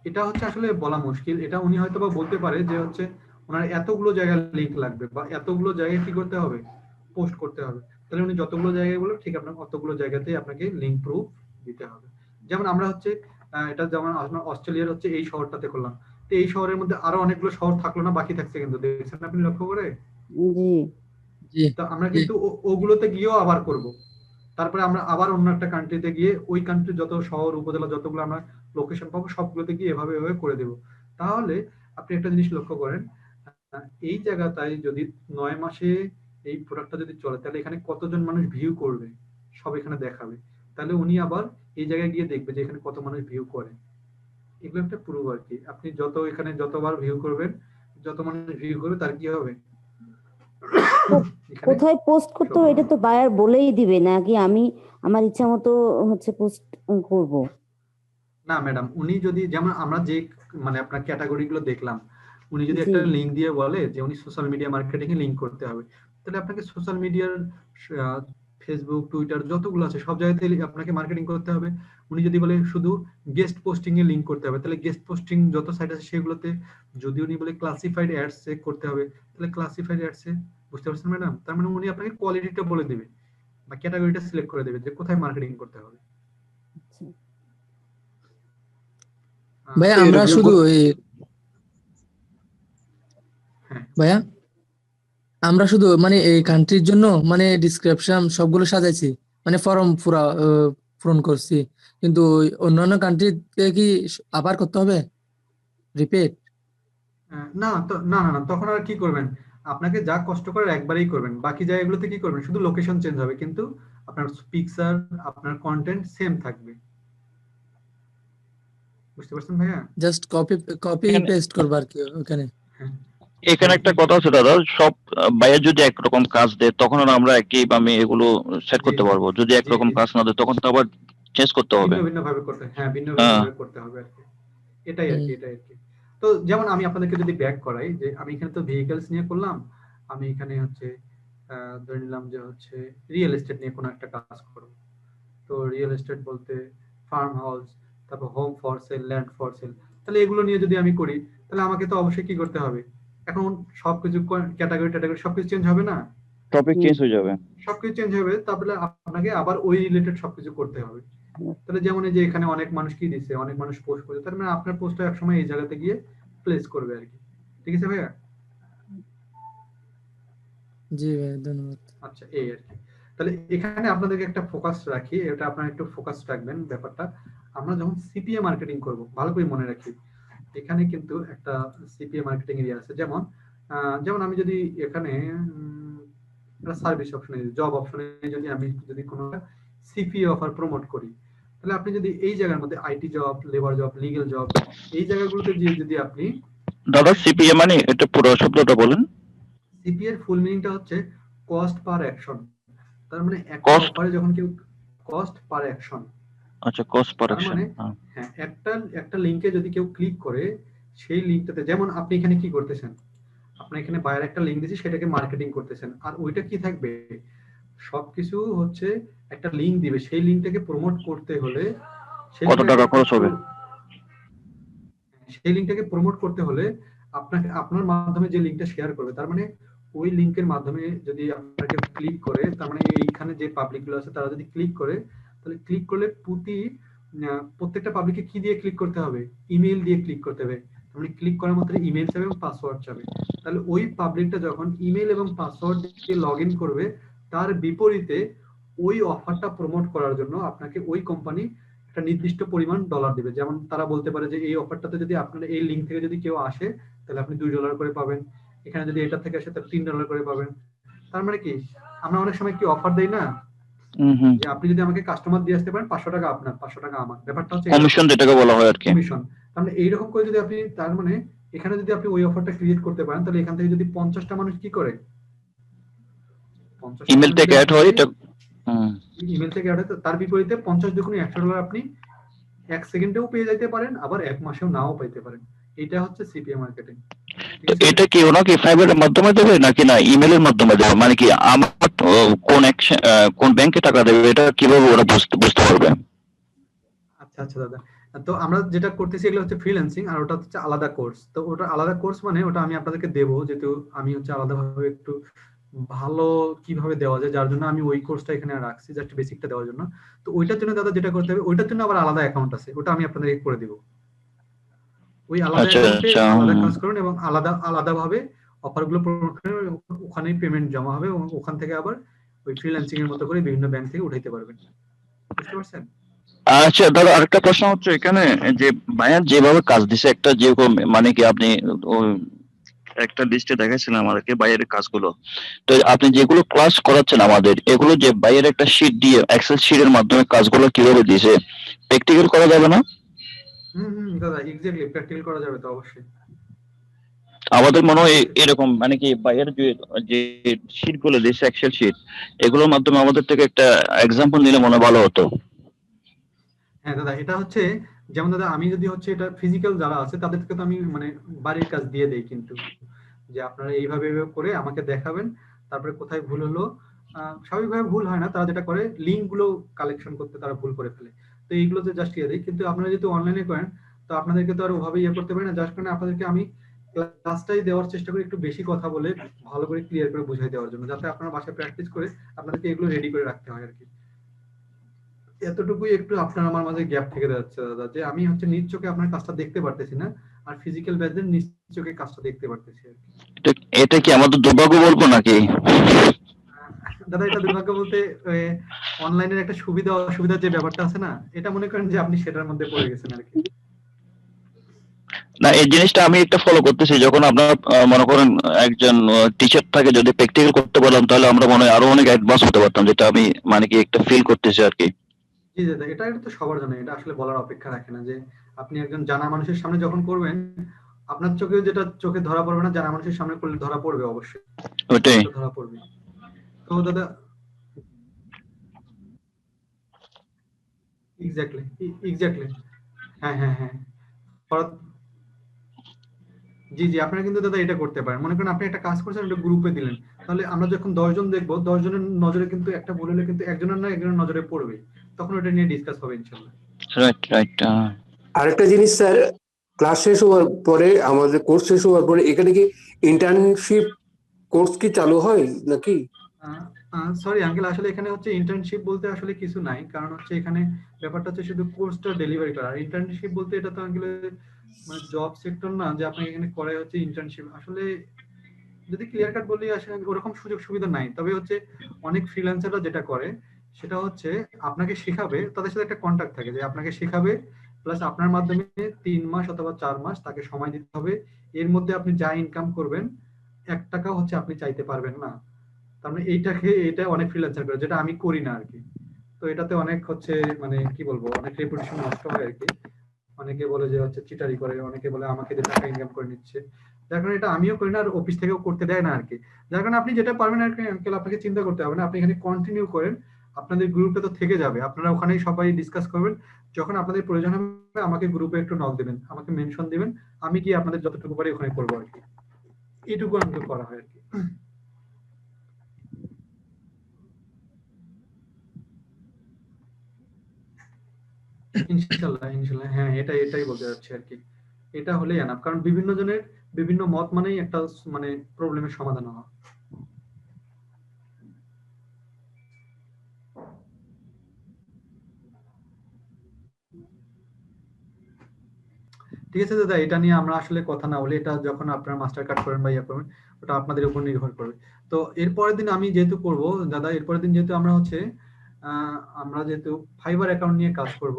এটা হচ্ছে আসলে বলা মুশকিল, এটা উনি হয়তো বা বলতে পারে যে হচ্ছে ওনার এতগুলো জায়গায় লিংক লাগবে বা এতগুলো জায়গায় কি করতে হবে, পোস্ট করতে হবে। তাহলে উনি যতগুলো জায়গায় বলবেন ঠিক আপনার অতগুলো জায়গাতেই আপনাকে লিংক প্রুফ দিতে হবে। যেমন আমরা হচ্ছে এটা যেমন আমরা অস্ট্রেলিয়ার হচ্ছে এই শহরটাতে করলাম, তো এই শহরের মধ্যে আরো অনেকগুলো শহর থাকলো না, বাকি থাকছে, কিন্তু দেখছেন আপনি লক্ষ্য করে। জি জি তো আমরা কিন্তু ওগুলোতে গিয়েও আবার করব, তারপরে আমরা আবার অন্য একটা কান্ট্রিতে গিয়ে ওই কান্ট্রির যত শহর উপজেলা যতগুলো আমরা লোকেশন পাবো সবগুলোতে গিয়ে এভাবে এভাবে করে দেব। তাহলে আপনি একটা জিনিস লক্ষ্য করেন, এই জায়গাটায় যদি 9 মাসে এই প্রোডাক্টটা যদি চলে, তাহলে এখানে কতজন মানুষ ভিউ করবে সব এখানে দেখাবে। তাহলে উনি আবার এই জায়গায় গিয়ে দেখবে যে এখানে কত মানুষ ভিউ করে। এগুলো একটা প্রুফ আর কি, আপনি যত এখানে যতবার ভিউ করবেন, যত মানুষ ভিউ করবে তার কি হবে, এখানে কোথায় পোস্ট করতে হবে এটা তো বায়ার বলেই দিবে নাকি আমি আমার ইচ্ছা মতো হচ্ছে পোস্ট করব? না ম্যাডাম, উনি যদি যেমন আমরা যে মানে আপনার ক্যাটাগরি গুলো দেখলাম, উনি যদি জি একটা লিঙ্ক দিয়ে বলে যে উনি সোশ্যাল মিডিয়া মার্কেটিং এ লিঙ্ক করতে হবে, তাহলে আপনাকে সোশ্যাল মিডিয়ার ফেসবুক টুইটার যতগুলো আছে সব জায়গাতে আপনাকে মার্কেটিং করতে হবে। উনি যদি বলে শুধু গেস্ট পোস্টিং এ লিঙ্ক করতে হবে, তাহলে গেস্ট পোস্টিং যত সাইট আছে সেগুলোতে, যদি উনি বলে ক্লাসিফাইড অ্যাডস এ করতে হবে, তাহলে ক্লাসিফাইড অ্যাডস এ, বুঝতে পারছেন ম্যাডাম? তার মানে উনি আপনাকে কোয়ালিটিটা বলে দিবে বা ক্যাটাগরিটা সিলেক্ট করে দেবে যে কোথায় মার্কেটিং করতে হবে। আচ্ছা। ভাইয়া তো আমরা এরকম শুধু এই হ্যাঁ ভাইয়া আমরা শুধু মানে এই কান্ট্রির জন্য মানে ডিসক্রিপশন সবগুলো সাজাইছি, মানে ফর্ম পুরা পূরণ করছি, কিন্তু ওই অন্যান্য কান্ট্রিতে কি আবার করতে হবে রিপিট? না তো না না না, তখন আর কি করবেন, আপনাকে যা কষ্ট করার একবারেই করবেন, বাকি জায়গাগুলোতে কি করবেন শুধু লোকেশন চেঞ্জ হবে, কিন্তু আপনার পিকচার আপনার কন্টেন্ট সেম থাকবে। বুঝতে পারছেন ভাইয়া? জাস্ট কপি কপি এখানে পেস্ট করবো আর কি ওখানে। হ্যাঁ এখানে একটা কথা আছে দাদা, সব বায়ার যদি একরকম কাজ দেয় তখন আর আমরা একই আমি এগুলো সেট জি করতে জি পারবো, যদি জি একরকম জি, কাজ না দেয় তখন তো আবার চেঞ্জ করতে হবে। ভিন্ন ভিন্ন ভাবে করতে, হ্যাঁ ভিন্ন ভিন্ন হ্যাঁ ভাবে করতে হবে আর কি। এটাই আর হুম। কি, এটাই আর কি। তো যেমন আমি আপনাদেরকে যদি ব্যাক করাই, যে আমি এখানে তো ভেহিকলস নিয়ে করলাম, আমি এখানে হচ্ছে ধরে নিলাম যে হচ্ছে রিয়েল এস্টেট নিয়ে কোনো একটা কাজ করব। তো রিয়েল এস্টেট বলতে ফার্ম হাউস, তারপর home for sale, land for sale, তাহলে এগুলো নিয়ে যদি আমি করি, তাহলে আমাকে তো অবশ্যই কি করতে হবে, এখন সবকিছু ক্যাটাগরি ট্যাটাগরি সবকিছু চেঞ্জ হবে না, টপিক চেঞ্জ হয়ে যাবে। সবকিছু চেঞ্জ হবে, তাহলে আপনাকে আবার ওই রিলেটেড সবকিছু করতে হবে। তাহলে যেমন এই যে এখানে অনেক মানুষ কি দিচ্ছে, অনেক মানুষ পোস্ট করছে, তার মানে আপনার পোস্টটা একসময় এই জায়গাতে গিয়ে প্লেস করবে আর কি। ঠিক আছে ভাইয়া? জি ভাই ধন্যবাদ। আচ্ছা, এই আর কি। তাহলে এখানে আপনাদেরকে একটা ফোকাস রাখি, এটা আপনারা একটু ফোকাস রাখবেন ব্যাপারটা। আমরা যখন সিপিএ মার্কেটিং করব, ভালো করে মনে রাখি, এখানে কিন্তু একটা সিপিএ মার্কেটিং এরিয়া আছে। যেমন যেমন আমি যদি এখানে একটা সার্ভিস অপশনে, জব অপশনে যদি আমি যদি কোনো সিপিএ অফার প্রমোট করি, তাহলে আপনি যদি এই জায়গার মধ্যে IT job, labour job, legal job, এই জায়গাগুলোতে গিয়ে যদি আপনি দাদা সিপিএ মানে এটা পুরো শব্দটা বলেন। সিপিএ এর ফুল মিনিংটা হচ্ছে কস্ট পার অ্যাকশন। তার মানে একটা কস্ট, অফারে যখন কেউ, কস্ট পার অ্যাকশন, আচ্ছা কস্ট পার তার অ্যাকশন। মানে হ্যাঁ একটা একটা লিংকে যদি কেউ ক্লিক করে, সেই লিংকটাতে, যেমন আপনি এখানে কি করতেছেন, আপনি এখানে বাইরে একটা লিংক দিয়েছি, সেটাকে মার্কেটিং করতেছেন, আর ওইটা কি থাকবে, সবকিছু হচ্ছে একটা লিংক দিবে, সেই লিংকটাকে প্রমোট করতে হলে, সেই কত টাকা খরচ হবে? সেই লিংকটাকে প্রমোট করতে হলে আপনাকে, আপনার মাধ্যমে যে লিংকটা শেয়ার করবে, তার মানে ওই লিংকের মাধ্যমে যদি আপনাকে ক্লিক করে, তার মানে এইখানে যে পাবলিক গুলো আছে তারা যদি ক্লিক করে, তাহলে ক্লিক করলে প্রত্যেকটা পাবলিককে কি দিয়ে ক্লিক করতে হবে, ইমেল দিয়ে ক্লিক করতে হবে। মানে ক্লিক করার মাত্র ইমেল চাবে এবং পাসওয়ার্ড চাবে। তাহলে ওই পাবলিকটা যখন ইমেল এবং পাসওয়ার্ড দিয়ে লগ ইন করবে, তার বিপরীতে ওই অফারটা প্রমোট করার জন্য আপনাকে ওই কোম্পানি একটা নির্দিষ্ট পরিমাণ ডলার দিবে। যেমন তারা বলতে পারে যে এই অফারটাতে যদি আপনার এই লিংক থেকে যদি কেউ আসে, তাহলে আপনি $2 করে পাবেন, এখানে যদি এটা থেকে আসে তাহলে $3 করে পাবেন। তার মানে কি, আমরা অনেক সময় কি অফার দেই না, যে আপনি যদি আমাকে কাস্টমার দিয়ে আসতে পারেন, 500 টাকা আপনার, 500 টাকা আমার, ব্যাপারটা হচ্ছে কমিশন যেটাকে বলা হয় আর কি। কমিশন। তাহলে এইরকম করে যদি আপনি, তার মানে এখানে যদি আপনি ওই অফারটা ক্রিয়েট করতে পারেন, তাহলে এখান থেকে যদি 50টা মানুষ কি করে, 50টা ইমেল মানুষ থেকে যদি অ্যাড হয় আপনাকে এটা। ইমেল থেকে অ্যাড হয়, তার বিপরীতে 50 দুগুণে $100 আপনি 1 সেকেন্ডেও পেয়ে যেতে পারেন, আবার 1 মাসেও নাও পাইতে পারেন। এটা হচ্ছে সিপিএ মার্কেটিং। তো এটা কি ওনাকে ফাইবারের মাধ্যমে দেবে নাকি না ইমেলের মাধ্যমে দেবে, মানে কি আমার কোন ব্যাংকে টাকা দেবে এটা কিভাবে ওরা বুঝতে পারবে? আচ্ছা আচ্ছা দাদা, তো আমরা যেটা করতেছি এগুলো হচ্ছে ফ্রিল্যান্সিং, আর ওটা হচ্ছে আলাদা কোর্স। তো ওটা আলাদা কোর্স মানে ওটা আমি আপনাদেরকে দেবো, যেহেতু আমি হচ্ছে আলাদাভাবে একটু ভালো কিভাবে দেওয়া যায়, যার জন্য আমি ওই কোর্সটা এখানে রাখছি, জাস্ট বেসিকটা দেওয়ার জন্য। তো ওইটার জন্য দাদা যেটা করতে হবে, ওইটার জন্য আবার আলাদা অ্যাকাউন্ট আছে, ওটা আমি আপনাদেরকে করে দিব। ওই আলাদা আচ্ছা অ্যাকাউন্টে আচ্ছা। আলাদা কাজ করুন এবং আলাদা আলাদাভাবে অফারগুলো প্রমোট করুন, ওখানেই পেমেন্ট জমা হবে এবং ওখান থেকে আবার ওই ফ্রিল্যান্সিং এর মতো করে বিভিন্ন ব্যাংক থেকে উঠাইতে পারবেন। বুঝতে পারছেন? আচ্ছা দাদা আরেকটা প্রশ্ন হচ্ছে, এখানে যে ভাইয়া যেভাবে কাজ দিছে একটা যেরকম, মানে কি আপনি একটা লিস্টে দেখাচ্ছিলেন আমাদেরকে বাইরের কাজগুলো, তো আপনি যেগুলো ক্লাস করাচ্ছেন আমাদের, এগুলো যে বাইরের একটা শীট দিয়ে এক্সেল শীটের মাধ্যমে কাজগুলো কিভাবে দিয়েছে, প্র্যাকটিক্যাল করা যাবে না? দাদা এক্স্যাক্টলি প্র্যাকটিক্যাল করা যাবে তো অবশ্যই। আমাদের মনে হয় এরকম, মানে কি বাইরের যে শীট গুলো দিয়েছে এক্সেল শীট, এগুলোর মাধ্যমে আমাদের থেকে একটা এক্সাম্পল নিলে মনে হয় ভালো হতো। হ্যাঁ দাদা, এটা হচ্ছে যেমন দাদা আমি যদি হচ্ছে এটা ফিজিক্যাল যারা আছে তাদেরকে তো আমি মানে বাড়ির কাজ দিয়ে দেই, কিন্তু যে আপনারা এইভাবে এইভাবে করে আমাকে দেখাবেন, তারপরে কোথায় ভুল হলো। স্বাভাবিকভাবে ভুল হয় না, তারা যেটা করে লিঙ্ক গুলো কালেকশন করতে তারা ভুল করে ফেলে। তো এইগুলোতে জাস্ট ইয়ে দেয়, কিন্তু আপনারা যেহেতু অনলাইনে করেন তো আপনাদেরকে তো আর ওভাবে ইয়ে করতে পারি না, যার কারণে আপনাদেরকে আমি ক্লাসটাই দেওয়ার চেষ্টা করি একটু বেশি কথা বলে ভালো করে ক্লিয়ার করে বুঝাই দেওয়ার জন্য, যাতে আপনারা বাসায় প্র্যাকটিস করে আপনাদেরকে এগুলো রেডি করে রাখতে হয় আর কি। এতটুকুই একটু আপনার আমার মাঝে গ্যাপ থেকে যাচ্ছে দাদা, যে আমি হচ্ছে নিজ চোখে আপনার কাজটা দেখতে পারতেছি না, আর ফিজিক্যাল ব্যাচদের নিজ চোখে কাজটা দেখতে পারতেছি আর কি। এটা কি আমাদের দুর্ভাগ্য বলবো নাকি? দাদা এটা দুর্ভাগ্য বলতে অনলাইনের একটা সুবিধা অসুবিধার যে ব্যাপারটা আছে না, এটা মনে করেন যে আপনি সেটার মধ্যে পড়ে গেছেন আর কি। না, এই জিনিসটা আমি একটা ফলো করতেছি, যখন আপনার মনে করেন একজন টিচার থাকে, যদি প্র্যাকটিক্যাল করতে পারলাম তাহলে আমরা মনে হয় আরো অনেক অ্যাডভান্স হতে পারতাম, যেটা আমি মানে কি একটা ফিল করতেছি আর কি। জি দাদা, এটা এটা তো সবার জন্য, এটা আসলে বলার অপেক্ষা রাখে না, যে আপনি একজন জানা মানুষের সামনে যখন করবেন আপনার চোখে যেটা চোখে ধরা পড়বে না, জানা মানুষের সামনে করলে ধরা পড়বে অবশ্যই, ওইটাই। এটা ধরা পড়বে। তো দাদা এক্স্যাক্টলি এক্স্যাক্টলি, হ্যাঁ হ্যাঁ হ্যাঁ। জি জি, আপনারা কিন্তু দাদা এটা করতে পারেন, মনে করেন আপনি একটা কাজ করছেন, একটা গ্রুপে দিলেন, তাহলে আমরা যখন 10 জন দেখবো, 10 জনের নজরে কিন্তু একটা ভুল হলে কিন্তু একজনের না একজনের নজরে পড়বে, তখন ওটা নিয়ে ডিসকাস হবে ইনশাআল্লাহ। Right right. আরেকটা জিনিস স্যার, ক্লাস শেষ হওয়ার পরে, আমাদের কোর্স শেষ হওয়ার পরে এখানে কি ইন্টার্নশিপ কোর্স কি চালু হয় নাকি? সরি আঙ্কেল, আসলে এখানে হচ্ছে ইন্টার্নশিপ বলতে আসলে কিছু নাই, কারণ হচ্ছে এখানে ব্যাপারটা হচ্ছে শুধু কোর্সটা ডেলিভারি করা। আর ইন্টার্নশিপ বলতে এটা তো আঙ্কেল মানে জব সেক্টর না যে আপনাকে এখানে করে হচ্ছে ইন্টার্নশিপ। আসলে যদি ক্লিয়ার কাট বলি, আসলে ওরকম সুযোগ সুবিধা নাই, তবে হচ্ছে অনেক ফ্রিল্যান্সাররা যেটা করে সেটা হচ্ছে আপনাকে শেখাবে, তাদের সাথে একটা কন্ট্যাক্ট থাকে যে আপনাকে শেখাবে, প্লাস আপনার মাধ্যমে 3 মাস অথবা 4 মাস তাকে সময় দিতে হবে, এর মধ্যে আপনি যা ইনকাম করবেন 1 টাকা হচ্ছে আপনি চাইতে পারবেন না। তার মানে এটা অনেক ফ্রিল্যান্সার করে, যেটা আমি করি না আর কি। তো এটাতে অনেক হচ্ছে মানে কি বলবো, অনেক রেপুটেশন নষ্ট হয় আর কি। অনেকে বলে যে হচ্ছে চিটারি করে, অনেকে বলে আমাকে দিয়ে টাকা ইনকাম করে নিচ্ছে, যার কারণে এটা আমিও করি না, আর অফিস থেকেও করতে দেয় না আর কি। যার কারণে আপনি যেটা পারবেন আর কি আঙ্কেল, আপনাকে চিন্তা করতে হবে না, আপনি এখানে কন্টিনিউ করেন, আপনাদের গ্রুপটা তো থেকে যাবে, আপনারা ওখানেই সবাই ডিসকাস করবেন, যখন আপনাদের প্রয়োজন হবে আমাকে গ্রুপে একটু নক দিবেন, আমাকে মেনশন দিবেন, আমি কি আপনাদের যতটুকু পারি ওখানে করবো আর কি। এইটুকু আমাকে করা হয় আর কি। ইনশাল্লাহ ইনশাল্লাহ, হ্যাঁ এটাই বলতে যাচ্ছি আর কি। এটা হলেই এনাফ, কারণ বিভিন্ন জনের বিভিন্ন মত মানেই একটা মানে প্রবলেমের সমাধান হওয়া। ঠিক আছে দাদা, এটা নিয়ে আমরা আসলে কথা না বলি, এটা যখন আপনারা মাস্টার কার্ড করেন বা ইয়া করবেন ওটা আপনাদের উপর নির্ভর করবে। তো এরপরের দিন আমি যেহেতু করব দাদা, এরপরের দিন যেহেতু আমরা হচ্ছে আমরা যেহেতু ফাইবার অ্যাকাউন্ট নিয়ে কাজ করব,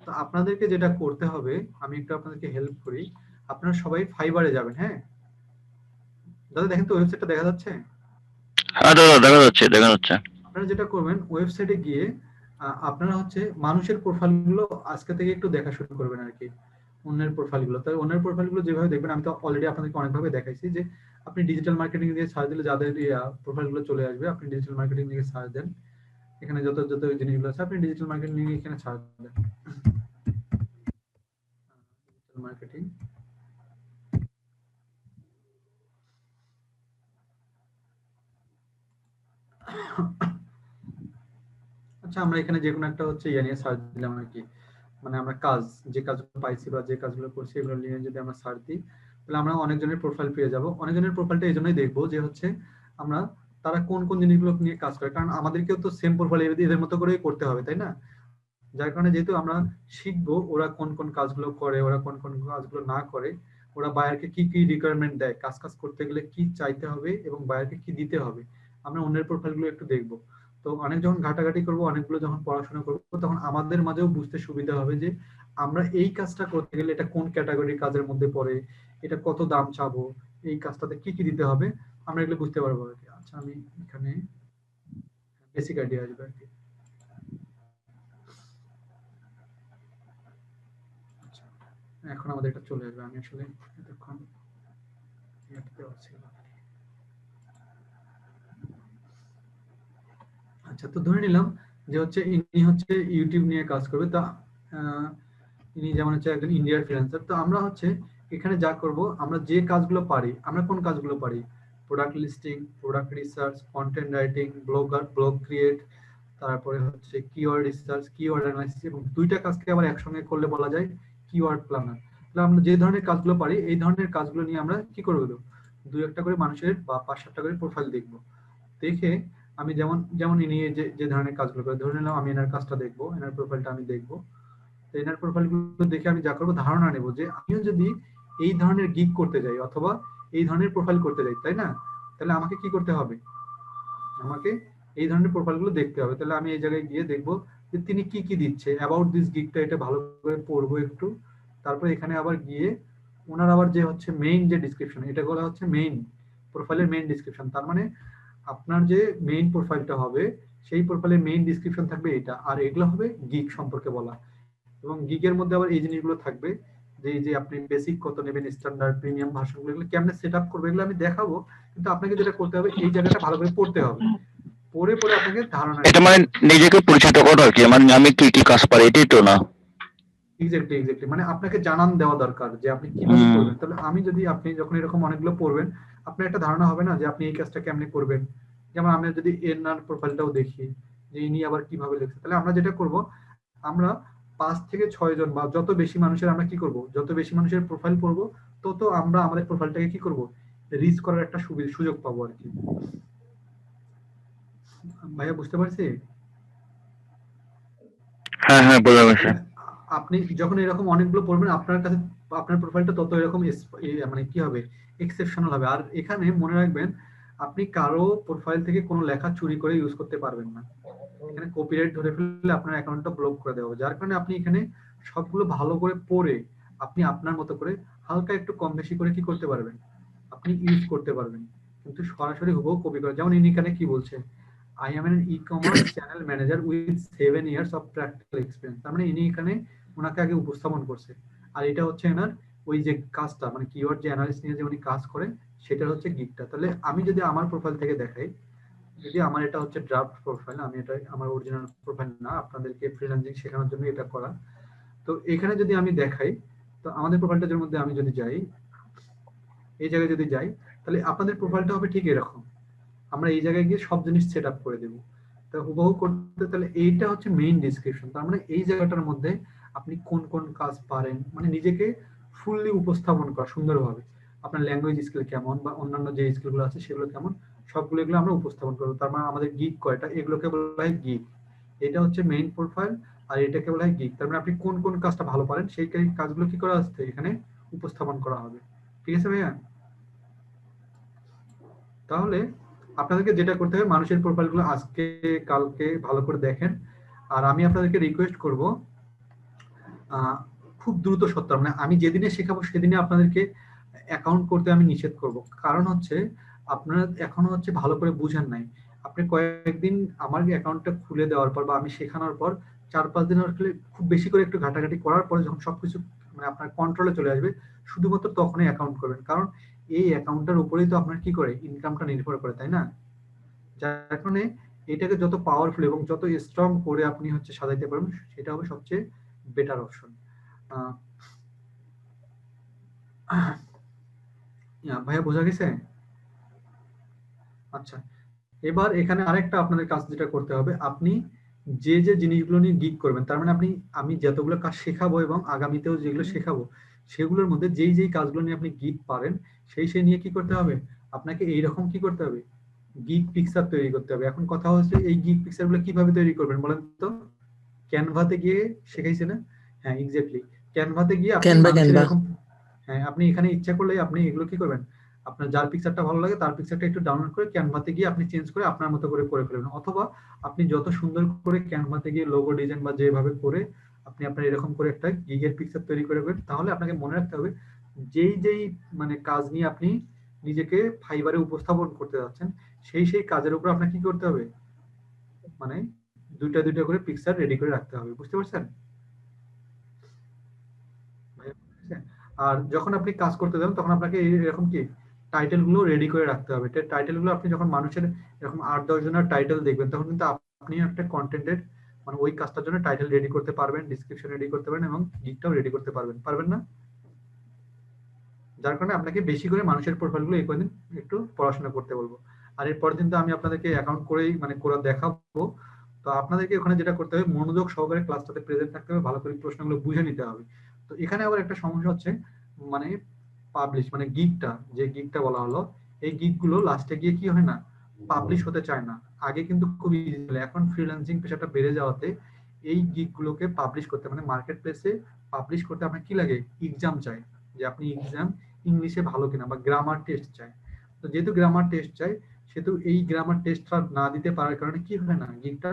তো আপনাদেরকে যেটা করতে হবে, আমি একটু আপনাদেরকে হেল্প করি, আপনারা সবাই ফাইবারে যাবেন। হ্যাঁ দাদা, দেখেন তো ওয়েবসাইটটা দেখা যাচ্ছে? হ্যাঁ দাদা, দেখা যাচ্ছে দেখা যাচ্ছে। আপনারা যেটা করবেন, ওয়েবসাইটে গিয়ে আপনারা হচ্ছে মানুষের প্রোফাইলগুলো আজকে থেকে একটু দেখা শুরু করবেন আর কি। অন্যের প্রোফাইলগুলো, তাই অন্যের প্রোফাইলগুলো যেভাবে দেখবেন, আমি তো অলরেডি আপনাদেরকে অনেকভাবে দেখাইছি, যে আপনি ডিজিটাল মার্কেটিং দিয়ে সার্চ দিলে যাদের প্রোফাইলগুলো চলে আসবে, আপনি ডিজিটাল মার্কেটিং দিয়ে সার্চ দেন, এখানে যত যত জিনিসগুলো আছে আপনি ডিজিটাল মার্কেটিং নিয়ে এখানে সার্চ দেন, ডিজিটাল মার্কেটিং। আচ্ছা, আমরা এখানে যে কোনো একটা হচ্ছে ইয়ে নিয়ে সার্চ দিলাম আর কি, মানে আমরা কাজ যে কাজগুলো পাইছি বা যে কাজগুলো করছি এগুলো নিয়ে যদি আমরা সার্চ দিই, তাহলে আমরা অনেকজনের প্রোফাইল পেয়ে যাব। অনেকজনের প্রোফাইলটা এই জন্যই দেখবো যে হচ্ছে আমরা তারা কোন কোন জিনিসগুলো নিয়ে কাজ করে, কারণ আমাদেরকেও তো সেম প্রোফাইল এদের মতো করেই করতে হবে, তাই না? যার কারণে যেহেতু আমরা শিখবো ওরা কোন কোন কাজগুলো করে, ওরা কোন কোন কাজগুলো না করে, ওরা বায়ারকে কি কি রিকোয়ারমেন্ট দেয়, কাজ করতে গেলে কি চাইতে হবে এবং বায়ারকে কি দিতে হবে, আমরা অন্যের প্রোফাইলগুলো একটু দেখবো। তো অনেক যখন ঘাটাঘাটি করবো, অনেকগুলো যখন পড়াশোনা করবো, তখন আমাদের মাঝেও বুঝতে সুবিধা হবে যে আমরা এই কাজটা করতে গেলে এটা কোন ক্যাটাগরির কাজের মধ্যে পড়ে, এটা কত দাম চাবো, এই কাজটাতে কি কি দিতে হবে, আমরা এগুলো বুঝতে পারবো আর কি। আচ্ছা, আমি এখানে বেসিক আইডিয়া আসবে আর কি। আচ্ছা, এখন আমাদের এটা চলে আসবে, আমি আসলে এতক্ষণ আচ্ছা, তো ধরে নিলাম যে হচ্ছে ইনি হচ্ছে ইউটিউব নিয়ে কাজ করবে, তা ইনি যেমন হচ্ছে একজন ইন্ডিয়ার ফ্রিল্যান্সার। তো আমরা হচ্ছে এখানে যা করব, আমরা যে কাজগুলো পারি, আমরা কোন কাজগুলো পারি, product listing, product research, content writing, blog create, তারপরে হচ্ছে কিওয়ার্ড রিসার্চ, কিওয়ার্ড অ্যানালাইসিস, এবং দুইটা কাজকে আবার একসঙ্গে করলে বলা যায় কিওয়ার্ড প্ল্যানার। তাহলে আমরা যে ধরনের কাজগুলো পারি এই ধরনের কাজগুলো নিয়ে আমরা কি করবো, দুই একটা করে মানুষের বা 5-7টা করে প্রোফাইল দেখবো। দেখে আমি যেমন যেমন ইনি যে ধরনের কাজগুলো করে, ধরে নিলাম আমি এনার কাজটা দেখবো, এনার প্রোফাইলটা আমি দেখবো। তো এনার প্রোফাইলগুলো দেখে আমি যা করবো, ধারণা নেবো যে আমিও যদি এই ধরনের গিগ করতে যাই অথবা এই ধরনের প্রোফাইল করতে যাই, তাই না, তাহলে আমাকে কি করতে হবে, আমাকে এই ধরনের প্রোফাইলগুলো দেখতে হবে। তাহলে আমি এই জায়গায় গিয়ে দেখবো যে তিনি কি কি দিচ্ছে, অ্যাবাউট দিস গিগটা এটা ভালো করে পড়বো একটু। তারপর এখানে আবার গিয়ে ওনার আবার যে হচ্ছে মেইন যে ডিসক্রিপশন, এটা বলা হচ্ছে মেইন প্রোফাইলের মেইন ডিসক্রিপশন। তার মানে আপনার যে মেইন প্রোফাইলটা হবে সেই প্রোফাইলের মেইন ডিসক্রিপশন থাকবে এটা, আর এগুলো হবে গিগ সম্পর্কে বলা। এবং গিগের মধ্যে আবার এই জিনিসগুলো থাকবে যে এই যে আপনি বেসিক কত নেবেন, স্ট্যান্ডার্ড, প্রিমিয়াম ভার্সনগুলো, এগুলো কেমনে সেটআপ করবে এগুলো আমি দেখাবো। কিন্তু আপনাকে যেটা করতে হবে, এই জায়গাটা ভালো করে পড়তে হবে, পড়ে পড়ে আপনাকে ধারণা এটা মানে নিজেকে পরিচিত করা আর কি, মানে আমি কি কি কাজ পারি এটাই তো না? এক্স্যাক্টলি মানে আপনাকে জানান দেওয়া দরকার যে আপনি কিভাবে করবেন। তাহলে আমি যদি, আপনি যখন এরকম অনেকগুলো পড়বেন, আপনার একটা ধারণা হবে না যে আপনি এই কাজটা কেমনে করবেন। যেমন আমরা যদি এনার প্রোফাইলটাও দেখি যে ইনি আবার কিভাবে লিখছে, তাহলে আমরা যেটা করব, আমরা 5 থেকে 6 জন বা যত বেশি মানুষের আমরা কি করব, যত বেশি মানুষের প্রোফাইল পড়বো তত আমরা আমাদের প্রোফাইলটাকে কি করব, রিচ করার একটা সুযোগ পাবো আর কি। ভাইয়া বুঝতে পারছি? হ্যাঁ হ্যাঁ, বোঝা গেছে। আপনি যখন এরকম অনেকগুলো পড়বেন, আপনার কাছে আপনার প্রোফাইলটা তত এরকম মানে কি হবে, এক্সেপশনাল হবে। আর এখানে মনে রাখবেন, আপনি কারো প্রোফাইল থেকে কোনো লেখা চুরি করে ইউজ করতে পারবেন না। এখানে কপিরাইট ধরে ফেললে আপনার অ্যাকাউন্টটা ব্লক করে দেওয়া হবে। যার কারণে আপনি এখানে সবগুলো ভালো করে পড়ে আপনি আপনার মতো করে হালকা একটু কম বেশি করে কি করতে পারবেন, আপনি ইউজ করতে পারবেন। কিন্তু সরাসরি হুবহু কপি করে, যেমন ইনি এখানে কি বলছে, I am an e-commerce channel manager with 7 years of practical experience। তার মানে ইনি এখানে ওনাকে আগে উপস্থাপন করছে, আর এটা হচ্ছে এনার ওই যে কাজটা, মানে কিওয়ার্ড যে অ্যানালিসিস নিয়ে যে উনি কাজ করে সেটা হচ্ছে গিগটা। তাহলে আমি যদি আমার প্রোফাইল থেকে দেখাই, যদি আমার এটা হচ্ছে ড্রাফট প্রোফাইল, আমি এটা আমার অরিজিনাল প্রোফাইল না, আপনাদেরকে ফ্রিল্যান্সিং শেখানোর জন্য এটা করা। তো এখানে যদি আমি দেখাই, তো আমাদের প্রোফাইলটার মধ্যে আমি যদি যাই, এই জায়গায় যদি যাই, তাহলে আপনাদের প্রোফাইলটা হবে ঠিক এরকম। আমরা এই জায়গায় গিয়ে সব জিনিস সেট আপ করে দেবো। তো হুবহু করতে, তাহলে এইটা হচ্ছে মেইন ডেসক্রিপশন। তার মানে এই জায়গাটার মধ্যে আপনি কোন কোন কাজ পারেন, মানে নিজেকে ফুললি উপস্থাপন করা সুন্দরভাবে, আপনার ল্যাঙ্গুয়েজ স্কিল কেমন বা অন্যান্য যে স্কিলগুলো আছে সেগুলো কেমন, সবগুলো এগুলো আমরা উপস্থাপন করবো। তার মানে আমাদের গিগ কয়টা, এগুলোকে বলা হয় গিগ। এটা হচ্ছে মেইন প্রোফাইল, আর এটাকে বলা হয় গিগ। তার মানে আপনি কোন কোন কাজটা ভালো পারেন সেই কাজগুলো কি করা আসছে এখানে উপস্থাপন করা হবে। ঠিক আছে ভাইয়া? তাহলে আপনাদেরকে যেটা করতে হবে, মানুষের প্রোফাইলগুলো আজকে কালকে ভালো করে দেখেন। আর আমি আপনাদেরকে রিকোয়েস্ট করব, খুব দ্রুত সত্য, মানে আমি যেদিনে শেখাবো সেদিনে আপনাদেরকে অ্যাকাউন্ট করতে আমি নিষেধ করব। কারণ হচ্ছে আপনারা এখনো হচ্ছে ভালো করে বুঝেন নাই। আপনি কয়েকদিন আমার অ্যাকাউন্টটা খুলে দেওয়ার পর বা আমি শেখানোর পর 4-5 দিন খুব বেশি করে একটু ঘাটাঘাটি করার পরে যখন সবকিছু মানে আপনার কন্ট্রোলে চলে আসবে, শুধুমাত্র তখনই অ্যাকাউন্ট করবেন। কারণ এই অ্যাকাউন্টটার উপরেই তো আপনার কি করে ইনকামটা নির্ভর করে, তাই না? যার কারণে এটাকে যত পাওয়ারফুল এবং যত স্ট্রং করে আপনি হচ্ছে সাজাইতে পারবেন, সেটা হবে সবচেয়ে বেটার অপশন। ভাইয়া বোঝা গেছে? আচ্ছা, এবার এখানে আরেকটা আপনাদের কাজ যেটা করতে হবে, আপনি যে যে জিনিসগুলো নিয়ে গিগ করবেন, তার মানে আমি যতগুলো কাজ শেখাবো এবং আগামীতেও যেগুলো শেখাবো সেগুলোর মধ্যে যেই যেই কাজগুলো নিয়ে আপনি গিগ পারেন সেই নিয়ে কি করতে হবে, আপনাকে এইরকম কি করতে হবে, গিগ পিকচার তৈরি করতে হবে। এখন কথা হচ্ছে এই গিগ পিকচার গুলো কিভাবে তৈরি করবেন বলেন তো? ক্যানভাতে গিয়ে শেখাইছে না? হ্যাঁ এক্স্যাক্টলি, ক্যানভাতে গিয়ে আপনি এরকম, হ্যাঁ আপনি এখানে ইচ্ছা করলে আপনি এগুলো কি করবেন, আপনার যার পিকচারটা ভালো লাগে তার পিকচারটা একটু ডাউনলোড করে ক্যানভাতে গিয়ে আপনি চেঞ্জ করে আপনার মতো করে ফেলবেন। অথবা আপনি যত সুন্দর করে ক্যানভাতে গিয়ে লোগো ডিজাইন বা যেভাবে করে আপনি আপনার এরকম করে একটা গিগের পিকচার তৈরি করবেন। তাহলে আপনাকে মনে রাখতে হবে যেই মানে কাজ নিয়ে আপনি নিজেকে ফাইবারে উপস্থাপন করতে যাচ্ছেন সেই কাজের উপর আপনাকে কি করতে হবে, মানে দুইটা করে পিকচার রেডি করে রাখতে হবে। বুঝতে পারছেন? আর যখন আপনি কাজ করতে যাবেন তখন আপনাকে এরকম কি টাইটেল গুলো রেডি করে রাখতে হবে। টাইটেল গুলো আপনি যখন মানুষের এরকম 8-10 জনের টাইটেল দেখবেন তখন কিন্তু আপনি একটা কন্টেন্টের মানে ওই কাজটার জন্য টাইটেল রেডি করতে পারবেন, ডিসক্রিপশন রেডি করতে পারবেন এবং গিগটাও রেডি করতে পারবেন, পারবেন না? যার কারণে আপনাকে বেশি করে মানুষের প্রোফাইলগুলো এই কদিন একটু পড়াশোনা করতে বলবো। আর এর পরের দিন তো আমি আপনাদেরকে অ্যাকাউন্ট করেই মানে করে দেখাবো। তো আপনাদেরকে ওখানে যেটা করতে হবে, মনোযোগ সহকারে ক্লাসটাতে প্রেজেন্ট থাকতে হবে, ভালো করে প্রশ্নগুলো বুঝে নিতে হবে। তো এখানে আবার একটা সমস্যা হচ্ছে, মানে পাবলিশ মানে গিগটা, যে গিগটা বলা হলো, এই গিগগুলো লাস্টে গিয়ে কি হয় না, পাবলিশ হতে চায় না। আগে কিন্তু খুব ইজি ছিল, এখন ফ্রিল্যান্সিং পেশাটা বেড়ে যাওয়াতে এই গিগগুলোকে পাবলিশ করতে মানে মার্কেট প্লেসে পাবলিশ করতে আপনার কি লাগে, এক্সাম চাই, যে আপনি এক্সাম ইংলিশে ভালো কিনা বা গ্রামার টেস্ট চাই। তো যেহেতু গ্রামার টেস্ট চাই, সেহেতু এই গ্রামার টেস্টটা না দিতে পারার কারণে কি হয় না, গিগটা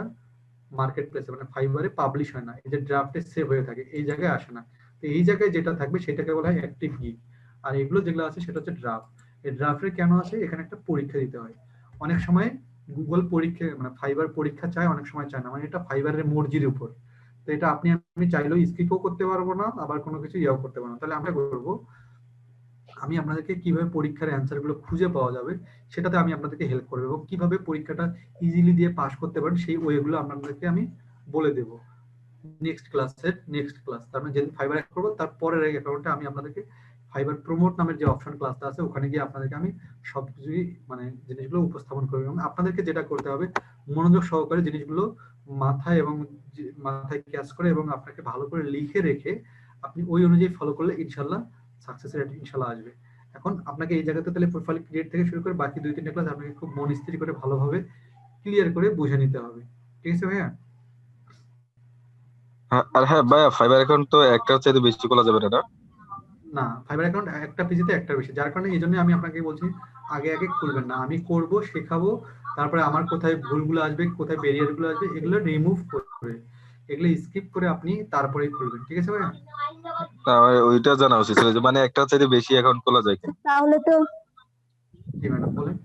মার্কেট প্লেসে মানে ফাইবারে পাবলিশ হয় না, এই যে ড্রাফটে সেভ হয়ে থাকে এই জায়গায় আসে না। তো এই জায়গায় যেটা থাকবে সেটাকে বলা হয় অ্যাক্টিভ গিগ। আর এগুলো যেগুলো আছে সেটা হচ্ছে ড্রাফট। এই ড্রাফটে কেন আছে, এখানে একটা পরীক্ষা দিতে হয়। অনেক সময় গুগল পরীক্ষা মানে ফাইবার পরীক্ষা চায়, অনেক সময় চায় না, মানে এটা ফাইবারের মর্জির উপর। তো এটা আপনি আমি চাইলেও স্কিপও করতে পারবো না, আবার কোনো কিছু ইয়েও করতে পারবো না। তাহলে আমরা করবো, আমি আপনাদেরকে কিভাবে পরীক্ষার অ্যান্সার গুলো খুঁজে পাওয়া যাবে সেটাতে আমি আপনাদেরকে হেল্প করবো, এবং কিভাবে পরীক্ষাটা ইজিলি দিয়ে পাস করতে পারেন সেই ওয়েগুলো আপনাদেরকে আমি বলে দেব নেক্সট ক্লাসের নেক্সট ক্লাস। তার মানে যেদিন ফাইবার অ্যাড করবো তারপরের অ্যাকাউন্টে আমি আপনাদেরকে ফাইবার প্রমোট নামের যে অপশন ক্লাসটা আছে ওখানে গিয়ে আপনাদেরকে আমি সবকিছুই মানে জিনিসগুলো উপস্থাপন করবো। এবং আপনাদেরকে যেটা করতে হবে, মনোযোগ সহকারে জিনিসগুলো মাথায় এবং মাথায় ক্যাচ করে এবং আপনাকে ভালো করে লিখে রেখে আপনি ওই অনুযায়ী ফলো করলে ইনশাল্লাহ সাকসেস রেট ইনশাল্লাহ আসবে। এখন আপনাকে এই জায়গাতে তাহলে প্রোফাইল ক্রিয়েট থেকে শুরু করে বাকি 2-3টা ক্লাস আপনাকে খুব মন স্থির করে ভালোভাবে ক্লিয়ার করে বুঝে নিতে হবে। ঠিক আছে ভাইয়া? আর হ্যাঁ ভাইয়া, ফাইবার অ্যাকাউন্ট তো একটার চাইতে বেশি খোলা যাবে না? না, ফাইবার অ্যাকাউন্ট একটা পিজিতে একটার বেশি, যার কারণে এই জন্য আমি আপনাকে বলছি আগে আগে খুলবেন না। আমি করব, শেখাবো, তারপরে আমার কোথায় ভুলগুলো আসবে, কোথায় ব্যারিয়ারগুলো আসবে, এগুলো রিমুভ করে, এগুলো স্কিপ করে আপনি তারপরেই খুলবেন। ঠিক আছে ভাইয়া? আমার ওইটা জানা উচিত ছিল যে মানে একটার চাইতে বেশি অ্যাকাউন্ট খোলা যায় কিনা। তাহলে তো জি ম্যাডাম বলেন।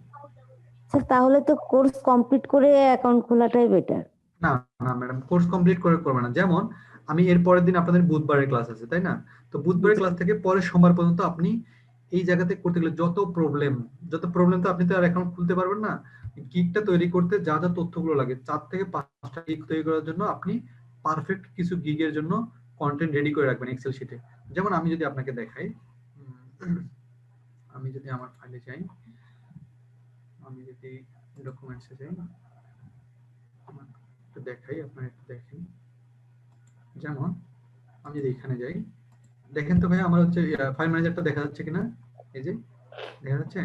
স্যার তাহলে তো কোর্স কমপ্লিট করে অ্যাকাউন্ট খোলাটাই বেটার। না না ম্যাডাম, কোর্স কমপ্লিট করে করবে না। যেমন আমি এর পরের দিন আপনাদের বুধবারের ক্লাস আছে, তাই না? তো বুধবারের ক্লাস থেকে পরের সোমবার পর্যন্ত আপনি এই জায়গাতে করতে গেলে যত প্রবলেম তো আপনি তো আর অ্যাকাউন্ট খুলতে পারবেন না। গিগটা তৈরি করতে যা যা তথ্যগুলো লাগে, 4 থেকে 5টা গিগ তৈরি করার জন্য আপনি পারফেক্ট কিছু গিগের জন্য কন্টেন্ট রেডি করে রাখবেন এক্সেল শিটে। যেমন আমি যদি আপনাকে দেখাই, আমি যদি আমার ফাইলে যাই, আমি যদি ডকুমেন্টসে যাই, একটু দেখাই, আপনারা একটু দেখেন। যেমন আমি যদি এখানে যাই, দেখেন তো ভাই আমার হচ্ছে ফাইল ম্যানেজারটা দেখা যাচ্ছে কিনা, এই যে দেখা যাচ্ছে।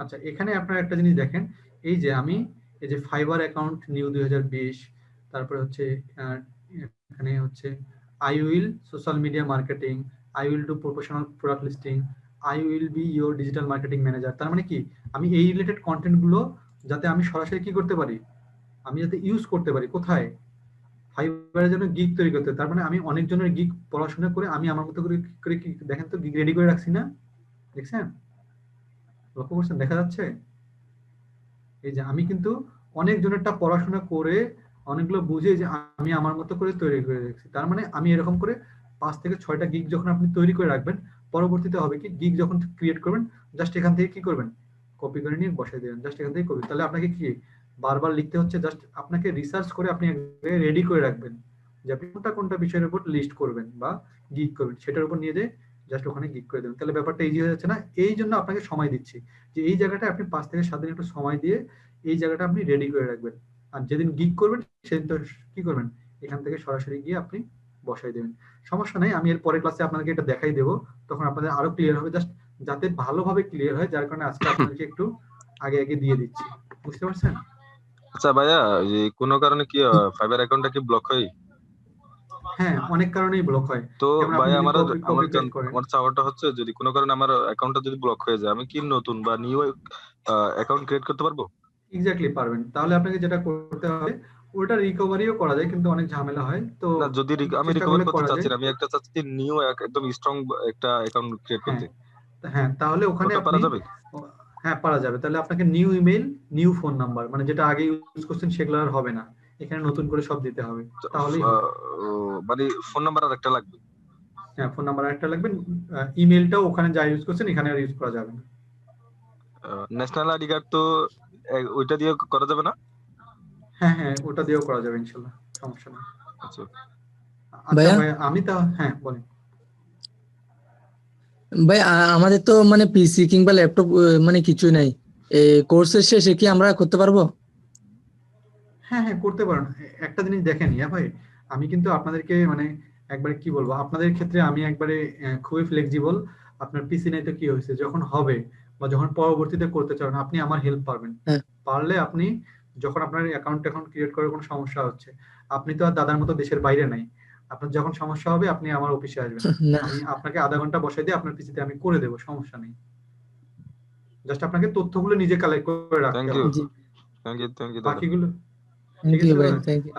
আচ্ছা, এখানে আপনারা একটা জিনিস দেখেন, এই যে আমি এই যে ফাইবার অ্যাকাউন্ট নিউ 2020, তারপরে হচ্ছে এখানে হচ্ছে I will social media marketing, I will do professional product listing, I will be your digital marketing manager. তার মানে কি, আমি এই রিলেটেড কন্টেন্ট গুলো যাতে আমি সরাসরি কি করতে পারি, আমি যাতে ইউজ করতে পারি কোথায়, ফাইবারের জন্য গিগ তৈরি করতে। তার মানে আমি অনেকজনের গিগ পড়াশোনা করে আমি আমার মতো করে কি দেখেন তো গিগ রেডি করে রাখছি না, দেখছেন, লক্ষ্য করছেন, দেখা যাচ্ছে। এই যে আমি কিন্তু অনেকজনেরটা পড়াশোনা করে অনেকগুলো বুঝে যে আমি আমার মতো করে তৈরি করে রেখেছি। তার মানে আমি এরকম করে 5 থেকে 6টা গিগ যখন আপনি তৈরি করে রাখবেন, পরবর্তীতে হবে কি, গিগ যখন ক্রিয়েট করবেন জাস্ট এখান থেকে কি করবেন, কপি করে নিয়ে বসাই দেবেন, জাস্ট এখান থেকে কপি। তাহলে আপনাকে কি বারবার লিখতে হচ্ছে, জাস্ট আপনাকে রিসার্চ করে আপনি রেডি করে রাখবেন যে আপনি কোনটা কোনটা বিষয়ের উপর লিস্ট করবেন বা গিগ করবেন, সেটার উপর নিয়ে যে জাস্ট ওখানে গিগ করে দেবেন। তাহলে ব্যাপারটা ইজি হয়ে যাচ্ছে না? এই জন্য আপনাকে সময় দিচ্ছি যে এই জায়গাটা আপনি 5 থেকে 7 দিন একটু সময় দিয়ে এই জায়গাটা আপনি রেডি করে রাখবেন। আর যেদিন গিগ করবেন সেদিন তো কি করবেন, এখান থেকে সরাসরি গিয়ে আপনি বসাই দেবেন। সমস্যা নাই, আমি এর পরের ক্লাসে আপনাদেরকে এটা দেখাই দেবো, তখন আপনাদের আরো ক্লিয়ার হবে, জাস্ট যাতে ভালোভাবে ক্লিয়ার হয়, যার কারণে আজকে আপনাদেরকে একটু আগে আগে দিয়ে দিচ্ছি। বুঝতে পারছেন? আচ্ছা ভাইয়া, যে কোনো কারণে কি ফাইবার অ্যাকাউন্টটা কি ব্লক হয়? হ্যাঁ, অনেক কারণেই ব্লক হয়। তো যেমন আপনি ভাইয়া যদি আমার কপি আমার পেস্ট করেন, আমার চাওয়াটা হচ্ছে যদি কোনো কারণে আমার অ্যাকাউন্টটা যদি ব্লক হয়ে যায়, আমি কি নতুন বা নিউ অ্যাকাউন্ট ক্রিয়েট করতে পারবো? এক্স্যাক্টলি পারবেন। তাহলে আপনাকে যেটা করতে হবে, ওটা রিকভারিও করা যায়, কিন্তু অনেক ঝামেলা হয়। তো না, যদি আমি চেষ্টা রিকভার করলে করতে করা যায়। চাচ্ছি না, আমি একটা চাচ্ছি নিউ একদম স্ট্রং একটা অ্যাকাউন্ট ক্রিয়েট হ্যাঁ করতে। হ্যাঁ, তাহলে ওখানে ওটা পারা আপনি যাবে? হ্যাঁ পারা যাবে। তাহলে আপনাকে new email, new phone number, মানে যেটা আগে ইউজ করছেন সেগুলো আর হবে না, এখানে নতুন করে সব দিতে হবে, তাহলেই হবে। মানে ফোন নাম্বার আর একটা লাগবে? হ্যাঁ, ফোন নাম্বার একটা লাগবে। ইমেলটাও ওখানে যা ইউজ করছেন এখানে আর ইউজ করা যাবে না। ন্যাশনাল আইডি কার্ড তো ওইটা দিয়ে করা যাবে না? হ্যাঁ হ্যাঁ, ওটা দিয়েও করা যাবে ইনশাল্লাহ, সমস্যা নেই। আচ্ছা আচ্ছা ভাইয়া ভাই, আমি তা হ্যাঁ বলেন। ভাই আমাদের তো মানে পিসি কিংবা ল্যাপটপ মানে কিছুই নাই, এই কোর্সের শেষে কি আমরা করতে পারবো? হ্যাঁ হ্যাঁ, করতে পারেন। একটা জিনিস দেখেন ইয়া ভাই, আমি কিন্তু আপনাদেরকে মানে একবারে কি বলবো, আপনাদের ক্ষেত্রে আমি একবারে খুবই ফ্লেক্সিবল। আপনার পিসি নাই তো কি হয়েছে, যখন হবে বা যখন পরবর্তীতে করতে চান আপনি আমার হেল্প পাবেন। হ্যাঁ। পারলে আপনি যখন আপনার অ্যাকাউন্ট ক্রিয়েট করার কোনো সমস্যা হচ্ছে, আপনি তো আর দাদার মতো দেশের বাইরে নাই, আপনার যখন সমস্যা হবে আপনি আমার অফিসে আসবেন, না আমি আপনাকে আধা ঘন্টা বসাই দিয়ে আপনার পিসিতে আমি করে দেবো, সমস্যা নেই। জাস্ট আপনাকে তথ্যগুলো নিজে কালেক্ট করে রাখতে থ্যাংক ইউ, হবে, জি, থ্যাংক ইউ দাদা। বাকিগুলো থ্যাংক ঠিক ইউ আছে ভাই, দাদা। Thank you.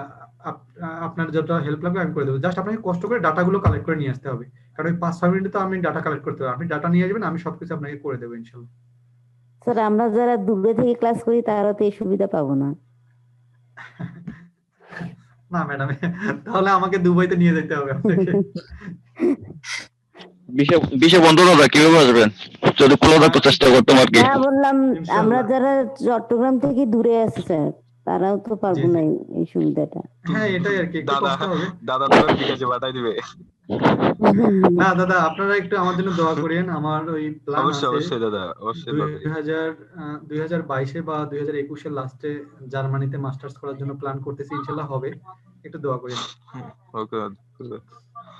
আপনার যত হেল্প লাগবে আমি করে দেবো, জাস্ট আপনাকে কষ্ট করে ডাটাগুলো কালেক্ট করে নিয়ে আসতে হবে, কারণ ওই 5-6 মিনিটে তো আমি ডাটা কালেক্ট করতে হবে, আপনি ডাটা নিয়ে আসবেন, আমি সবকিছু আপনাকে করে দেবো ইনশাল্লাহ। স্যার আমরা যারা দূরে থেকে ক্লাস করি তারা তো এই সুবিধা পাবো না। না ম্যাডাম, তাহলে আমাকে দুবাইতে নিয়ে যেতে হবে আপনাকে। বিষয় বন্ধ না কিভাবে আসবেন, যদি খোলা থাকতো চেষ্টা করতাম আর কি। না বললাম আমরা ইনশাল্লাহ। যারা চট্টগ্রাম থেকে দূরে আছি স্যার, তারাও তো জি পারবো জি, না এই সুবিধাটা। হ্যাঁ এটাই আর কি, একটু দাদা কষ্ট হবে। দাদা তোমার বিকাশে পাঠাই দিবে। না দাদা, আপনারা একটু আমার জন্য দোয়া করেন, আমার ওই প্ল্যান অবশ্যই আছে অবশ্যই দাদা, অবশ্যই দোয়া করি। 2022 বা 2021 লাস্টে জার্মানিতে মাস্টার্স করার জন্য প্ল্যান করতেছি, ইনশাল্লাহ হবে, একটু দোয়া করেন। ওকে,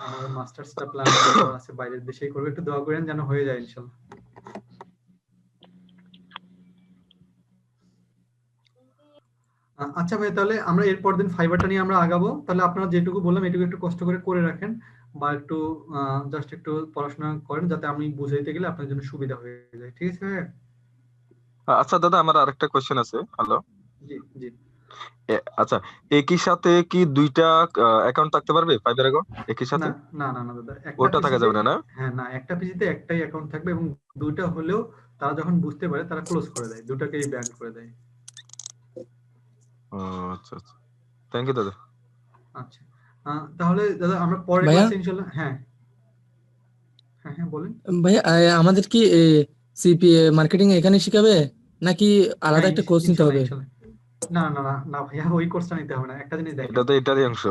আমার মাস্টার্সটা প্ল্যান করা আছে, বাইরের দেশেই করবো, একটু দোয়া করেন যেন হয়ে যায় ইনশাল্লাহ। আচ্ছা ভাই, তাহলে আমরা এরপর দিন ফাইবারটা নিয়ে আমরা আগাবো, তাহলে আপনারা যেটুকু বললাম এটুকু একটু কষ্ট করে রাখেন, বা একটু জাস্ট একটু পড়াশোনা করেন, যাতে আমি বুঝাইতে গেলে আপনার জন্য সুবিধা হয়ে যায়, ঠিক আছে ভাইয়া? আচ্ছা দাদা, আমার আরেকটা কোশ্চেন আছে। হ্যালো, জি জি। আচ্ছা, একই সাথে কি দুইটা অ্যাকাউন্ট থাকতে পারবে, ফাইবার অ্যাকাউন্ট একই সাথে? না না না না দাদা, একটা ওটা থাকা পিসিতে, যাবে না, না? হ্যাঁ না, একটা পিসিতে একটাই অ্যাকাউন্ট থাকবে, এবং দুইটা হলেও তারা যখন বুঝতে পারে তারা ক্লোজ করে দেয়, দুটাকেই ব্যান করে দেয়। ও আচ্ছা আচ্ছা, থ্যাংক ইউ দাদা। আচ্ছা, তাহলে দাদা আমরা পরের ভাইয়া ক্লাসে ইনশাল্লাহ, হ্যাঁ হ্যাঁ হ্যাঁ বলেন। ভাইয়া আমাদের কি সিপিএ মার্কেটিং এখানে শিখাবে নাকি আলাদা হ্যাঁ একটা কোর্স নিতে ইনশাল্লাহ হবে? ইনশাল্লাহ। না না না না ভাইয়া, ওই কোর্সটা নিতে হবে না, একটা জিনিস দেখেন, এটা তো এটারই অংশ।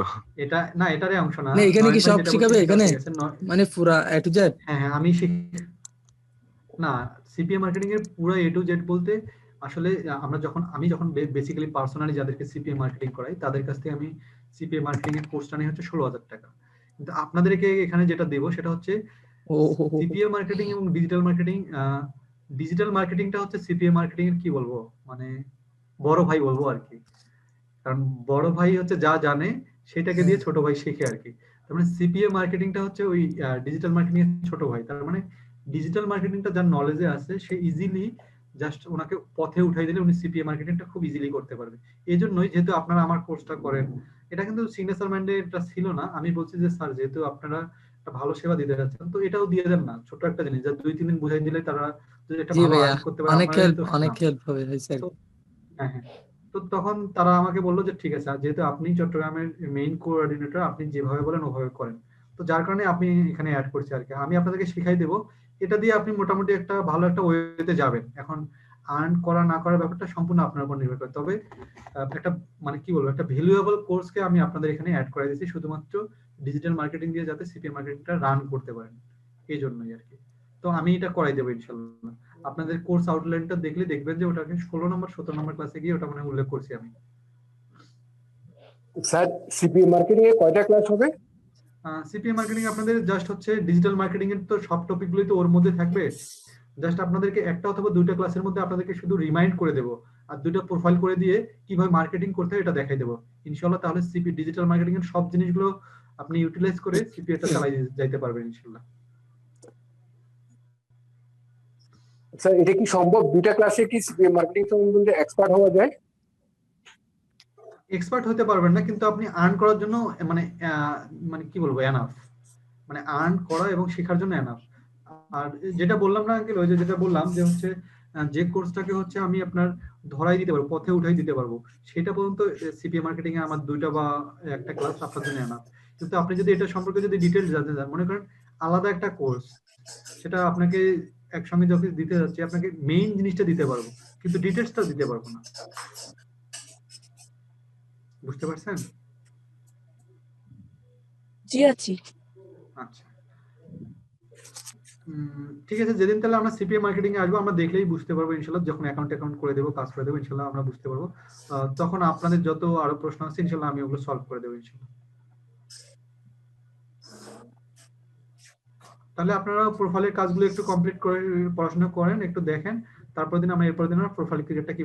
এটা না, এটারই অংশ না, না এখানে কি নয়ন ভাই সব যেটা বলছে শিখাবে সেটাও এখানে, ঠিক আছে, মানে পুরা এ টু জেড? হ্যাঁ হ্যাঁ আমি না, সিপিএ মার্কেটিং এর পুরো এ টু জেড বলতে আসলে আমি যখন বেসিক্যালি পার্সোনালি যাদেরকে সিপিএ মার্কেটিং করাই, তাদের কাছ থেকে আমি সিপিএ মার্কেটিং এর কোর্সটা নিয়ে হচ্ছে 16,000 টাকা, কিন্তু আপনাদেরকে এখানে যেটা দেবো সেটা হচ্ছে ও হো হো। সিপিএ মার্কেটিং এবং ডিজিটাল মার্কেটিং। ডিজিটাল মার্কেটিংটা হচ্ছে সিপিএ মার্কেটিং এর কি বলবো, মানে বড় ভাই বলবো আর কি, কারণ বড় ভাই হচ্ছে যা জানে সেটাকে দিয়ে ছোট ভাই শেখে আর কি। তার মানে সিপিএ মার্কেটিংটা হচ্ছে ওই ডিজিটাল মার্কেটিং এর ছোট ভাই, তার মানে ডিজিটাল মার্কেটিংটা যার নলেজে আছে সে ইজিলি জাস্ট ওনাকে পথে উঠাই দিলে উনি সিপিএ মার্কেটিংটা খুব ইজিলি করতে পারবে। এই জন্যই যেহেতু আপনারা আমার কোর্সটা করেন, এটা কিন্তু সিগনেচার মাইন্ডে এটা ছিল না, আমি বলছি যে স্যার যেহেতু আপনারা একটা ভালো সেবা দিতে যাচ্ছেন তো এটাও দিয়ে দেন না, ছোট একটা জিনিস যা 2-3 দিন বুঝাই দিলে তারা যদি একটা জি ভালো ভাইয়া, আর্ন করতে পারে, অনেক আপনারাই হেল্প তো অনেক সুনাম। হেল্প হবে ভাই স্যার। তো হ্যাঁ হ্যাঁ, তো তখন তারা আমাকে বললো যে ঠিক আছে, আর যেহেতু আপনি চট্টগ্রামের মেইন কোঅর্ডিনেটর, আপনি যেভাবে বলেন ওভাবে করেন, তো যার কারণে আপনি এখানে অ্যাড করছি আর কি, আমি আপনাদেরকে শিখাই দেবো, এটা দিয়ে আপনি মোটামুটি একটা ভালো একটা ওয়েতে যাবেন। এখন আর্ন করা না করার ব্যাপারটা সম্পূর্ণ আপনার উপর নির্ভর করে, তবে একটা মানে কি বলবো, একটা ভ্যালুয়েবল কোর্সকে আমি আপনাদের এখানে অ্যাড করে দিয়েছি শুধুমাত্র ডিজিটাল মার্কেটিং দিয়ে যাতে সিপিএ মার্কেটিংটা রান করতে পারেন, এই জন্যই আর কি। তো আমি এটা করাই দেবো ইনশাল্লাহ, আপনাদের কোর্স আউটলাইনটা দেখলে দেখবেন যে ওটাকে 16 নম্বর 17 নম্বর ক্লাসে গিয়ে ওটা মানে উল্লেখ করছি আমি। স্যার সিপিএ মার্কেটিং এ কয়টা ক্লাস হবে? সিপিএ মার্কেটিং আপনাদের জাস্ট হচ্ছে ডিজিটাল মার্কেটিং এর তো সব টপিকগুলোই তো ওর মধ্যে থাকবে, জাস্ট আপনাদেরকে একটা অথবা দুইটা ক্লাসের মধ্যে আপনাদেরকে শুধু রিমাইন্ড করে দেবো, আর দুইটা প্রোফাইল করে দিয়ে কিভাবে মার্কেটিং করতে হয় এটা দেখাই দেবো ইনশাল্লাহ। তাহলে সিপি ডিজিটাল মার্কেটিং এর সব জিনিসগুলো আপনি ইউটিলাইজ করে সিপিএটা চালাই যাইতে পারবেন ইনশাল্লাহ। স্যার এটা কি সম্ভব দুইটা ক্লাসে কি সিপিএ মার্কেটিং সম্বন্ধে এক্সপার্ট হওয়া যায়? এক্সপার্ট হতে পারবেন না, কিন্তু আপনি আর্ন করার জন্য মানে মানে কি বলবো এনাফ, মানে আর্ন করা এবং শেখার জন্য এনাফ। আর যেটা বললাম না আঙ্কেল, ওই যে যেটা বললাম যে হচ্ছে যে কোর্সটাকে হচ্ছে আমি আপনার ধরাই দিতে পারবো, পথে উঠাই দিতে পারবো, সেটা পর্যন্ত সিপিএ মার্কেটিং এ আমার দুইটা বা একটা ক্লাস আপনার জন্য এনাফ। কিন্তু আপনি যদি এটা সম্পর্কে যদি ডিটেইলস জানতে চান, মনে করেন আলাদা একটা কোর্স, সেটা আপনাকে একসঙ্গে যখন দিতে যাচ্ছি আপনাকে মেইন জিনিসটা দিতে পারবো কিন্তু ডিটেইলসটা দিতে পারবো না। বুঝতে পারছেন? জি আছি। আচ্ছা, ঠিক আছে। যেদিন তাহলে আমরা সিপিএ মার্কেটিং এ আসবো, আমরা দেখলেই বুঝতে পারবো ইনশাল্লাহ। যখন অ্যাকাউন্ট করে দেবো, কাজ করে দেবো ইনশাল্লাহ, আমরা বুঝতে পারবো। তখন আপনাদের যত আরো প্রশ্ন আছে ইনশাল্লাহ আমি ওগুলো সলভ করে দেবো ইনশাল্লাহ। তাহলে আপনারা প্রোফাইলের কাজগুলো একটু কমপ্লিট করে পড়াশোনা করেন, একটু দেখেন, তারপর দিন আমরা এরপর দিন প্রোফাইল ক্রিয়েটটা কিভাবে